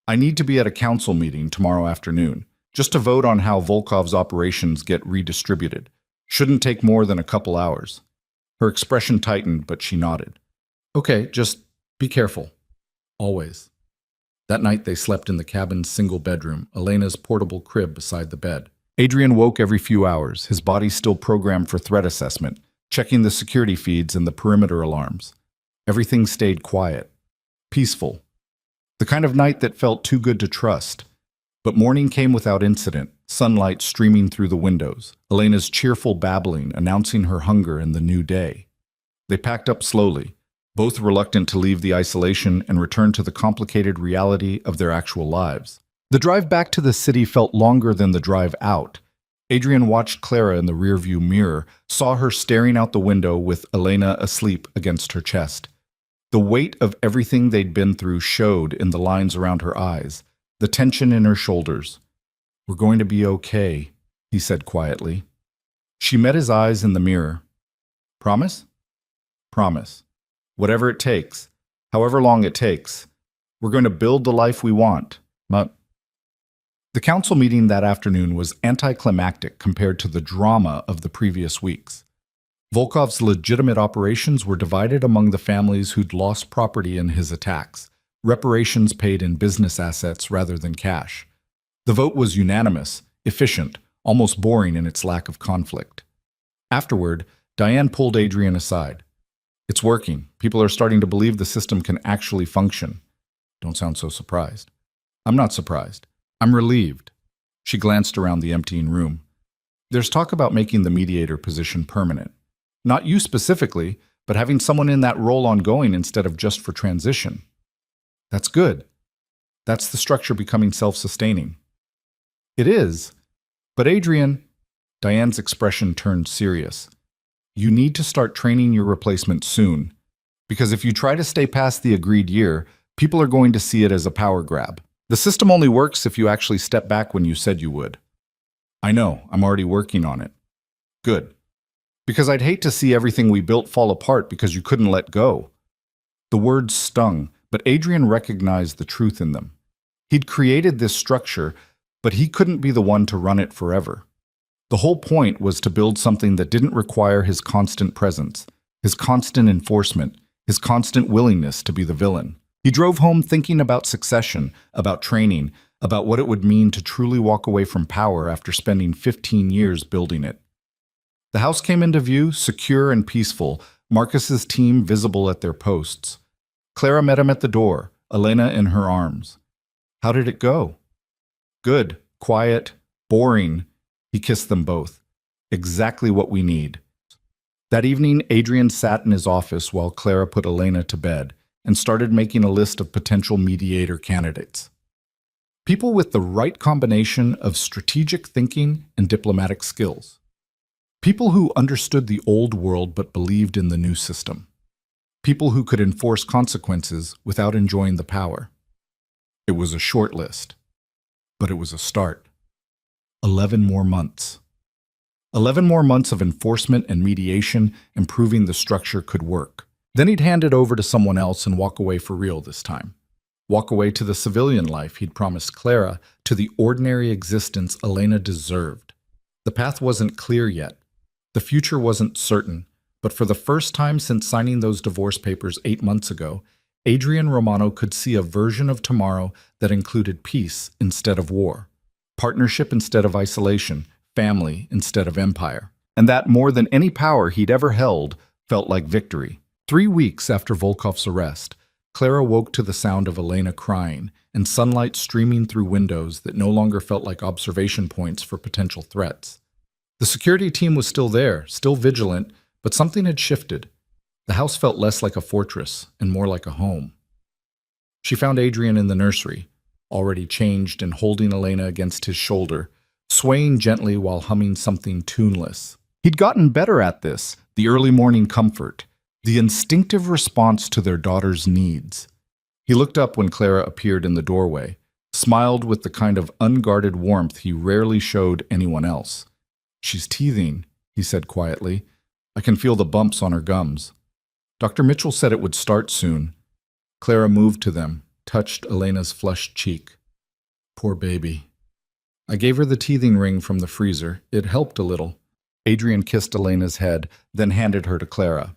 I need to be at a council meeting tomorrow afternoon, just to vote on how Volkov's operations get redistributed. Shouldn't take more than a couple hours. Her expression tightened, but she nodded. Okay, just be careful. Always. That night they slept in the cabin's single bedroom, Elena's portable crib beside the bed. Adrian woke every few hours, his body still programmed for threat assessment, checking the security feeds and the perimeter alarms. Everything stayed quiet, peaceful. The kind of night that felt too good to trust. But morning came without incident, sunlight streaming through the windows, Elena's cheerful babbling announcing her hunger in the new day. They packed up slowly, both reluctant to leave the isolation and return to the complicated reality of their actual lives. The drive back to the city felt longer than the drive out. Adrian watched Clara in the rearview mirror, saw her staring out the window with Elena asleep against her chest. The weight of everything they'd been through showed in the lines around her eyes, the tension in her shoulders. "We're going to be okay," he said quietly. She met his eyes in the mirror. "Promise?" "Promise. Whatever it takes, however long it takes, we're going to build the life we want." But the council meeting that afternoon was anticlimactic compared to the drama of the previous weeks. Volkov's legitimate operations were divided among the families who'd lost property in his attacks, reparations paid in business assets rather than cash. The vote was unanimous, efficient, almost boring in its lack of conflict. Afterward, Diane pulled Adrian aside. "It's working. People are starting to believe the system can actually function." "Don't sound so surprised." "I'm not surprised. I'm relieved." She glanced around the emptying room. "There's talk about making the mediator position permanent. Not you specifically, but having someone in that role ongoing instead of just for transition." "That's good. That's the structure becoming self-sustaining." "It is. But Adrian," Diane's expression turned serious, "you need to start training your replacement soon. Because if you try to stay past the agreed year, people are going to see it as a power grab. The system only works if you actually step back when you said you would." "I know. I'm already working on it." "Good. Because I'd hate to see everything we built fall apart because you couldn't let go." The words stung, but Adrian recognized the truth in them. He'd created this structure, but he couldn't be the one to run it forever. The whole point was to build something that didn't require his constant presence, his constant enforcement, his constant willingness to be the villain. He drove home thinking about succession, about training, about what it would mean to truly walk away from power after spending 15 years building it. The house came into view, secure and peaceful, Marcus's team visible at their posts. Clara met him at the door, Elena in her arms. "How did it go?" "Good, quiet, boring." He kissed them both. "Exactly what we need." That evening, Adrian sat in his office while Clara put Elena to bed and started making a list of potential mediator candidates. People with the right combination of strategic thinking and diplomatic skills. People who understood the old world but believed in the new system. People who could enforce consequences without enjoying the power. It was a short list, but it was a start. 11 more months. 11 more months of enforcement and mediation and proving the structure could work. Then he'd hand it over to someone else and walk away for real this time. Walk away to the civilian life he'd promised Clara, to the ordinary existence Elena deserved. The path wasn't clear yet. The future wasn't certain, but for the first time since signing those divorce papers 8 months ago, Adrian Romano could see a version of tomorrow that included peace instead of war, partnership instead of isolation, family instead of empire. And that, more than any power he'd ever held, felt like victory. 3 weeks after Volkov's arrest, Clara woke to the sound of Elena crying and sunlight streaming through windows that no longer felt like observation points for potential threats. The security team was still there, still vigilant, but something had shifted. The house felt less like a fortress and more like a home. She found Adrian in the nursery, already changed and holding Elena against his shoulder, swaying gently while humming something tuneless. He'd gotten better at this, the early morning comfort, the instinctive response to their daughter's needs. He looked up when Clara appeared in the doorway, smiled with the kind of unguarded warmth he rarely showed anyone else. "She's teething," he said quietly. "I can feel the bumps on her gums." Dr. Mitchell said it would start soon. Clara moved to them, touched Elena's flushed cheek. "Poor baby." "I gave her the teething ring from the freezer. It helped a little." Adrian kissed Elena's head, then handed her to Clara.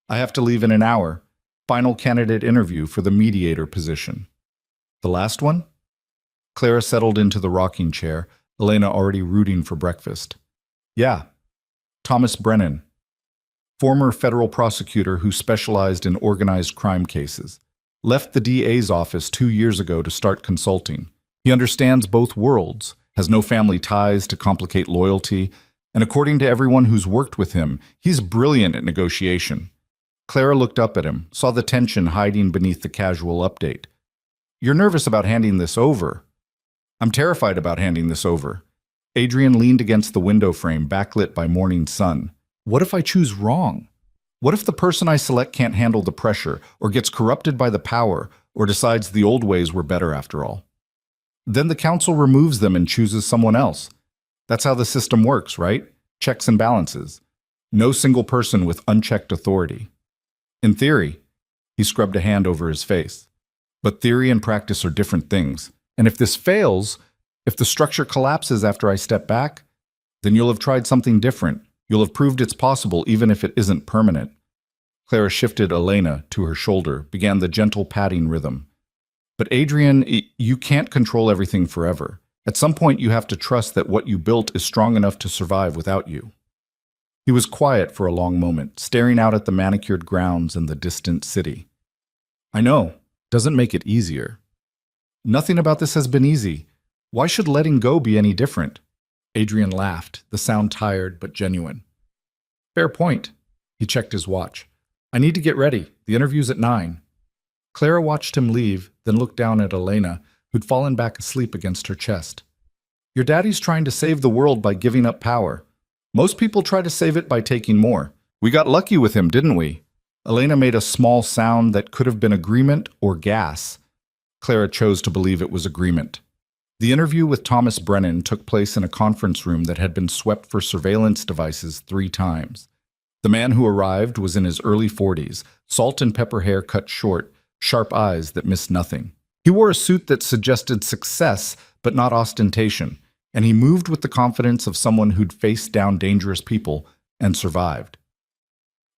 "I have to leave in an hour. Final candidate interview for the mediator position." "The last one?" Clara settled into the rocking chair, Elena already rooting for breakfast. "Yeah. Thomas Brennan. Former federal prosecutor who specialized in organized crime cases. Left the DA's office 2 years ago to start consulting. He understands both worlds, has no family ties to complicate loyalty, and according to everyone who's worked with him, he's brilliant at negotiation. Clara looked up at him, saw the tension hiding beneath the casual update. "You're nervous about handing this over." "I'm terrified about handing this over." Adrian leaned against the window frame, backlit by morning sun. "What if I choose wrong? What if the person I select can't handle the pressure, or gets corrupted by the power, or decides the old ways were better after all? Then the council removes them and chooses someone else. That's how the system works, right? Checks and balances. No single person with unchecked authority. In theory." He scrubbed a hand over his face. "But theory and practice are different things. And if this fails, if the structure collapses after I step back, then you'll have tried something different. You'll have proved it's possible even if it isn't permanent." Clara shifted Elena to her shoulder, began the gentle patting rhythm. "But Adrian, you can't control everything forever. At some point you have to trust that what you built is strong enough to survive without you." He was quiet for a long moment, staring out at the manicured grounds and the distant city. "I know. Doesn't make it easier." "Nothing about this has been easy. Why should letting go be any different?" Adrian laughed, the sound tired but genuine. "Fair point." He checked his watch. "I need to get ready. The interview's at 9. Clara watched him leave, then looked down at Elena, who'd fallen back asleep against her chest. "Your daddy's trying to save the world by giving up power. Most people try to save it by taking more. We got lucky with him, didn't we?" Elena made a small sound that could have been agreement or gas. Clara chose to believe it was agreement. The interview with Thomas Brennan took place in a conference room that had been swept for surveillance devices 3 times. The man who arrived was in his early 40s, salt and pepper hair cut short, sharp eyes that missed nothing. He wore a suit that suggested success, but not ostentation, and he moved with the confidence of someone who'd faced down dangerous people and survived.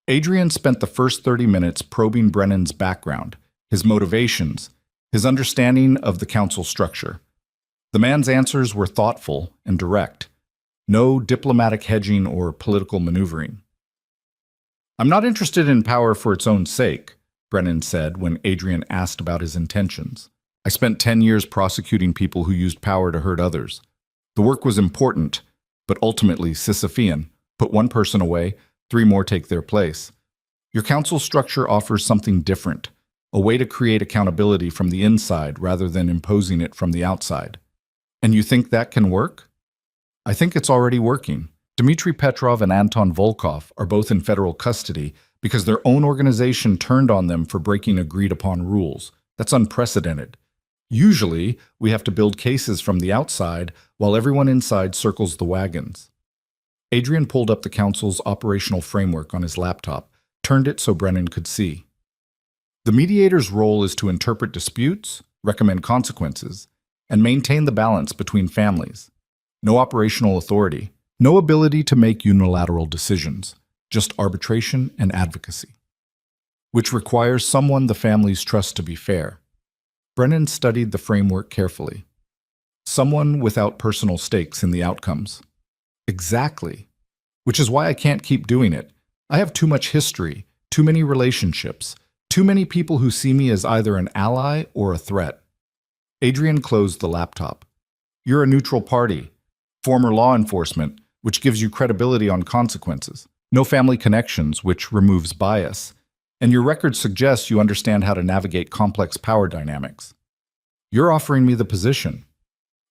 Adrian spent the first 30 minutes probing Brennan's background, his motivations, his understanding of the council structure. The man's answers were thoughtful and direct. No diplomatic hedging or political maneuvering. "I'm not interested in power for its own sake," Brennan said when Adrian asked about his intentions. "I spent 10 years prosecuting people who used power to hurt others. The work was important, but ultimately Sisyphean. Put one person away, 3 more take their place. Your council structure offers something different, a way to create accountability from the inside rather than imposing it from the outside. And you think that can work?" "I think it's already working. Dmitry Petrov and Anton Volkov are both in federal custody because their own organization turned on them for breaking agreed-upon rules. That's unprecedented. Usually, we have to build cases from the outside while everyone inside circles the wagons." Adrian pulled up the council's operational framework on his laptop, turned it so Brennan could see. "The mediator's role is to interpret disputes, recommend consequences, and maintain the balance between families. No operational authority, no ability to make unilateral decisions, just arbitration and advocacy, which requires someone the families trust to be fair." Brennan studied the framework carefully. "Someone without personal stakes in the outcomes." "Exactly. Which is why I can't keep doing it. I have too much history, too many relationships, too many people who see me as either an ally or a threat." Adrian closed the laptop. "You're a neutral party, former law enforcement, which gives you credibility on consequences. No family connections, which removes bias. And your record suggests you understand how to navigate complex power dynamics. You're offering me the position.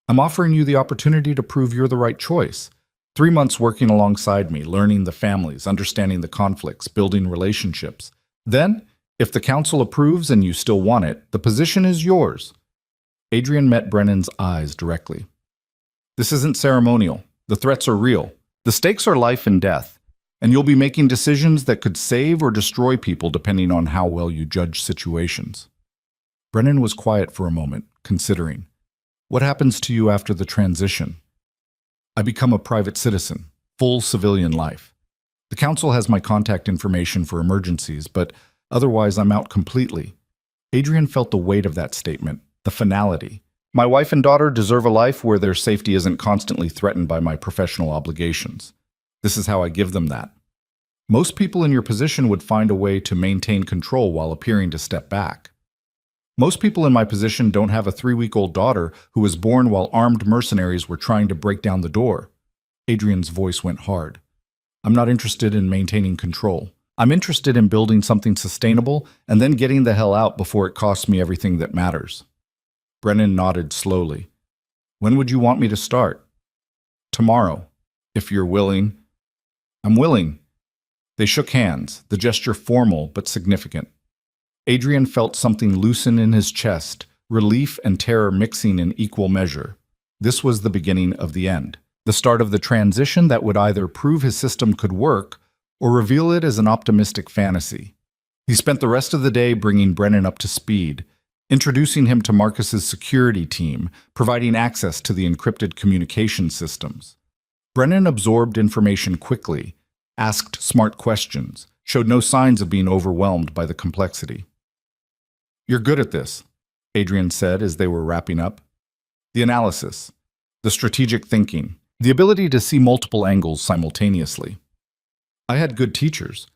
I'm offering you the opportunity to prove you're the right choice. 3 months working alongside me, learning the families, understanding the conflicts, building relationships. Then, if the council approves and you still want it, the position is yours." Adrian met Brennan's eyes directly. "This isn't ceremonial. The threats are real. The stakes are life and death. And you'll be making decisions that could save or destroy people depending on how well you judge situations." Brennan was quiet for a moment, considering. "What happens to you after the transition?" "I become a private citizen, full civilian life. The council has my contact information for emergencies, but otherwise I'm out completely." Adrian felt the weight of that statement, the finality. "My wife and daughter deserve a life where their safety isn't constantly threatened by my professional obligations. This is how I give them that. Most people in your position would find a way to maintain control while appearing to step back." Most people in my position don't have a 3-week-old daughter who was born while armed mercenaries were trying to break down the door. Adrian's voice went hard. I'm not interested in maintaining control. I'm interested in building something sustainable and then getting the hell out before it costs me everything that matters. Brennan nodded slowly. When would you want me to start? Tomorrow, if you're willing. I'm willing. They shook hands, the gesture formal but significant. Adrian felt something loosen in his chest, relief and terror mixing in equal measure. This was the beginning of the end, the start of the transition that would either prove his system could work or reveal it as an optimistic fantasy. He spent the rest of the day bringing Brennan up to speed, introducing him to Marcus's security team, providing access to the encrypted communication systems. Brennan absorbed information quickly, asked smart questions, showed no signs of being overwhelmed by the complexity. You're good at this, Adrian said as they were wrapping up. The analysis, the strategic thinking, the ability to see multiple angles simultaneously. I had good teachers.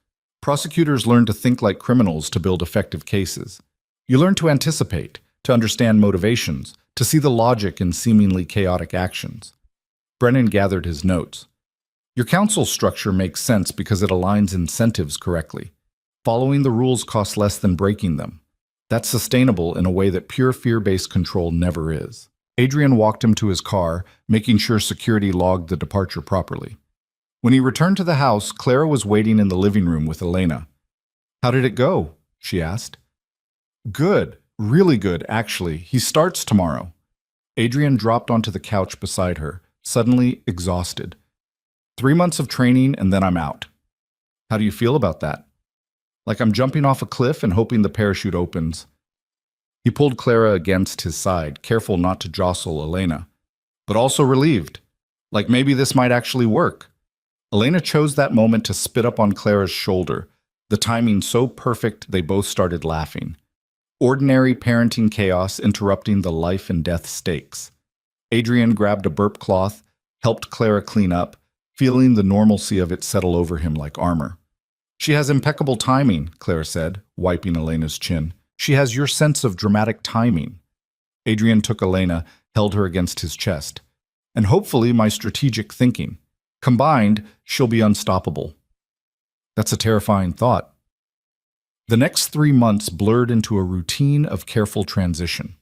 Prosecutors learn to think like criminals to build effective cases. You learn to anticipate, to understand motivations, to see the logic in seemingly chaotic actions. Brennan gathered his notes. Your counsel structure makes sense because it aligns incentives correctly. Following the rules costs less than breaking them. That's sustainable in a way that pure fear-based control never is. Adrian walked him to his car, making sure security logged the departure properly. When he returned to the house, Clara was waiting in the living room with Elena. How did it go? She asked. Good. Really good, actually. He starts tomorrow. Adrian dropped onto the couch beside her, suddenly exhausted. 3 months of training and then I'm out. How do you feel about that? Like I'm jumping off a cliff and hoping the parachute opens. He pulled Clara against his side, careful not to jostle Elena, but also relieved. Like maybe this might actually work. Elena chose that moment to spit up on Clara's shoulder, the timing so perfect they both started laughing. Ordinary parenting chaos interrupting the life and death stakes. Adrian grabbed a burp cloth, helped Clara clean up, feeling the normalcy of it settle over him like armor. She has impeccable timing, Clara said, wiping Elena's chin. She has your sense of dramatic timing. Adrian took Elena, held her against his chest. And hopefully my strategic thinking. Combined, she'll be unstoppable. That's a terrifying thought. The next 3 months blurred into a routine of careful transition.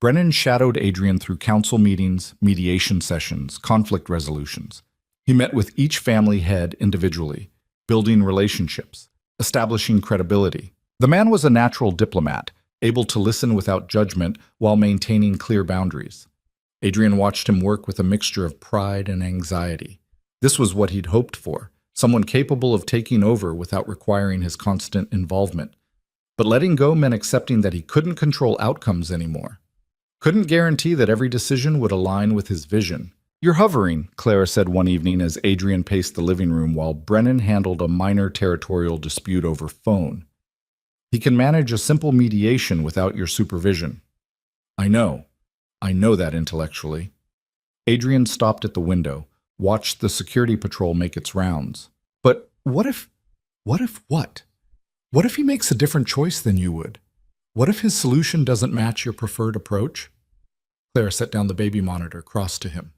Brennan shadowed Adrian through council meetings, mediation sessions, conflict resolutions. He met with each family head individually, building relationships, establishing credibility. The man was a natural diplomat, able to listen without judgment while maintaining clear boundaries. Adrian watched him work with a mixture of pride and anxiety. This was what he'd hoped for, someone capable of taking over without requiring his constant involvement. But letting go meant accepting that he couldn't control outcomes anymore. Couldn't guarantee that every decision would align with his vision. You're hovering, Clara said one evening as Adrian paced the living room while Brennan handled a minor territorial dispute over phone. He can manage a simple mediation without your supervision. I know that intellectually. Adrian stopped at the window, watched the security patrol make its rounds. But what if what? What if he makes a different choice than you would? What if his solution doesn't match your preferred approach? Clara set down the baby monitor, crossed to him.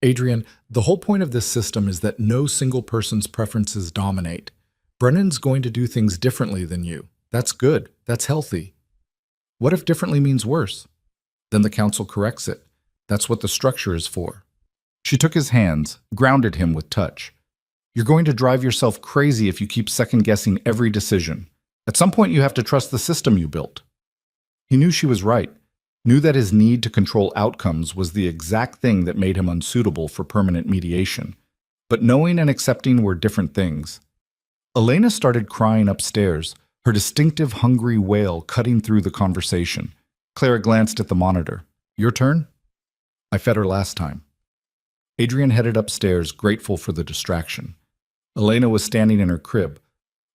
Adrian, the whole point of this system is that no single person's preferences dominate. Brennan's going to do things differently than you. That's good. That's healthy. What if differently means worse? Then the council corrects it. That's what the structure is for. She took his hands, grounded him with touch. You're going to drive yourself crazy if you keep second-guessing every decision. At some point, you have to trust the system you built. He knew she was right, knew that his need to control outcomes was the exact thing that made him unsuitable for permanent mediation. But knowing and accepting were different things. Elena started crying upstairs, her distinctive hungry wail cutting through the conversation. Clara glanced at the monitor. Your turn? I fed her last time. Adrian headed upstairs, grateful for the distraction. Elena was standing in her crib.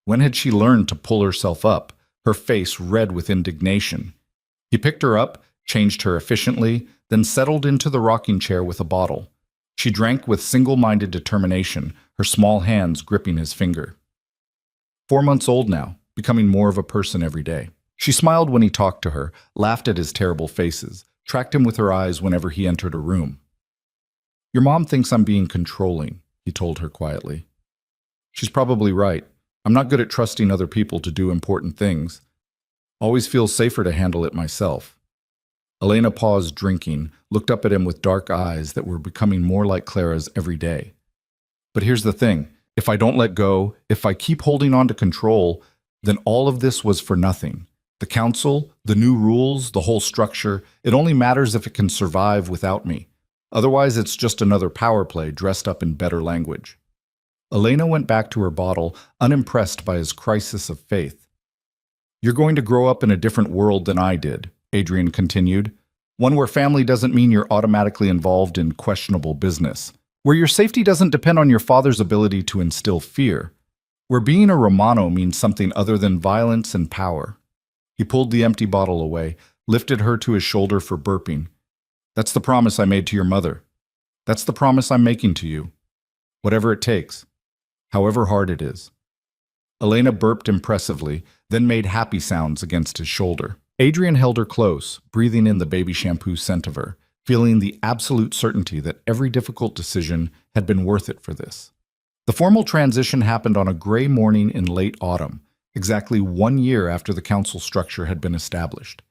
When had she learned to pull herself up, her face red with indignation? He picked her up, changed her efficiently, then settled into the rocking chair with a bottle. She drank with single-minded determination, her small hands gripping his finger. 4 months old now, becoming more of a person every day. She smiled when he talked to her, laughed at his terrible faces, tracked him with her eyes whenever he entered a room. "Your mom thinks I'm being controlling," he told her quietly. "She's probably right. I'm not good at trusting other people to do important things. Always feels safer to handle it myself." Elena paused drinking, looked up at him with dark eyes that were becoming more like Clara's every day. "But here's the thing. If I don't let go, if I keep holding on to control, then all of this was for nothing. The council, the new rules, the whole structure, it only matters if it can survive without me. Otherwise, it's just another power play dressed up in better language." Elena went back to her bottle, unimpressed by his crisis of faith. "You're going to grow up in a different world than I did," Adrian continued. "One where family doesn't mean you're automatically involved in questionable business. Where your safety doesn't depend on your father's ability to instill fear. Where being a Romano means something other than violence and power." He pulled the empty bottle away, lifted her to his shoulder for burping. "That's the promise I made to your mother. That's the promise I'm making to you. Whatever it takes. However hard it is." Elena burped impressively, then made happy sounds against his shoulder. Adrian held her close, breathing in the baby shampoo scent of her, feeling the absolute certainty that every difficult decision had been worth it for this. The formal transition happened on a gray morning in late autumn, exactly 1 year after the council structure had been established.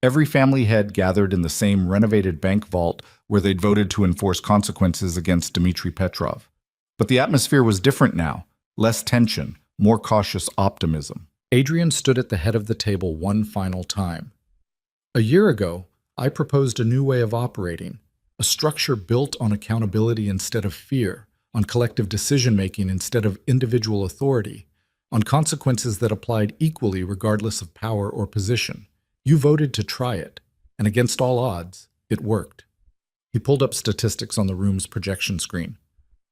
Every family head gathered in the same renovated bank vault where they'd voted to enforce consequences against Dmitry Petrov. But the atmosphere was different now, less tension, more cautious optimism. Adrian stood at the head of the table one final time. "A year ago, I proposed a new way of operating, a structure built on accountability instead of fear, on collective decision-making instead of individual authority, on consequences that applied equally regardless of power or position. You voted to try it, and against all odds, it worked." He pulled up statistics on the room's projection screen.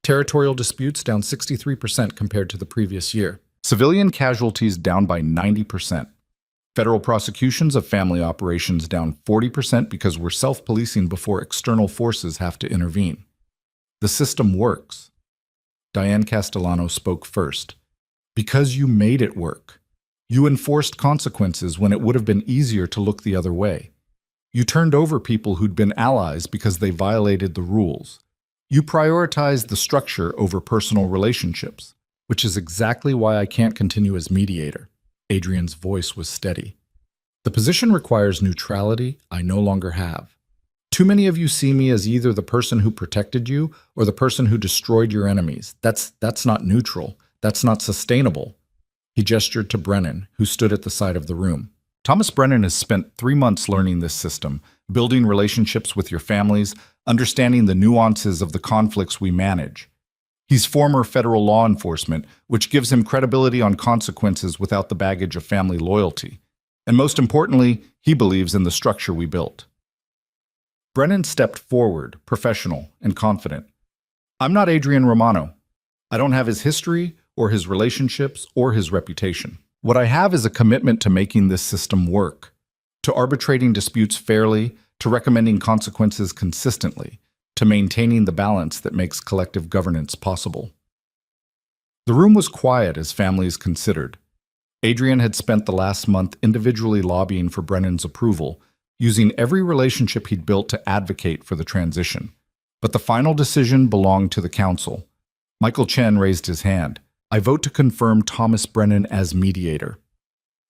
Territorial disputes down 63% compared to the previous year. Civilian casualties down by 90%. Federal prosecutions of family operations down 40% because we're self-policing before external forces have to intervene. The system works. Diane Castellano spoke first. "Because you made it work. You enforced consequences when it would have been easier to look the other way. You turned over people who'd been allies because they violated the rules. You prioritized the structure over personal relationships, which is exactly why I can't continue as mediator." Adrian's voice was steady. "The position requires neutrality I no longer have. Too many of you see me as either the person who protected you or the person who destroyed your enemies. That's not neutral. That's not sustainable." He gestured to Brennan, who stood at the side of the room. "Thomas Brennan has spent 3 months learning this system, building relationships with your families, understanding the nuances of the conflicts we manage. He's former federal law enforcement, which gives him credibility on consequences without the baggage of family loyalty. And most importantly, he believes in the structure we built." Brennan stepped forward, professional and confident. "I'm not Adrian Romano. I don't have his history or his relationships or his reputation. What I have is a commitment to making this system work, to arbitrating disputes fairly, to recommending consequences consistently, to maintaining the balance that makes collective governance possible." The room was quiet as families considered. Adrian had spent the last month individually lobbying for Brennan's approval, using every relationship he'd built to advocate for the transition. But the final decision belonged to the council. Michael Chen raised his hand. "I vote to confirm Thomas Brennan as mediator."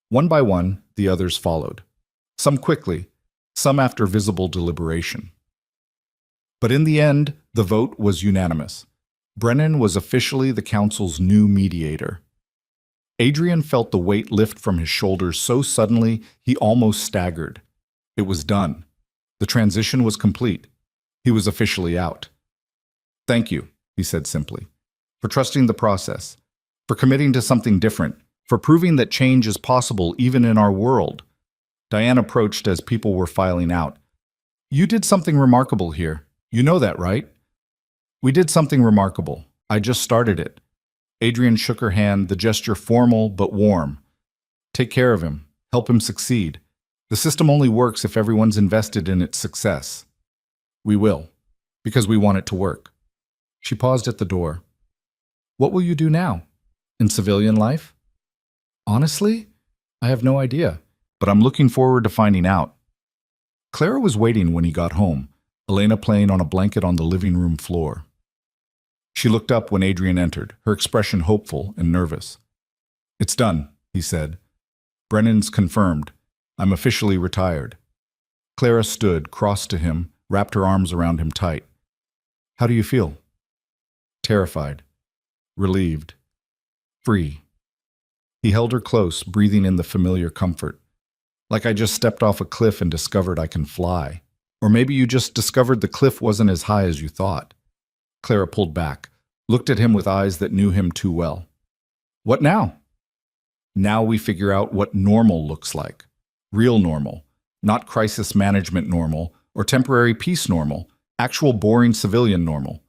One by one, the others followed. Some quickly, some after visible deliberation. But in the end, the vote was unanimous. Brennan was officially the council's new mediator. Adrian felt the weight lift from his shoulders so suddenly he almost staggered. It was done. The transition was complete. He was officially out. "Thank you," he said simply, "for trusting the process, for committing to something different, for proving that change is possible even in our world." Diane approached as people were filing out. "You did something remarkable here. You know that, right?" "We did something remarkable. I just started it." Adrian shook her hand, the gesture formal but warm. "Take care of him. Help him succeed. The system only works if everyone's invested in its success. We will, because we want it to work." She paused at the door. "What will you do now? In civilian life?" "Honestly, I have no idea. but I'm looking forward to finding out. Clara was waiting when he got home, Elena playing on a blanket on the living room floor. She looked up when Adrian entered, her expression hopeful and nervous. "It's done," he said. "Brennan's confirmed. I'm officially retired." Clara stood, crossed to him, wrapped her arms around him tight. "How do you feel?" "Terrified. Relieved. Free." He held her close, breathing in the familiar comfort. "Like I just stepped off a cliff and discovered I can fly. Or maybe you just discovered the cliff wasn't as high as you thought." Clara pulled back, looked at him with eyes that knew him too well. "What now?" "Now we figure out what normal looks like. Real normal. Not crisis management normal or temporary peace normal. Actual boring civilian normal."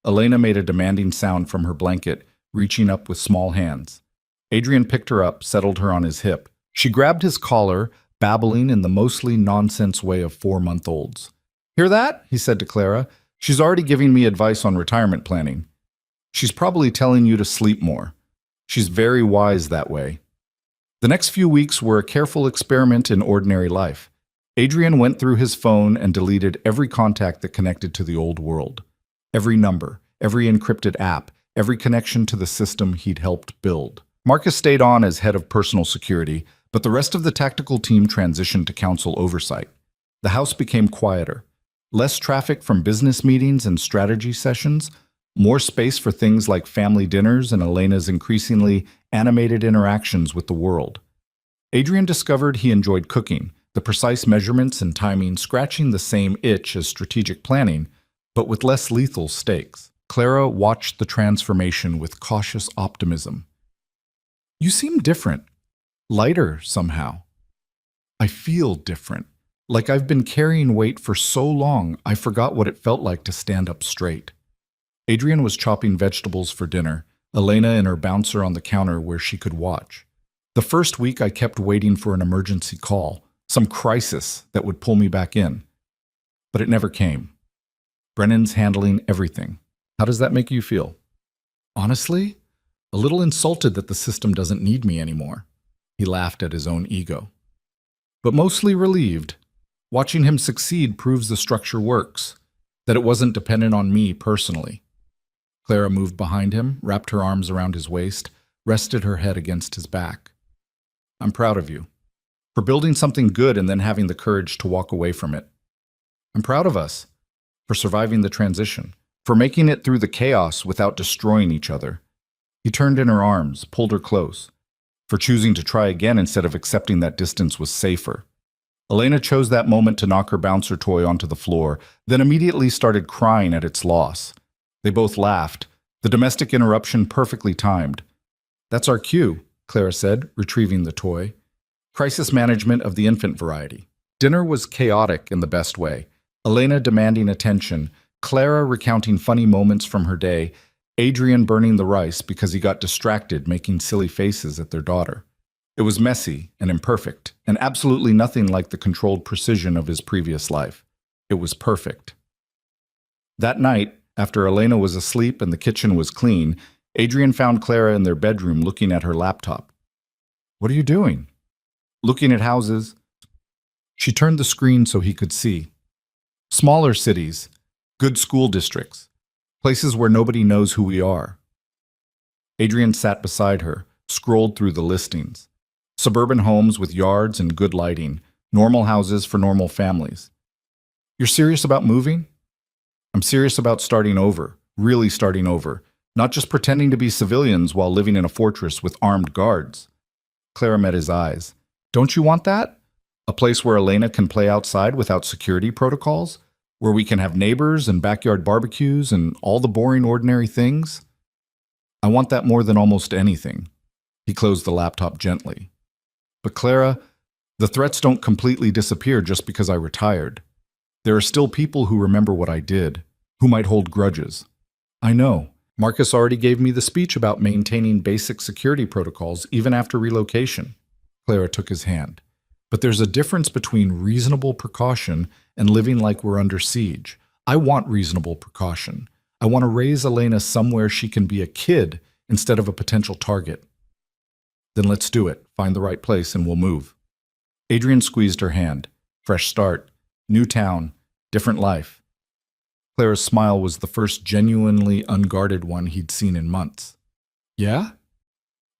Elena made a demanding sound from her blanket, reaching up with small hands. Adrian picked her up, settled her on his hip. She grabbed his collar, babbling in the mostly nonsense way of 4-month-olds. "Hear that?" he said to Clara. "She's already giving me advice on retirement planning. She's probably telling you to sleep more. She's very wise that way." The next few weeks were a careful experiment in ordinary life. Adrian went through his phone and deleted every contact that connected to the old world. Every number, every encrypted app, every connection to the system he'd helped build. Marcus stayed on as head of personal security, but the rest of the tactical team transitioned to council oversight. The house became quieter. Less traffic from business meetings and strategy sessions, more space for things like family dinners and Elena's increasingly animated interactions with the world. Adrian discovered he enjoyed cooking, the precise measurements and timing scratching the same itch as strategic planning, but with less lethal stakes. Clara watched the transformation with cautious optimism. "You seem different. Lighter, somehow." "I feel different. Like I've been carrying weight for so long, I forgot what it felt like to stand up straight." Adrian was chopping vegetables for dinner, Elena and her bouncer on the counter where she could watch. "The first week I kept waiting for an emergency call, some crisis that would pull me back in. But it never came. Brennan's handling everything. How does that make you feel?" "Honestly, a little insulted that the system doesn't need me anymore." He laughed at his own ego. "But mostly relieved. Watching him succeed proves the structure works, that it wasn't dependent on me personally." Clara moved behind him, wrapped her arms around his waist, rested her head against his back. "I'm proud of you. For building something good and then having the courage to walk away from it. I'm proud of us. For surviving the transition. For making it through the chaos without destroying each other." He turned in her arms, pulled her close. For choosing to try again instead of accepting that distance was safer. Elena chose that moment to knock her bouncer toy onto the floor, then immediately started crying at its loss. They both laughed, the domestic interruption perfectly timed. "That's our cue," Clara said, retrieving the toy. Crisis management of the infant variety. Dinner was chaotic in the best way. Elena demanding attention, Clara recounting funny moments from her day, Adrian burning the rice because he got distracted making silly faces at their daughter. It was messy and imperfect, and absolutely nothing like the controlled precision of his previous life. It was perfect. That night, after Elena was asleep and the kitchen was clean, Adrian found Clara in their bedroom looking at her laptop. "What are you doing?" "Looking at houses." She turned the screen so he could see. "Smaller cities, good school districts, places where nobody knows who we are." Adrian sat beside her, scrolled through the listings. Suburban homes with yards and good lighting, normal houses for normal families. "You're serious about moving?" "I'm serious about starting over, really starting over, not just pretending to be civilians while living in a fortress with armed guards." Clara met his eyes. "Don't you want that? A place where Elena can play outside without security protocols? Where we can have neighbors and backyard barbecues and all the boring ordinary things?" "I want that more than almost anything." He closed the laptop gently. "But Clara, the threats don't completely disappear just because I retired. There are still people who remember what I did, who might hold grudges." "I know. Marcus already gave me the speech about maintaining basic security protocols even after relocation." Clara took his hand. "But there's a difference between reasonable precaution and living like we're under siege. I want reasonable precaution. I want to raise Elena somewhere she can be a kid instead of a potential target." "Then let's do it. Find the right place and we'll move." Adrian squeezed her hand. Fresh start, new town, different life. Clara's smile was the first genuinely unguarded one he'd seen in months. Yeah?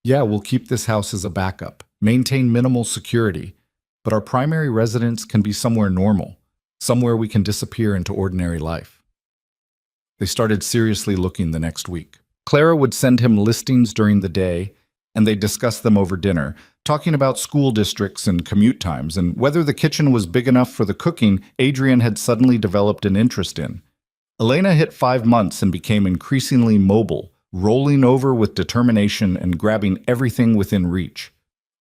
Yeah, we'll keep this house as a backup, maintain minimal security, but our primary residence can be somewhere normal, somewhere we can disappear into ordinary life. They started seriously looking the next week. Clara would send him listings during the day, and they'd discuss them over dinner, talking about school districts and commute times, and whether the kitchen was big enough for the cooking Adrian had suddenly developed an interest in. Elena hit 5 months and became increasingly mobile, rolling over with determination and grabbing everything within reach.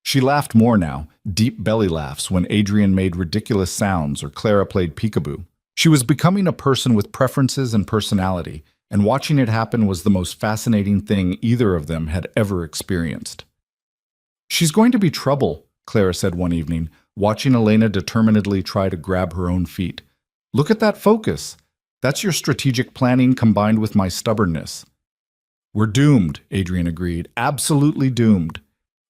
She laughed more now, deep belly laughs when Adrian made ridiculous sounds or Clara played peekaboo. She was becoming a person with preferences and personality, and watching it happen was the most fascinating thing either of them had ever experienced. She's going to be trouble, Clara said one evening, watching Elena determinedly try to grab her own feet. Look at that focus. That's your strategic planning combined with my stubbornness. We're doomed, Adrian agreed, absolutely doomed.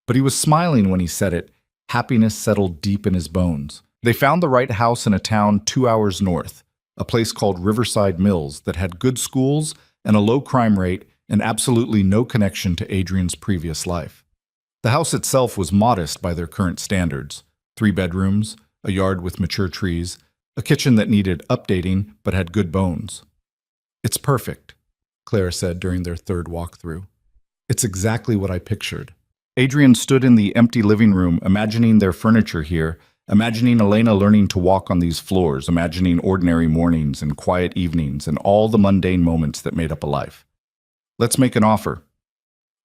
But he was smiling when he said it. Happiness settled deep in his bones. They found the right house in a town 2 hours north, a place called Riverside Mills that had good schools and a low crime rate and absolutely no connection to Adrian's previous life. The house itself was modest by their current standards. 3 bedrooms, a yard with mature trees, a kitchen that needed updating but had good bones. It's perfect, Clara said during their third walkthrough. It's exactly what I pictured. Adrian stood in the empty living room, imagining their furniture here, imagining Elena learning to walk on these floors, imagining ordinary mornings and quiet evenings and all the mundane moments that made up a life. Let's make an offer.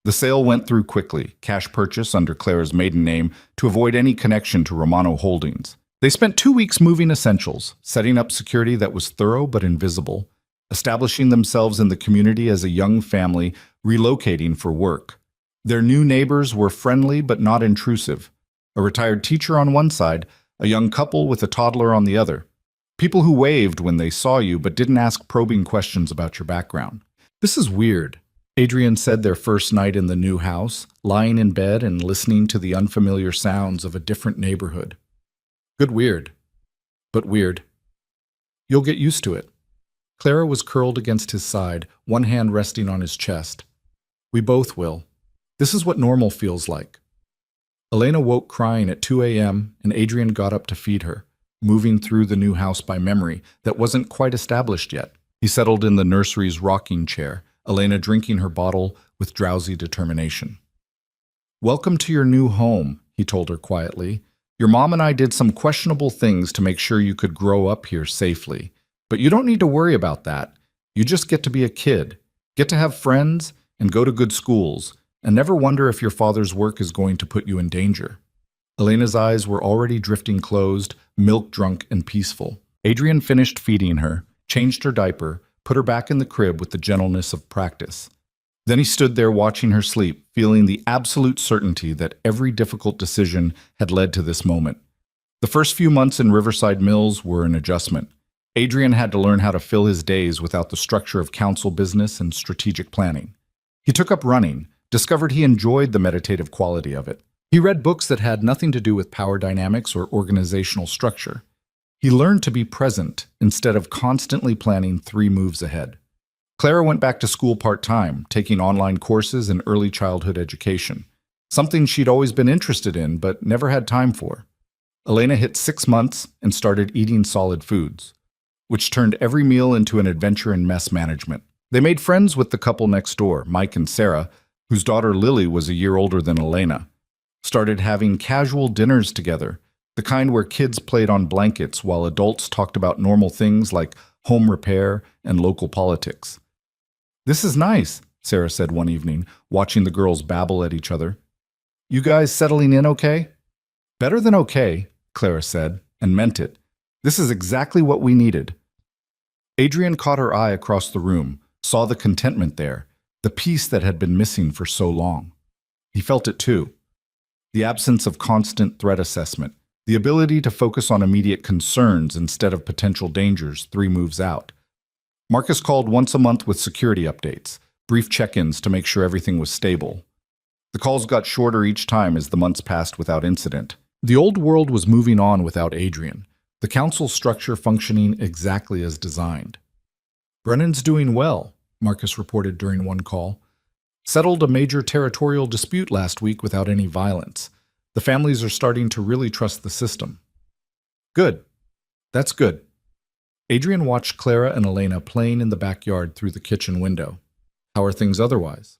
The sale went through quickly, cash purchase under Clara's maiden name to avoid any connection to Romano Holdings. They spent 2 weeks moving essentials, setting up security that was thorough but invisible, establishing themselves in the community as a young family, relocating for work. Their new neighbors were friendly but not intrusive. A retired teacher on one side, a young couple with a toddler on the other. People who waved when they saw you but didn't ask probing questions about your background. This is weird, Adrian said their first night in the new house, lying in bed and listening to the unfamiliar sounds of a different neighborhood. Good weird, but weird. You'll get used to it. Clara was curled against his side, one hand resting on his chest. We both will. This is what normal feels like. Elena woke crying at 2 a.m., and Adrian got up to feed her, moving through the new house by memory that wasn't quite established yet. He settled in the nursery's rocking chair, Elena drinking her bottle with drowsy determination. Welcome to your new home, he told her quietly. Your mom and I did some questionable things to make sure you could grow up here safely. But you don't need to worry about that. You just get to be a kid, get to have friends, and go to good schools, and never wonder if your father's work is going to put you in danger. Elena's eyes were already drifting closed, milk-drunk and peaceful. Adrian finished feeding her, changed her diaper, put her back in the crib with the gentleness of practice. Then he stood there watching her sleep, feeling the absolute certainty that every difficult decision had led to this moment. The first few months in Riverside Mills were an adjustment. Adrian had to learn how to fill his days without the structure of council business and strategic planning. He took up running, discovered he enjoyed the meditative quality of it. He read books that had nothing to do with power dynamics or organizational structure. He learned to be present instead of constantly planning 3 moves ahead. Clara went back to school part-time, taking online courses in early childhood education, something she'd always been interested in but never had time for. Elena hit 6 months and started eating solid foods, which turned every meal into an adventure in mess management. They made friends with the couple next door, Mike and Sarah, whose daughter Lily was a year older than Elena. Started having casual dinners together, the kind where kids played on blankets while adults talked about normal things like home repair and local politics. This is nice, Sarah said one evening, watching the girls babble at each other. You guys settling in okay? Better than okay, Clara said, and meant it. This is exactly what we needed. Adrian caught her eye across the room, saw the contentment there, the peace that had been missing for so long. He felt it too. The absence of constant threat assessment, the ability to focus on immediate concerns instead of potential dangers 3 moves out. Marcus called once a month with security updates, brief check-ins to make sure everything was stable. The calls got shorter each time as the months passed without incident. The old world was moving on without Adrian, the council structure functioning exactly as designed. Brennan's doing well, Marcus reported during one call. Settled a major territorial dispute last week without any violence. The families are starting to really trust the system. Good. That's good. Adrian watched Clara and Elena playing in the backyard through the kitchen window. How are things otherwise?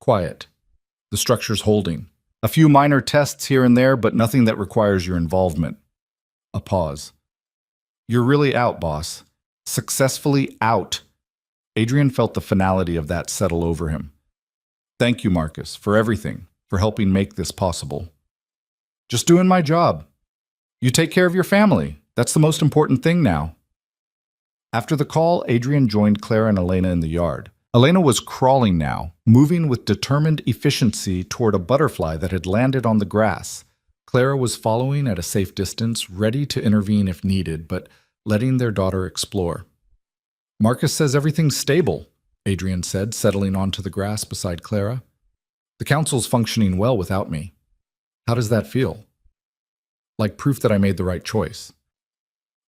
Quiet. The structure's holding. A few minor tests here and there, but nothing that requires your involvement. A pause. You're really out, boss. Successfully out. Adrian felt the finality of that settle over him. Thank you, Marcus, for everything, for helping make this possible. Just doing my job. You take care of your family. That's the most important thing now. After the call, Adrian joined Clara and Elena in the yard. Elena was crawling now, moving with determined efficiency toward a butterfly that had landed on the grass. Clara was following at a safe distance, ready to intervene if needed, but letting their daughter explore. Marcus says everything's stable, Adrian said, settling onto the grass beside Clara. The council's functioning well without me. How does that feel? Like proof that I made the right choice.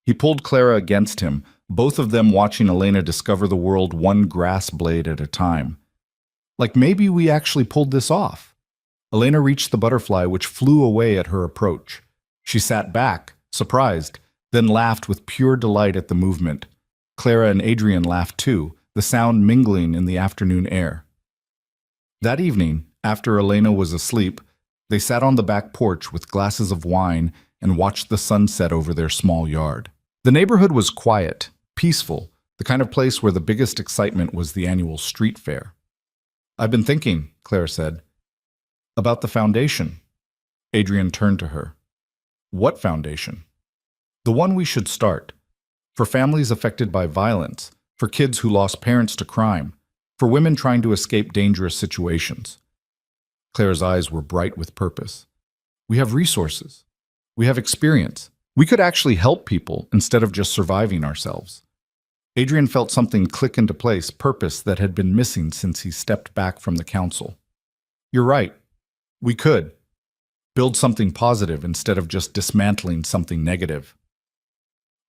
He pulled Clara against him, both of them watching Elena discover the world one grass blade at a time. Like maybe we actually pulled this off. Elena reached the butterfly, which flew away at her approach. She sat back, surprised, then laughed with pure delight at the movement. Clara and Adrian laughed too, the sound mingling in the afternoon air. That evening, after Elena was asleep, they sat on the back porch with glasses of wine and watched the sun set over their small yard. The neighborhood was quiet, peaceful, the kind of place where the biggest excitement was the annual street fair. I've been thinking, Claire said, about the foundation. Adrian turned to her. What foundation? The one we should start. For families affected by violence, for kids who lost parents to crime, for women trying to escape dangerous situations. Claire's eyes were bright with purpose. We have resources. We have experience. We could actually help people instead of just surviving ourselves. Adrian felt something click into place, purpose that had been missing since he stepped back from the council. You're right. We could. Build something positive instead of just dismantling something negative.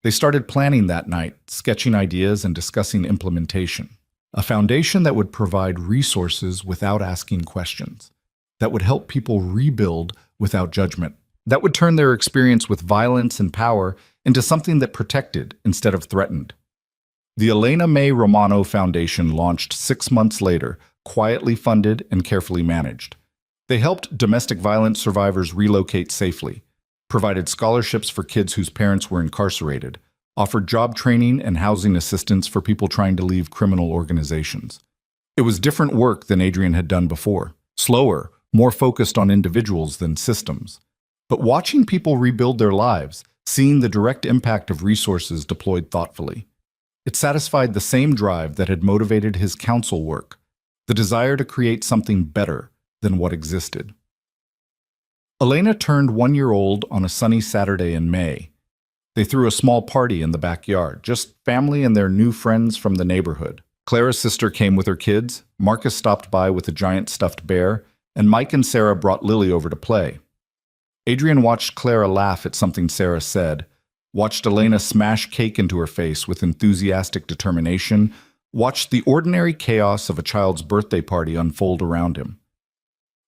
They started planning that night, sketching ideas and discussing implementation. A foundation that would provide resources without asking questions. That would help people rebuild without judgment. That would turn their experience with violence and power into something that protected instead of threatened. The Elena May Romano Foundation launched 6 months later, quietly funded and carefully managed. They helped domestic violence survivors relocate safely, provided scholarships for kids whose parents were incarcerated, offered job training and housing assistance for people trying to leave criminal organizations. It was different work than Adrian had done before, slower, more focused on individuals than systems. But watching people rebuild their lives, seeing the direct impact of resources deployed thoughtfully, it satisfied the same drive that had motivated his council work, the desire to create something better than what existed. Elena turned 1 year old on a sunny Saturday in May. They threw a small party in the backyard, just family and their new friends from the neighborhood. Clara's sister came with her kids, Marcus stopped by with a giant stuffed bear, and Mike and Sarah brought Lily over to play. Adrian watched Clara laugh at something Sarah said, watched Elena smash cake into her face with enthusiastic determination, watched the ordinary chaos of a child's birthday party unfold around him.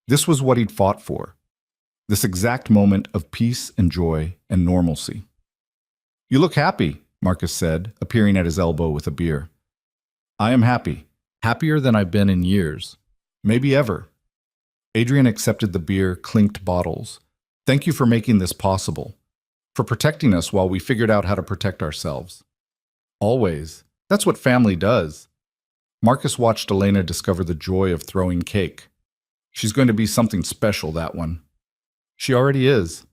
This was what he'd fought for, this exact moment of peace and joy and normalcy. You look happy, Marcus said, appearing at his elbow with a beer. I am happy, happier than I've been in years, maybe ever. Adrian accepted the beer, clinked bottles. Thank you for making this possible, for protecting us while we figured out how to protect ourselves. Always. That's what family does. Marcus watched Elena discover the joy of throwing cake. She's going to be something special, that one. She already is.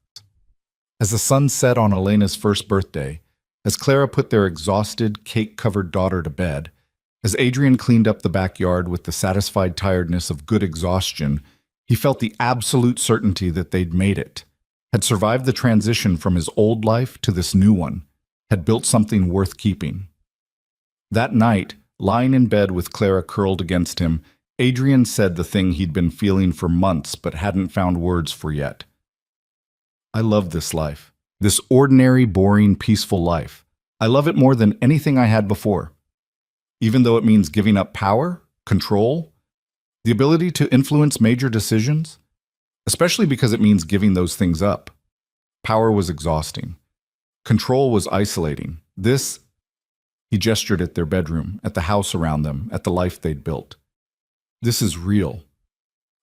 As the sun set on Elena's first birthday, as Clara put their exhausted, cake-covered daughter to bed, as Adrian cleaned up the backyard with the satisfied tiredness of good exhaustion, he felt the absolute certainty that they'd made it, had survived the transition from his old life to this new one, had built something worth keeping. That night, lying in bed with Clara curled against him, Adrian said the thing he'd been feeling for months but hadn't found words for yet. I love this life. This ordinary, boring, peaceful life. I love it more than anything I had before. Even though it means giving up power, control, the ability to influence major decisions, especially because it means giving those things up. Power was exhausting. Control was isolating. He gestured at their bedroom, at the house around them, at the life they'd built. This is real.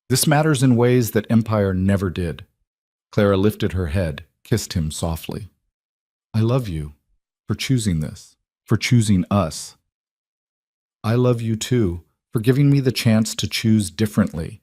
This matters in ways that Empire never did. Clara lifted her head, kissed him softly. I love you for choosing this, for choosing us. I love you too, for giving me the chance to choose differently.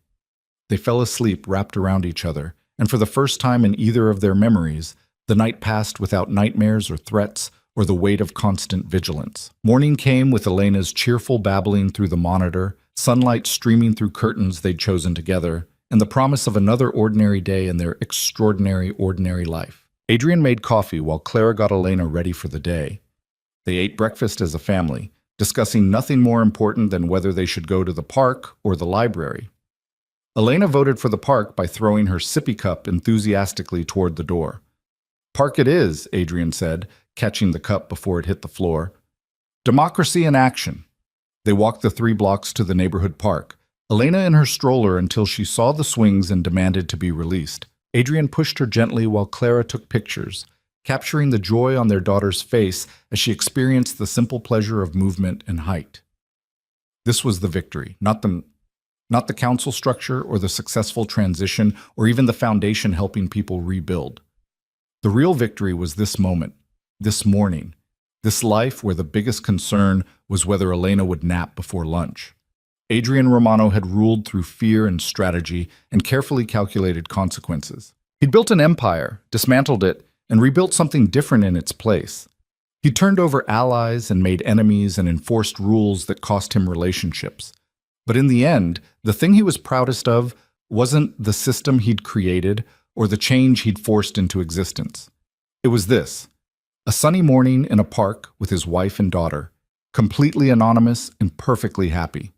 They fell asleep wrapped around each other, and for the first time in either of their memories, the night passed without nightmares or threats or the weight of constant vigilance. Morning came with Elena's cheerful babbling through the monitor, sunlight streaming through curtains they'd chosen together, and the promise of another ordinary day in their extraordinary, ordinary life. Adrian made coffee while Clara got Elena ready for the day. They ate breakfast as a family, discussing nothing more important than whether they should go to the park or the library. Elena voted for the park by throwing her sippy cup enthusiastically toward the door. Park it is, Adrian said, catching the cup before it hit the floor. Democracy in action. They walked the 3 blocks to the neighborhood park, Elena in her stroller until she saw the swings and demanded to be released. Adrian pushed her gently while Clara took pictures, capturing the joy on their daughter's face as she experienced the simple pleasure of movement and height. This was the victory, not the council structure or the successful transition or even the foundation helping people rebuild. The real victory was this moment, this morning, this life where the biggest concern was whether Elena would nap before lunch. Adrian Romano had ruled through fear and strategy and carefully calculated consequences. He'd built an empire, dismantled it, and rebuilt something different in its place. He turned over allies and made enemies and enforced rules that cost him relationships. But in the end, the thing he was proudest of wasn't the system he'd created or the change he'd forced into existence. It was this: a sunny morning in a park with his wife and daughter, completely anonymous and perfectly happy.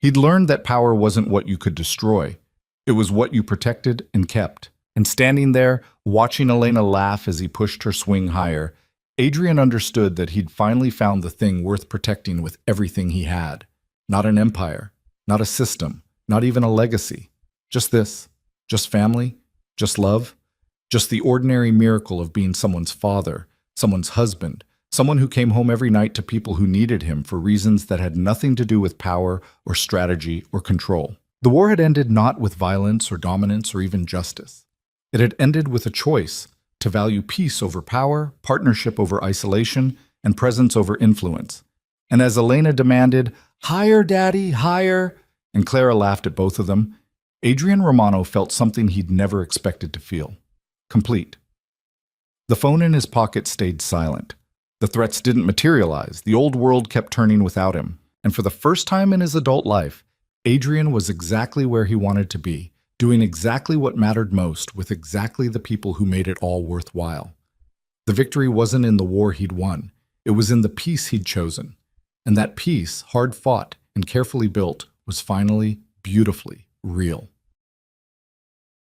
He'd learned that power wasn't what you could destroy. It was what you protected and kept. And standing there, watching Elena laugh as he pushed her swing higher, Adrian understood that he'd finally found the thing worth protecting with everything he had. Not an empire, not a system, not even a legacy. Just this, just family, just love, just the ordinary miracle of being someone's father, someone's husband, someone who came home every night to people who needed him for reasons that had nothing to do with power or strategy or control. The war had ended not with violence or dominance or even justice. It had ended with a choice to value peace over power, partnership over isolation, and presence over influence. And as Elena demanded, "Higher, Daddy, higher," and Clara laughed at both of them, Adrian Romano felt something he'd never expected to feel: complete. The phone in his pocket stayed silent. The threats didn't materialize. The old world kept turning without him. And for the first time in his adult life, Adrian was exactly where he wanted to be, doing exactly what mattered most with exactly the people who made it all worthwhile. The victory wasn't in the war he'd won. It was in the peace he'd chosen. And that peace, hard fought and carefully built, was finally, beautifully real.